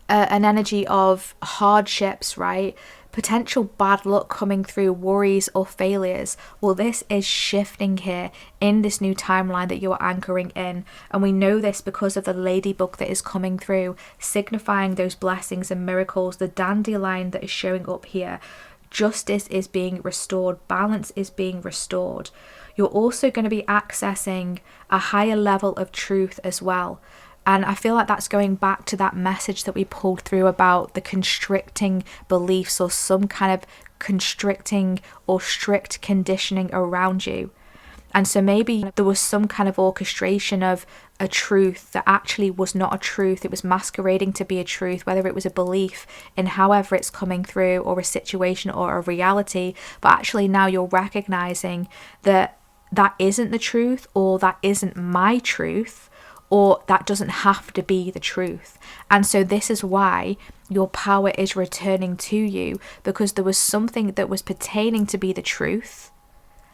An energy of hardships, right? Potential bad luck coming through, worries or failures. Well, this is shifting here in this new timeline that you're anchoring in. And we know this because of the ladybug that is coming through, signifying those blessings and miracles. The dandelion that is showing up here. Justice is being restored. Balance is being restored. You're also going to be accessing a higher level of truth as well. And I feel like that's going back to that message that we pulled through about the constricting beliefs, or some kind of constricting or strict conditioning around you. And so maybe there was some kind of orchestration of a truth that actually was not a truth. It was masquerading to be a truth, whether it was a belief in however it's coming through, or a situation or a reality. But actually now you're recognizing that that isn't the truth, or that isn't my truth, or that doesn't have to be the truth. And so this is why your power is returning to you, because there was something that was pertaining to be the truth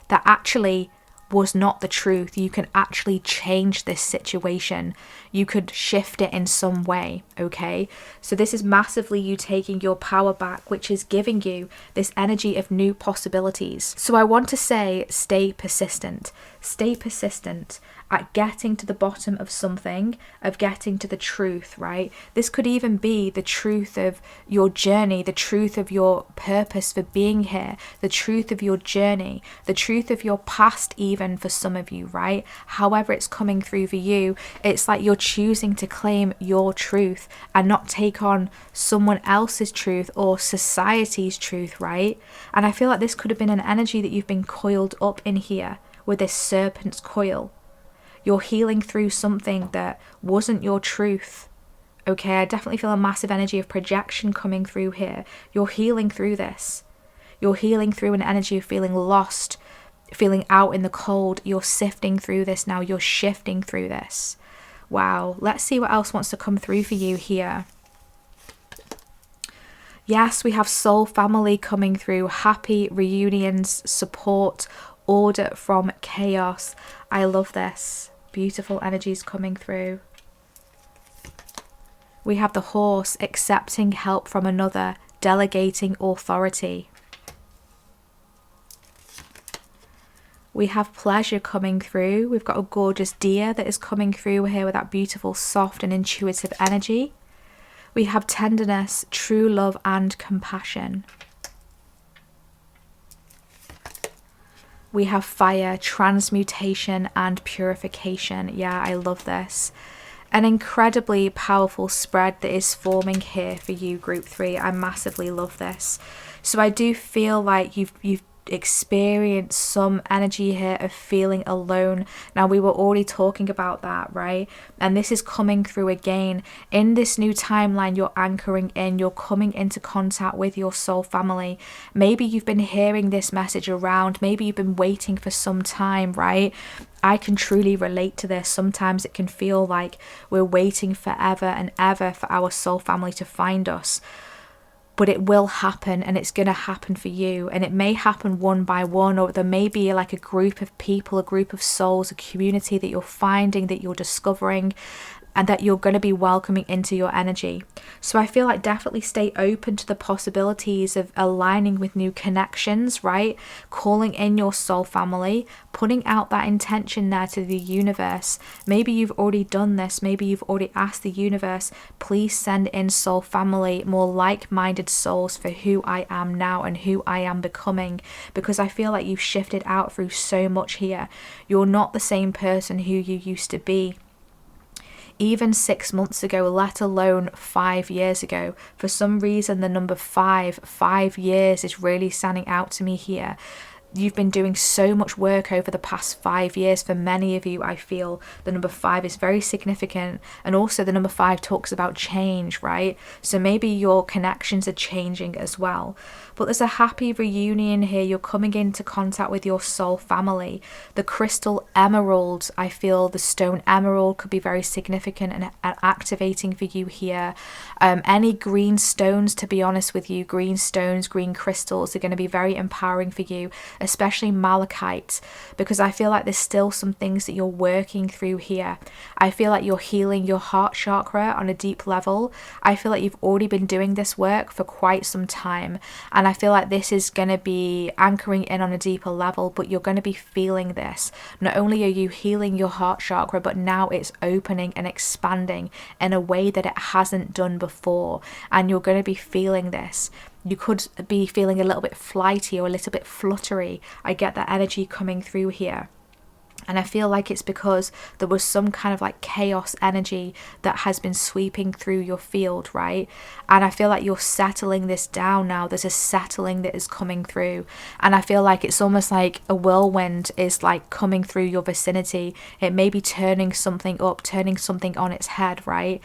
that actually was not the truth. You can actually change this situation. You could shift it in some way, okay? So this is massively you taking your power back, which is giving you this energy of new possibilities. So I want to say, stay persistent. Stay persistent at getting to the bottom of something, of getting to the truth, right? This could even be the truth of your journey, the truth of your purpose for being here, the truth of your journey, the truth of your past, even for some of you, right? However it's coming through for you, it's like you're choosing to claim your truth and not take on someone else's truth or society's truth, right? And I feel like this could have been an energy that you've been coiled up in here with this serpent's coil. You're healing through something that wasn't your truth. Okay, I definitely feel a massive energy of projection coming through here. You're healing through this. You're healing through an energy of feeling lost, feeling out in the cold. You're sifting through this now. You're shifting through this. Wow. Let's see what else wants to come through for you here. Yes, we have soul family coming through. Happy reunions, support, order from chaos. I love this. Beautiful energies coming through. We have the horse, accepting help from another, delegating authority. We have pleasure coming through. We've got a gorgeous deer that is coming through here with that beautiful, soft and intuitive energy. We have tenderness, true love and compassion. We have fire, transmutation and purification. Yeah, I love this. An incredibly powerful spread that is forming here for you, group 3. I massively love this. So I do feel like you've experience some energy here of feeling alone. Now, we were already talking about that, right? And this is coming through again in this new timeline. You're anchoring in, you're coming into contact with your soul family. Maybe you've been hearing this message around, maybe you've been waiting for some time, right? I can truly relate to this. Sometimes it can feel like we're waiting forever and ever for our soul family to find us. But it will happen, and it's going to happen for you. And it may happen one by one, or there may be like a group of people, a group of souls, a community that you're finding, that you're discovering, and that you're going to be welcoming into your energy. So I feel like definitely stay open to the possibilities of aligning with new connections, right? Calling in your soul family, putting out that intention there to the universe. Maybe you've already done this. Maybe you've already asked the universe, please send in soul family, more like-minded souls for who I am now and who I am becoming. Because I feel like you've shifted out through so much here. You're not the same person who you used to be. Even 6 months ago, let alone 5 years ago. For some reason, the number 5 years is really standing out to me here. You've been doing so much work over the past 5 years. For many of you, I feel the number 5 is very significant. And also the number 5 talks about change, right? So maybe your connections are changing as well. But there's a happy reunion here. You're coming into contact with your soul family. The crystal emerald, I feel the stone emerald could be very significant and activating for you here. Any green stones, to be honest with you, green stones, green crystals are going to be very empowering for you, especially malachite, because I feel like there's still some things that you're working through here. I feel like you're healing your heart chakra on a deep level. I feel like you've already been doing this work for quite some time. And I feel like this is going to be anchoring in on a deeper level, but you're going to be feeling this. Not only are you healing your heart chakra, but now it's opening and expanding in a way that it hasn't done before. And you're going to be feeling this. You could be feeling a little bit flighty or a little bit fluttery. I get that energy coming through here. And I feel like it's because there was some kind of like chaos energy that has been sweeping through your field, right? And I feel like you're settling this down now. There's a settling that is coming through. And I feel like it's almost like a whirlwind is like coming through your vicinity. It may be turning something up, turning something on its head, right?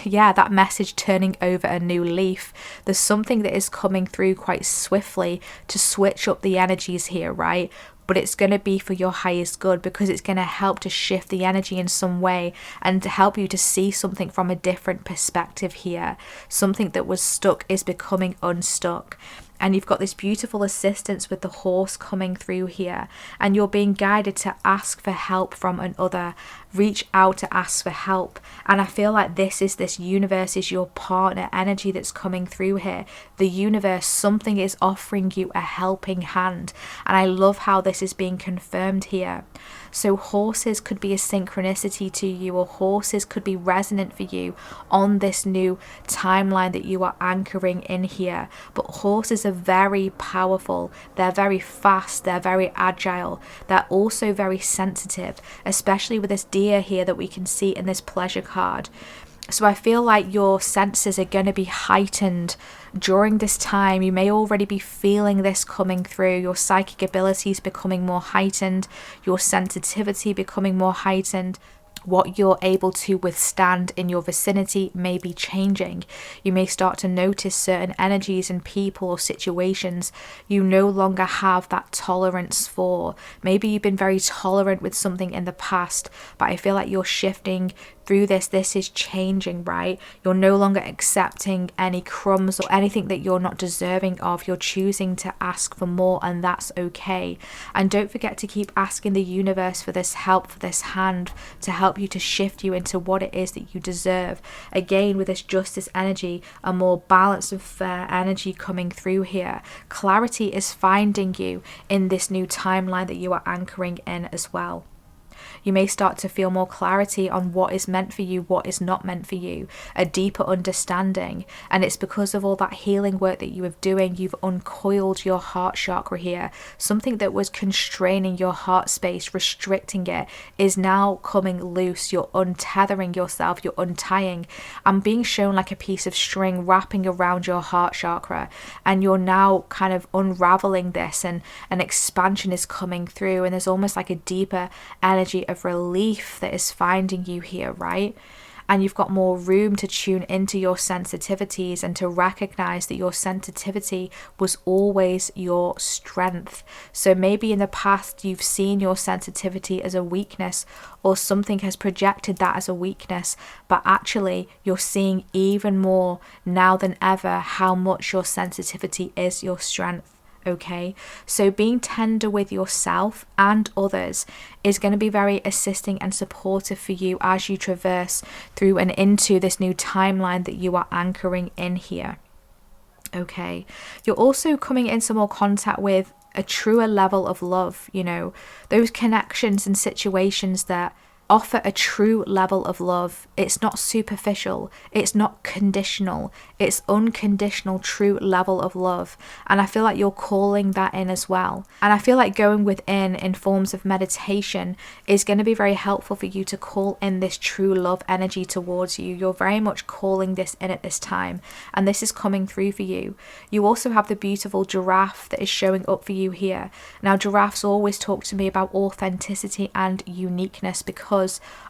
Yeah, that message, turning over a new leaf. There's something that is coming through quite swiftly to switch up the energies here, right? But it's going to be for your highest good, because it's going to help to shift the energy in some way and to help you to see something from a different perspective here. Something that was stuck is becoming unstuck. And you've got this beautiful assistance with the horse coming through here, and you're being guided to ask for help from another. Reach out to ask for help. And I feel like this universe is your partner energy that's coming through here. The universe, something is offering you a helping hand, and I love how this is being confirmed here. So horses could be a synchronicity to you, or horses could be resonant for you on this new timeline that you are anchoring in here. But horses are very powerful, they're very fast, they're very agile, they're also very sensitive, especially with this deer here that we can see in this pleasure card. So I feel like your senses are going to be heightened during this time. You may already be feeling this coming through. Your psychic abilities becoming more heightened, your sensitivity becoming more heightened. What you're able to withstand in your vicinity may be changing. You may start to notice certain energies in people or situations you no longer have that tolerance for. Maybe you've been very tolerant with something in the past, but I feel like you're shifting through this. This is changing, right? You're no longer accepting any crumbs or anything that you're not deserving of. You're choosing to ask for more, and that's okay. And don't forget to keep asking the universe for this help, for this hand to help you to shift you into what it is that you deserve. Again, with this justice energy, a more balanced and fair energy coming through here. Clarity is finding you in this new timeline that you are anchoring in as well. You may start to feel more clarity on what is meant for you, what is not meant for you, a deeper understanding. And it's because of all that healing work that you are doing. You've uncoiled your heart chakra here. Something that was constraining your heart space, restricting it, is now coming loose. You're untethering yourself, you're untying. I'm being shown like a piece of string wrapping around your heart chakra, and you're now kind of unraveling this, and an expansion is coming through, and there's almost like a deeper energy of relief that is finding you here, right? And you've got more room to tune into your sensitivities and to recognize that your sensitivity was always your strength. So maybe in the past you've seen your sensitivity as a weakness, or something has projected that as a weakness, but actually you're seeing even more now than ever how much your sensitivity is your strength. Okay, so being tender with yourself and others is going to be very assisting and supportive for you as you traverse through and into this new timeline that you are anchoring in here. Okay, you're also coming into more contact with a truer level of love, you know, those connections and situations that offer a true level of love. It's not superficial, it's not conditional, it's unconditional, true level of love. And I feel like you're calling that in as well. And I feel like going within in forms of meditation is going to be very helpful for you to call in this true love energy towards you. You're very much calling this in at this time, and this is coming through for you. You also have the beautiful giraffe that is showing up for you here. Now, giraffes always talk to me about authenticity and uniqueness because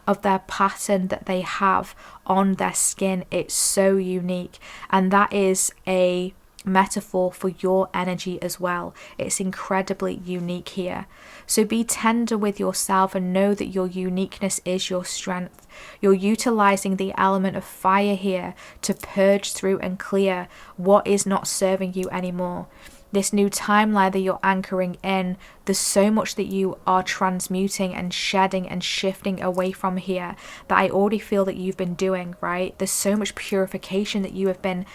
of their pattern that they have on their skin. It's so unique, and that is a metaphor for your energy as well. It's incredibly unique here. So be tender with yourself and know that your uniqueness is your strength. You're utilizing the element of fire here to purge through and clear what is not serving you anymore. This new timeline that you're anchoring in, there's so much that you are transmuting and shedding and shifting away from here that I already feel that you've been doing, right? There's so much purification that you have been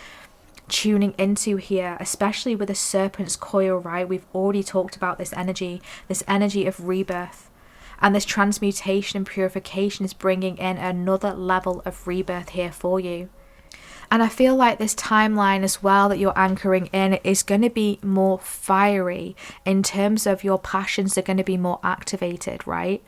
tuning into here, especially with the serpent's coil, right? We've already talked about this energy of rebirth. And this transmutation and purification is bringing in another level of rebirth here for you. And I feel like this timeline as well that you're anchoring in is going to be more fiery in terms of your passions are going to be more activated, right?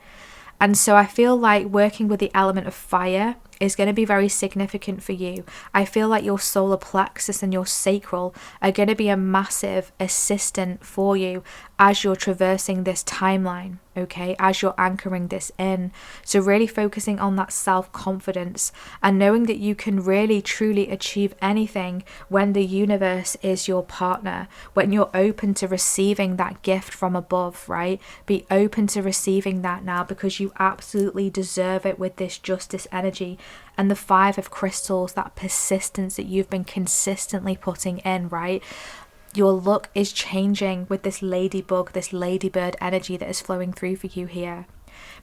And so I feel like working with the element of fire is going to be very significant for you. I feel like your solar plexus and your sacral are going to be a massive assistant for you as you're traversing this timeline, okay, as you're anchoring this in. So really focusing on that self-confidence and knowing that you can really truly achieve anything when the universe is your partner, when you're open to receiving that gift from above, right? Be open to receiving that now, because you absolutely deserve it with this justice energy. And the 5 of crystals, that persistence that you've been consistently putting in, right? Your look is changing with this ladybug, this ladybird energy that is flowing through for you here.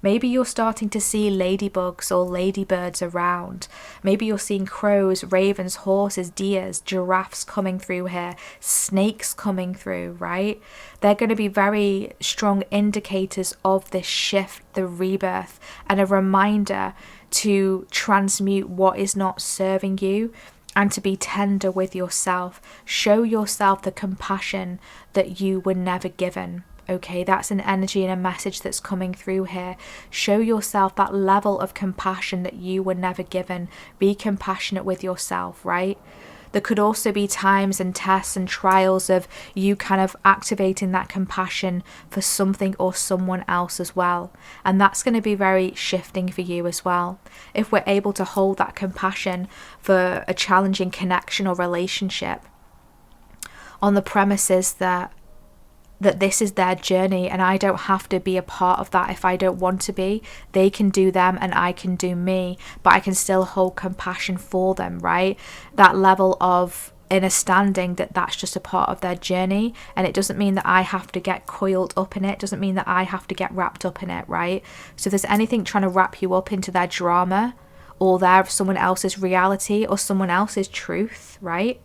Maybe you're starting to see ladybugs or ladybirds around. Maybe you're seeing crows, ravens, horses, deers, giraffes coming through here, snakes coming through, right? They're going to be very strong indicators of this shift, the rebirth, and a reminder to transmute what is not serving you and to be tender with yourself. Show yourself the compassion that you were never given. Okay, that's an energy and a message that's coming through here. Show yourself that level of compassion that you were never given. Be compassionate with yourself, right? There could also be times and tests and trials of you kind of activating that compassion for something or someone else as well. And that's going to be very shifting for you as well. If we're able to hold that compassion for a challenging connection or relationship on the premises that this is their journey and I don't have to be a part of that if I don't want to be. They can do them and I can do me, but I can still hold compassion for them, right? That level of understanding that that's just a part of their journey, and it doesn't mean that I have to get coiled up in it, doesn't mean that I have to get wrapped up in it, right? So if there's anything trying to wrap you up into their drama or someone else's reality or someone else's truth, right?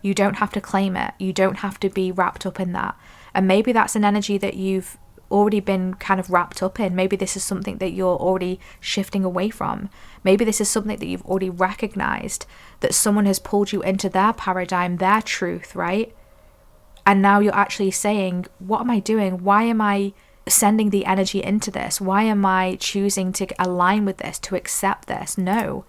You don't have to claim it. You don't have to be wrapped up in that. And maybe that's an energy that you've already been kind of wrapped up in. Maybe this is something that you're already shifting away from. Maybe this is something that you've already recognized, that someone has pulled you into their paradigm, their truth, right? And now you're actually saying, what am I doing? Why am I sending the energy into this? Why am I choosing to align with this, to accept this? No,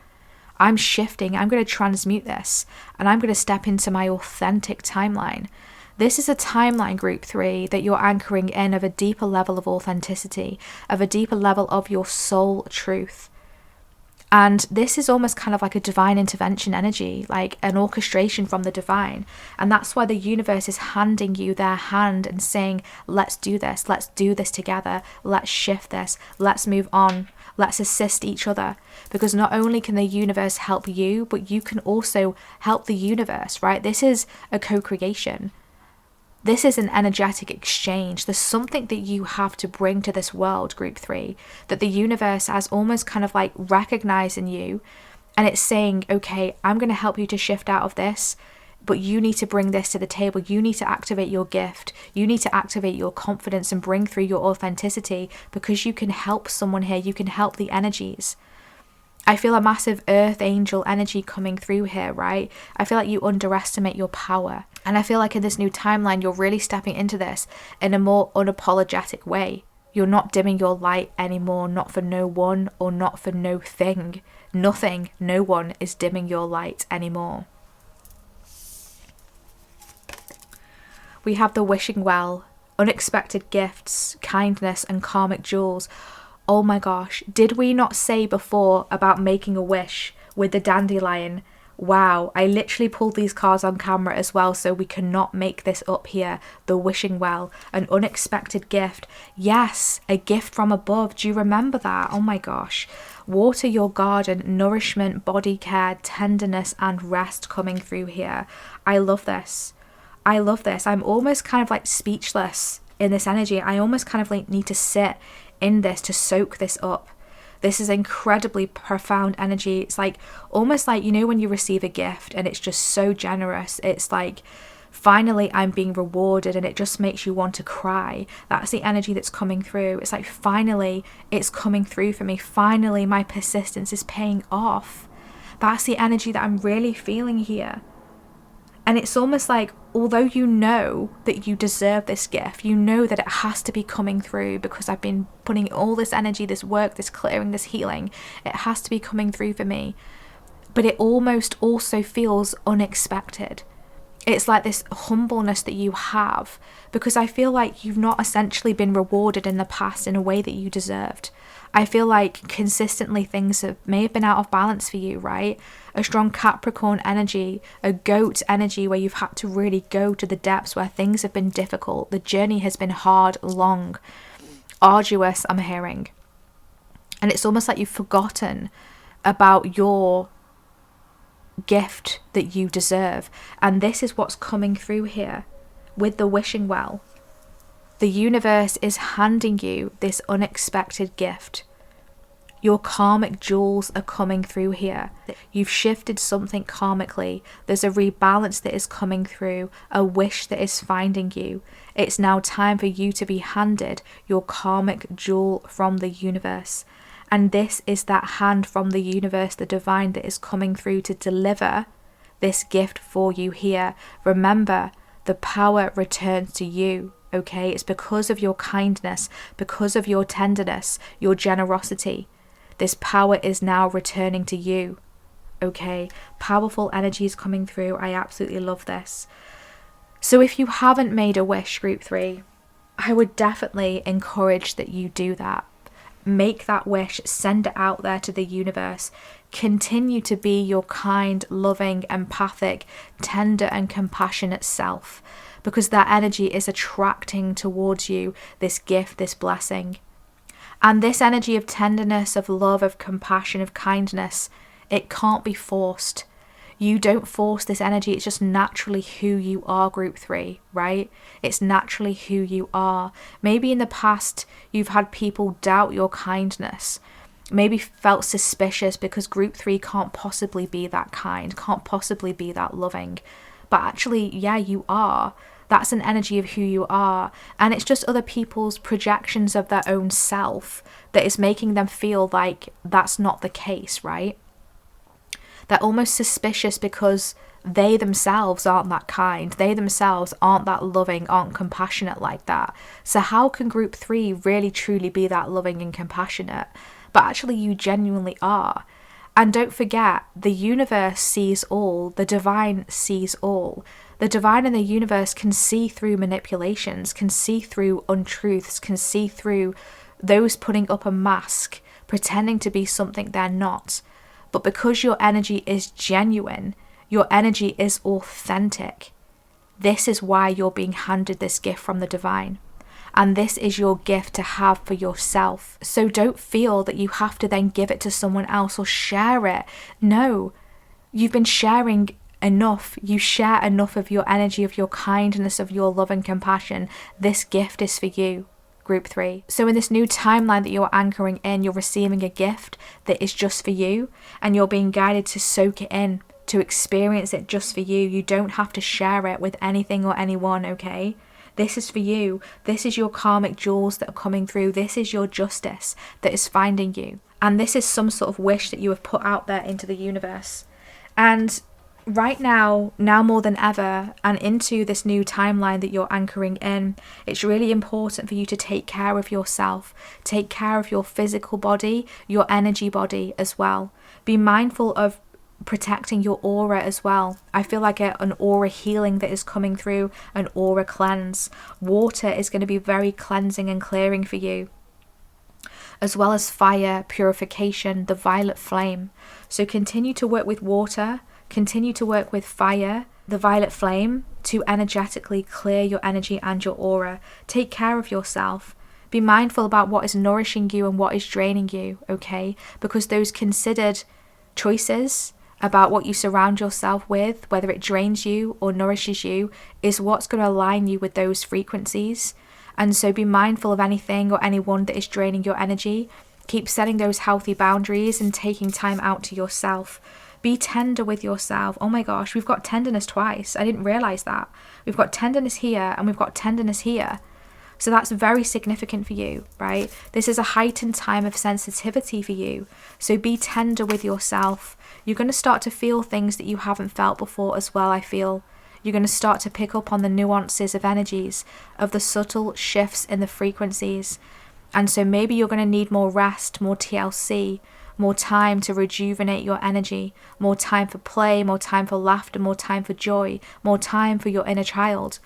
I'm shifting. I'm going to transmute this and I'm going to step into my authentic timeline. This is a timeline, group 3, that you're anchoring in of a deeper level of authenticity, of a deeper level of your soul truth. And this is almost kind of like a divine intervention energy, like an orchestration from the divine. And that's why the universe is handing you their hand and saying, let's do this together, let's shift this, let's move on, let's assist each other. Because not only can the universe help you, but you can also help the universe, right? This is a co-creation. This is an energetic exchange. There's something that you have to bring to this world, group 3, that the universe has almost kind of like recognizing you, and it's saying, okay, I'm going to help you to shift out of this, but you need to bring this to the table. You need to activate your gift. You need to activate your confidence and bring through your authenticity, because you can help someone here. You can help the energies. I feel a massive earth angel energy coming through here, right? I feel like you underestimate your power. And I feel like in this new timeline, you're really stepping into this in a more unapologetic way. You're not dimming your light anymore, not for no one or not for no thing. Nothing, no one is dimming your light anymore. We have the wishing well, unexpected gifts, kindness, and karmic jewels. Oh my gosh, did we not say before about making a wish with the dandelion? Wow, I literally pulled these cards on camera as well, so we cannot make this up here. The wishing well, an unexpected gift. Yes, a gift from above. Do you remember that? Oh my gosh. Water your garden, nourishment, body care, tenderness, and rest coming through here. I love this. I love this. I'm almost kind of like speechless in this energy. I almost kind of like need to sit in this to soak this up. This is incredibly profound energy. It's like almost like, you know, when you receive a gift and it's just so generous, it's like finally I'm being rewarded, and it just makes you want to cry. That's the energy that's coming through. It's like finally it's coming through for me. Finally my persistence is paying off. That's the energy that I'm really feeling here. And it's almost like, although you know that you deserve this gift, you know that it has to be coming through because I've been putting all this energy, this work, this clearing, this healing, it has to be coming through for me. But it almost also feels unexpected. It's like this humbleness that you have, because I feel like you've not essentially been rewarded in the past in a way that you deserved. I feel like consistently things may have been out of balance for you, right? A strong Capricorn energy, a goat energy where you've had to really go to the depths, where things have been difficult. The journey has been hard, long, arduous, I'm hearing. And it's almost like you've forgotten about your gift that you deserve. And this is what's coming through here with the wishing well. The universe is handing you this unexpected gift. Your karmic jewels are coming through here. You've shifted something karmically. There's a rebalance that is coming through, a wish that is finding you. It's now time for you to be handed your karmic jewel from the universe. And this is that hand from the universe, the divine, that is coming through to deliver this gift for you here. Remember, the power returns to you, okay? It's because of your kindness, because of your tenderness, your generosity. This power is now returning to you, okay? Powerful energy is coming through. I absolutely love this. So if you haven't made a wish, group 3, I would definitely encourage that you do that. Make that wish, send it out there to the universe. Continue to be your kind, loving, empathic, tender and compassionate self, because that energy is attracting towards you this gift, this blessing. And this energy of tenderness, of love, of compassion, of kindness, it can't be forced. You don't force this energy. It's just naturally who you are, group 3, right? It's naturally who you are. Maybe in the past, you've had people doubt your kindness. Maybe felt suspicious because group 3 can't possibly be that kind, can't possibly be that loving. But actually, yeah, you are. That's an energy of who you are. And it's just other people's projections of their own self that is making them feel like that's not the case, right? They're almost suspicious because they themselves aren't that kind. They themselves aren't that loving, aren't compassionate like that. So how can group 3 really truly be that loving and compassionate? But actually you genuinely are. And don't forget, the universe sees all. The divine sees all. The divine and the universe can see through manipulations, can see through untruths, can see through those putting up a mask, pretending to be something they're not. But because your energy is genuine, your energy is authentic, this is why you're being handed this gift from the divine. And this is your gift to have for yourself. So don't feel that you have to then give it to someone else or share it. No, you've been sharing enough. You share enough of your energy, of your kindness, of your love and compassion. This gift is for you. Group 3. So in this new timeline that you're anchoring in, you're receiving a gift that is just for you, and you're being guided to soak it in, to experience it just for you. You don't have to share it with anything or anyone, okay? This is for you. This is your karmic jewels that are coming through. This is your justice that is finding you. And this is some sort of wish that you have put out there into the universe. And right now more than ever, and into this new timeline that you're anchoring in, it's really important for you to take care of yourself, take care of your physical body, your energy body as well. Be mindful of protecting your aura as well. I feel like an aura healing that is coming through, an aura cleanse. Water is going to be very cleansing and clearing for you, as well as fire, purification, the violet flame. So continue to work with water. Continue to work with fire, the violet flame, to energetically clear your energy and your aura. Take care of yourself. Be mindful about what is nourishing you and what is draining you, okay? Because those considered choices about what you surround yourself with, whether it drains you or nourishes you, is what's going to align you with those frequencies. And so be mindful of anything or anyone that is draining your energy. Keep setting those healthy boundaries and taking time out to yourself. Be tender with yourself. Oh my gosh, we've got tenderness twice. I didn't realize that. We've got tenderness here and we've got tenderness here. So that's very significant for you, right? This is a heightened time of sensitivity for you. So be tender with yourself. You're going to start to feel things that you haven't felt before as well, I feel. You're going to start to pick up on the nuances of energies, of the subtle shifts in the frequencies. And so maybe you're going to need more rest, more TLC, more time to rejuvenate your energy, more time for play, more time for laughter, more time for joy, more time for your inner child.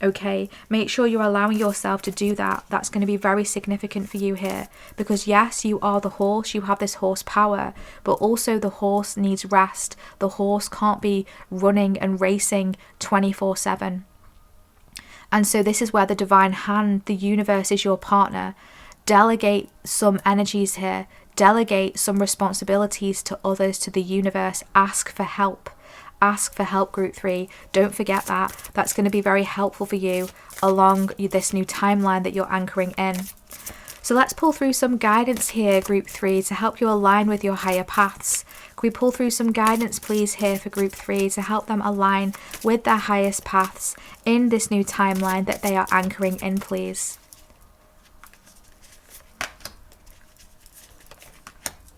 Okay, make sure you're allowing yourself to do that. That's going to be very significant for you here, because yes, you are the horse, you have this horsepower, but also the horse needs rest. The horse can't be running and racing 24/7. And so this is where the divine hand, the universe, is your partner. Delegate some energies here. Delegate some responsibilities to others, to the universe. Ask for help. Ask for help, group 3. Don't forget that. That's going to be very helpful for you along this new timeline that you're anchoring in. So let's pull through some guidance here, group 3, to help you align with your higher paths. Can we pull through some guidance, please, here for group 3 to help them align with their highest paths in this new timeline that they are anchoring in, please?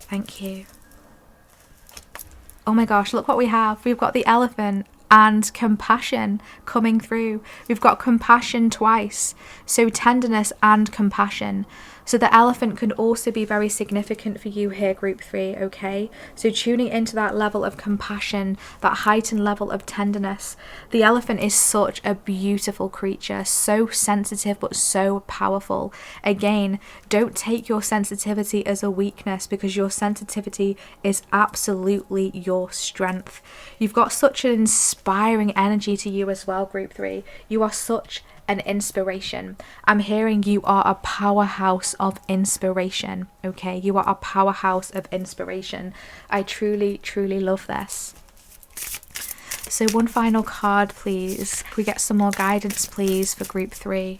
Thank you. Oh my gosh, look what we have. We've got the elephant and compassion coming through. We've got compassion twice. So tenderness and compassion. So the elephant can also be very significant for you here, group 3, okay? So tuning into that level of compassion, that heightened level of tenderness. The elephant is such a beautiful creature, so sensitive but so powerful. Again, don't take your sensitivity as a weakness, because your sensitivity is absolutely your strength. You've got such an inspiring energy to you as well, group 3. You are such an inspiration. I'm hearing you are a powerhouse of inspiration, okay? You are a powerhouse of inspiration. I truly, truly love this. So one final card, please. Can we get some more guidance, please, for group 3?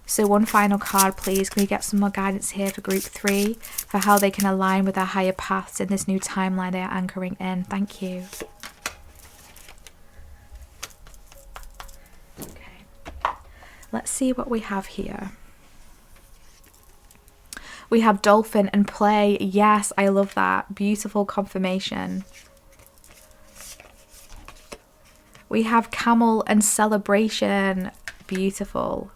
So one final card, please. Can we get some more guidance here for group 3 for how they can align with their higher paths in this new timeline they are anchoring in? Thank you. Let's see what we have here. We have dolphin and play. Yes, I love that. Beautiful confirmation. We have camel and celebration. Beautiful.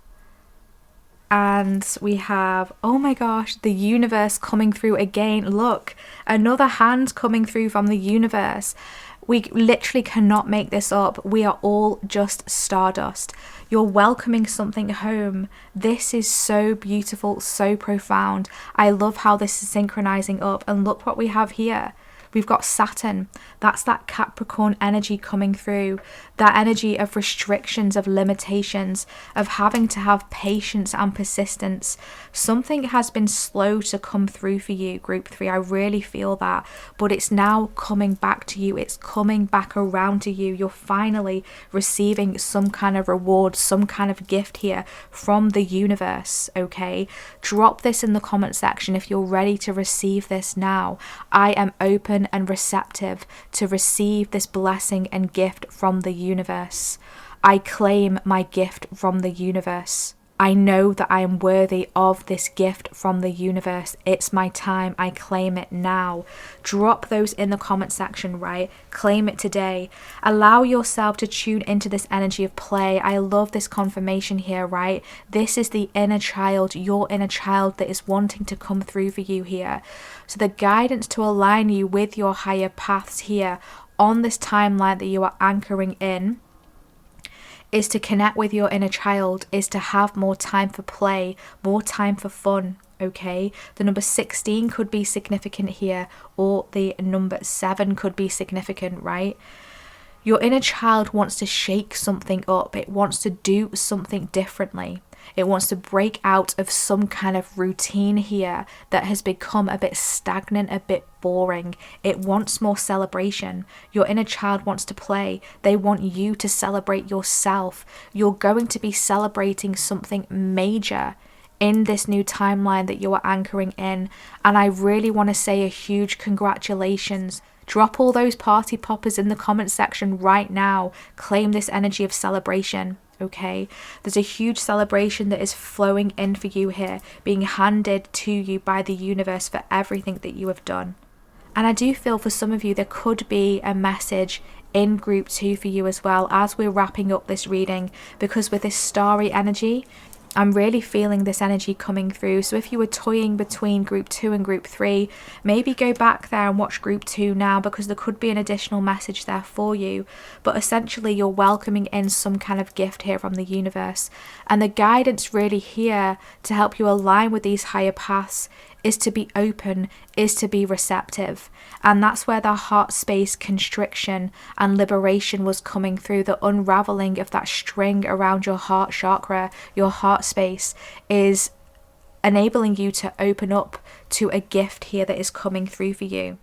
And we have, oh my gosh, the universe coming through again. Look, another hand coming through from the universe. We literally cannot make this up. We are all just stardust. You're welcoming something home. This is so beautiful, so profound. I love how this is synchronizing up. And look what we have here. We've got Saturn. That's that Capricorn energy coming through. That energy of restrictions, of limitations, of having to have patience and persistence. Something has been slow to come through for you, group 3. I really feel that. But it's now coming back to you. It's coming back around to you. You're finally receiving some kind of reward, some kind of gift here from the universe, okay? Drop this in the comment section if you're ready to receive this now. I am open and receptive to receive this blessing and gift from the universe. I claim my gift from the universe. I know that I am worthy of this gift from the universe. It's my time. I claim it now. Drop those in the comment section, right? Claim it today. Allow yourself to tune into this energy of play. I love this confirmation here, right? This is the inner child, your inner child that is wanting to come through for you here. So the guidance to align you with your higher paths here on this timeline that you are anchoring in is to connect with your inner child, is to have more time for play, more time for fun, okay? The number 16 could be significant here, or the number 7 could be significant, right? Your inner child wants to shake something up. It wants to do something differently. It wants to break out of some kind of routine here that has become a bit stagnant, a bit boring. It wants more celebration. Your inner child wants to play. They want you to celebrate yourself. You're going to be celebrating something major in this new timeline that you are anchoring in. And I really want to say a huge congratulations. Drop all those party poppers in the comment section right now. Claim this energy of celebration. okay? There's a huge celebration that is flowing in for you here, being handed to you by the universe for everything that you have done. And I do feel for some of you there could be a message in group 2 for you as well as we're wrapping up this reading, because with this starry energy, I'm really feeling this energy coming through. So if you were toying between group 2 and group 3, maybe go back there and watch group 2 now, because there could be an additional message there for you. But essentially you're welcoming in some kind of gift here from the universe. And the guidance really here to help you align with these higher paths is to be open, is to be receptive. And that's where the heart space constriction and liberation was coming through. The unraveling of that string around your heart chakra, your heart space, is enabling you to open up to a gift here that is coming through for you.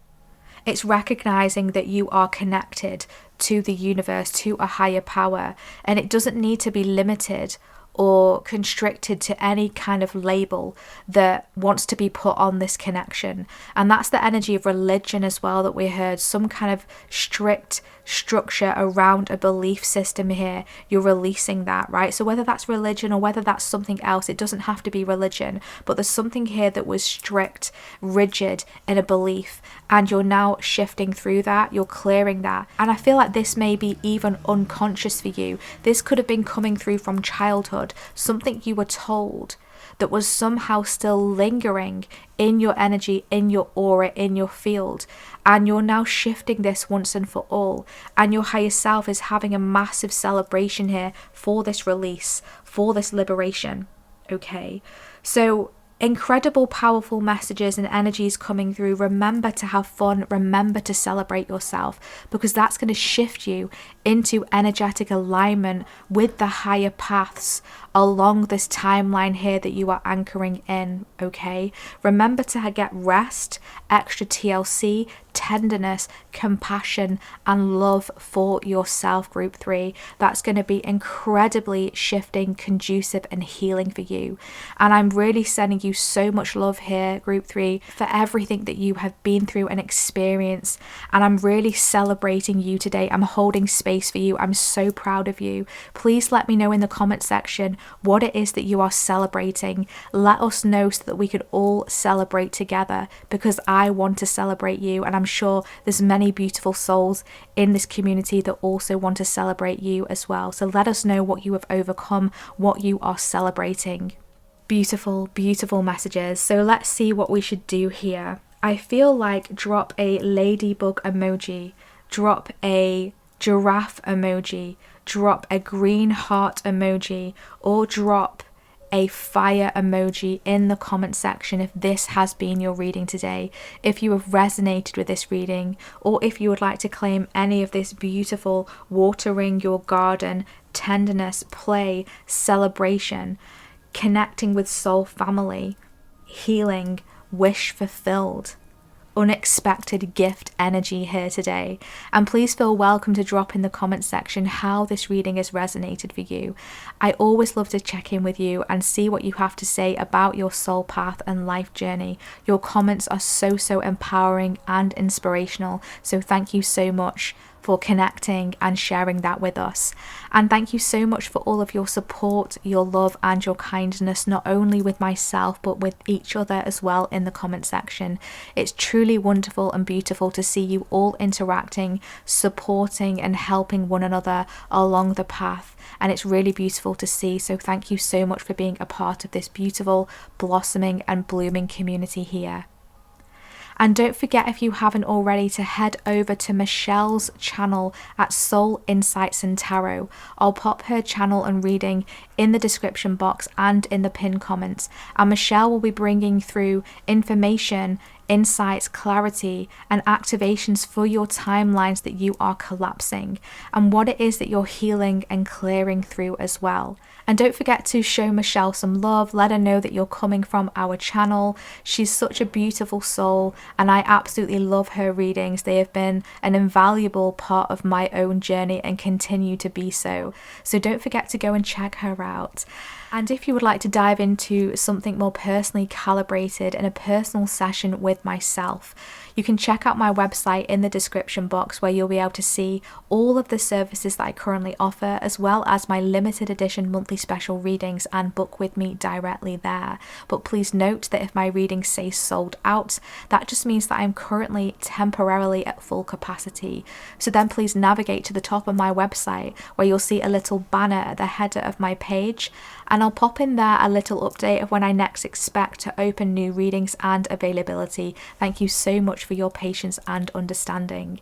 It's recognizing that you are connected to the universe, to a higher power, and it doesn't need to be limited or constricted to any kind of label that wants to be put on this connection. And that's the energy of religion as well that we heard, some kind of strict structure around a belief system here. You're releasing that, right? So whether that's religion or whether that's something else, it doesn't have to be religion, but there's something here that was strict, rigid in a belief, and you're now shifting through that, you're clearing that. And I feel like this may be even unconscious for you. This could have been coming through from childhood, something you were told that was somehow still lingering in your energy, in your aura, in your field. And you're now shifting this once and for all. And your higher self is having a massive celebration here for this release, for this liberation. Okay, so incredible, powerful messages and energies coming through. Remember to have fun. Remember to celebrate yourself, because that's going to shift you into energetic alignment with the higher paths along this timeline here that you are anchoring in. Okay, remember to get rest, extra TLC, tenderness, compassion, and love for yourself, group 3. That's going to be incredibly shifting, conducive, and healing for you. And I'm really sending you so much love here, group 3, for everything that you have been through and experienced. And I'm really celebrating you today. I'm holding space for you. I'm so proud of you. Please let me know in the comment section what it is that you are celebrating. Let us know so that we could all celebrate together, because I want to celebrate you, and I'm sure there's many beautiful souls in this community that also want to celebrate you as well. So let us know what you have overcome, what you are celebrating. Beautiful, beautiful messages. So let's see what we should do here. I feel like drop a ladybug emoji, drop a giraffe emoji, drop a green heart emoji, or drop a fire emoji in the comment section if this has been your reading today, if you have resonated with this reading, or if you would like to claim any of this beautiful watering your garden, tenderness, play, celebration, connecting with soul family, healing, wish fulfilled, unexpected gift energy here today. And please feel welcome to drop in the comment section how this reading has resonated for you. I always love to check in with you and see what you have to say about your soul path and life journey. Your comments are so empowering and inspirational, so thank you so much for connecting and sharing that with us. And thank you so much for all of your support, your love, and your kindness, not only with myself but with each other as well in the comment section. It's truly wonderful and beautiful to see you all interacting, supporting, and helping one another along the path. And it's really beautiful to see. So thank you so much for being a part of this beautiful, blossoming, and blooming community here. And don't forget, if you haven't already, to head over to Michele's channel at Soul Insights and Tarot. I'll pop her channel and reading in the description box and in the pinned comments. And Michele will be bringing through information, insights, clarity, and activations for your timelines that you are collapsing, and what it is that you're healing and clearing through as well. And don't forget to show Michele some love. Let her know that you're coming from our channel. She's such a beautiful soul, and I absolutely love her readings. They have been an invaluable part of my own journey and continue to be so. So don't forget to go and check her out. And if you would like to dive into something more personally calibrated in a personal session with myself, You can check out my website in the description box, where you'll be able to see all of the services that I currently offer, as well as my limited edition monthly special readings, and book with me directly there. But please note that if my readings say sold out, that just means that I'm currently temporarily at full capacity. So then please navigate to the top of my website, where you'll see a little banner at the header of my page, and I'll pop in there a little update of when I next expect to open new readings and availability. Thank you so much for your patience and understanding.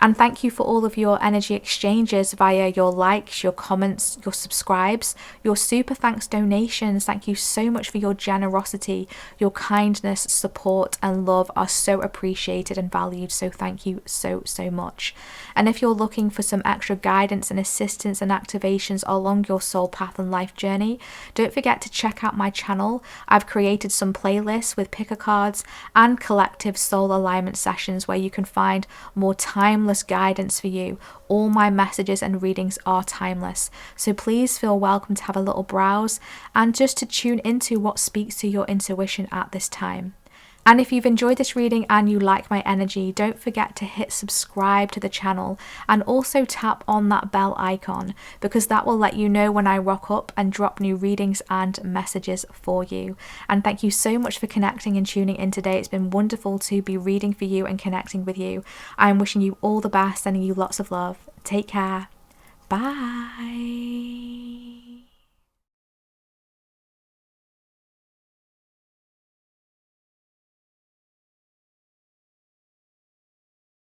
And thank you for all of your energy exchanges via your likes, your comments, your subscribes, your super thanks donations. Thank you so much for your generosity. Your kindness, support and love are so appreciated and valued. So thank you so much. And if you're looking for some extra guidance and assistance and activations along your soul path and life journey, don't forget to check out my channel. I've created some playlists with picker cards and collective soul alignment sessions, where you can find more timeless guidance for you. All my messages and readings are timeless, so please feel welcome to have a little browse and just to tune into what speaks to your intuition at this time. And if you've enjoyed this reading and you like my energy, don't forget to hit subscribe to the channel and also tap on that bell icon, because that will let you know when I rock up and drop new readings and messages for you. And thank you so much for connecting and tuning in today. It's been wonderful to be reading for you and connecting with you. I'm wishing you all the best, sending you lots of love. Take care. Bye.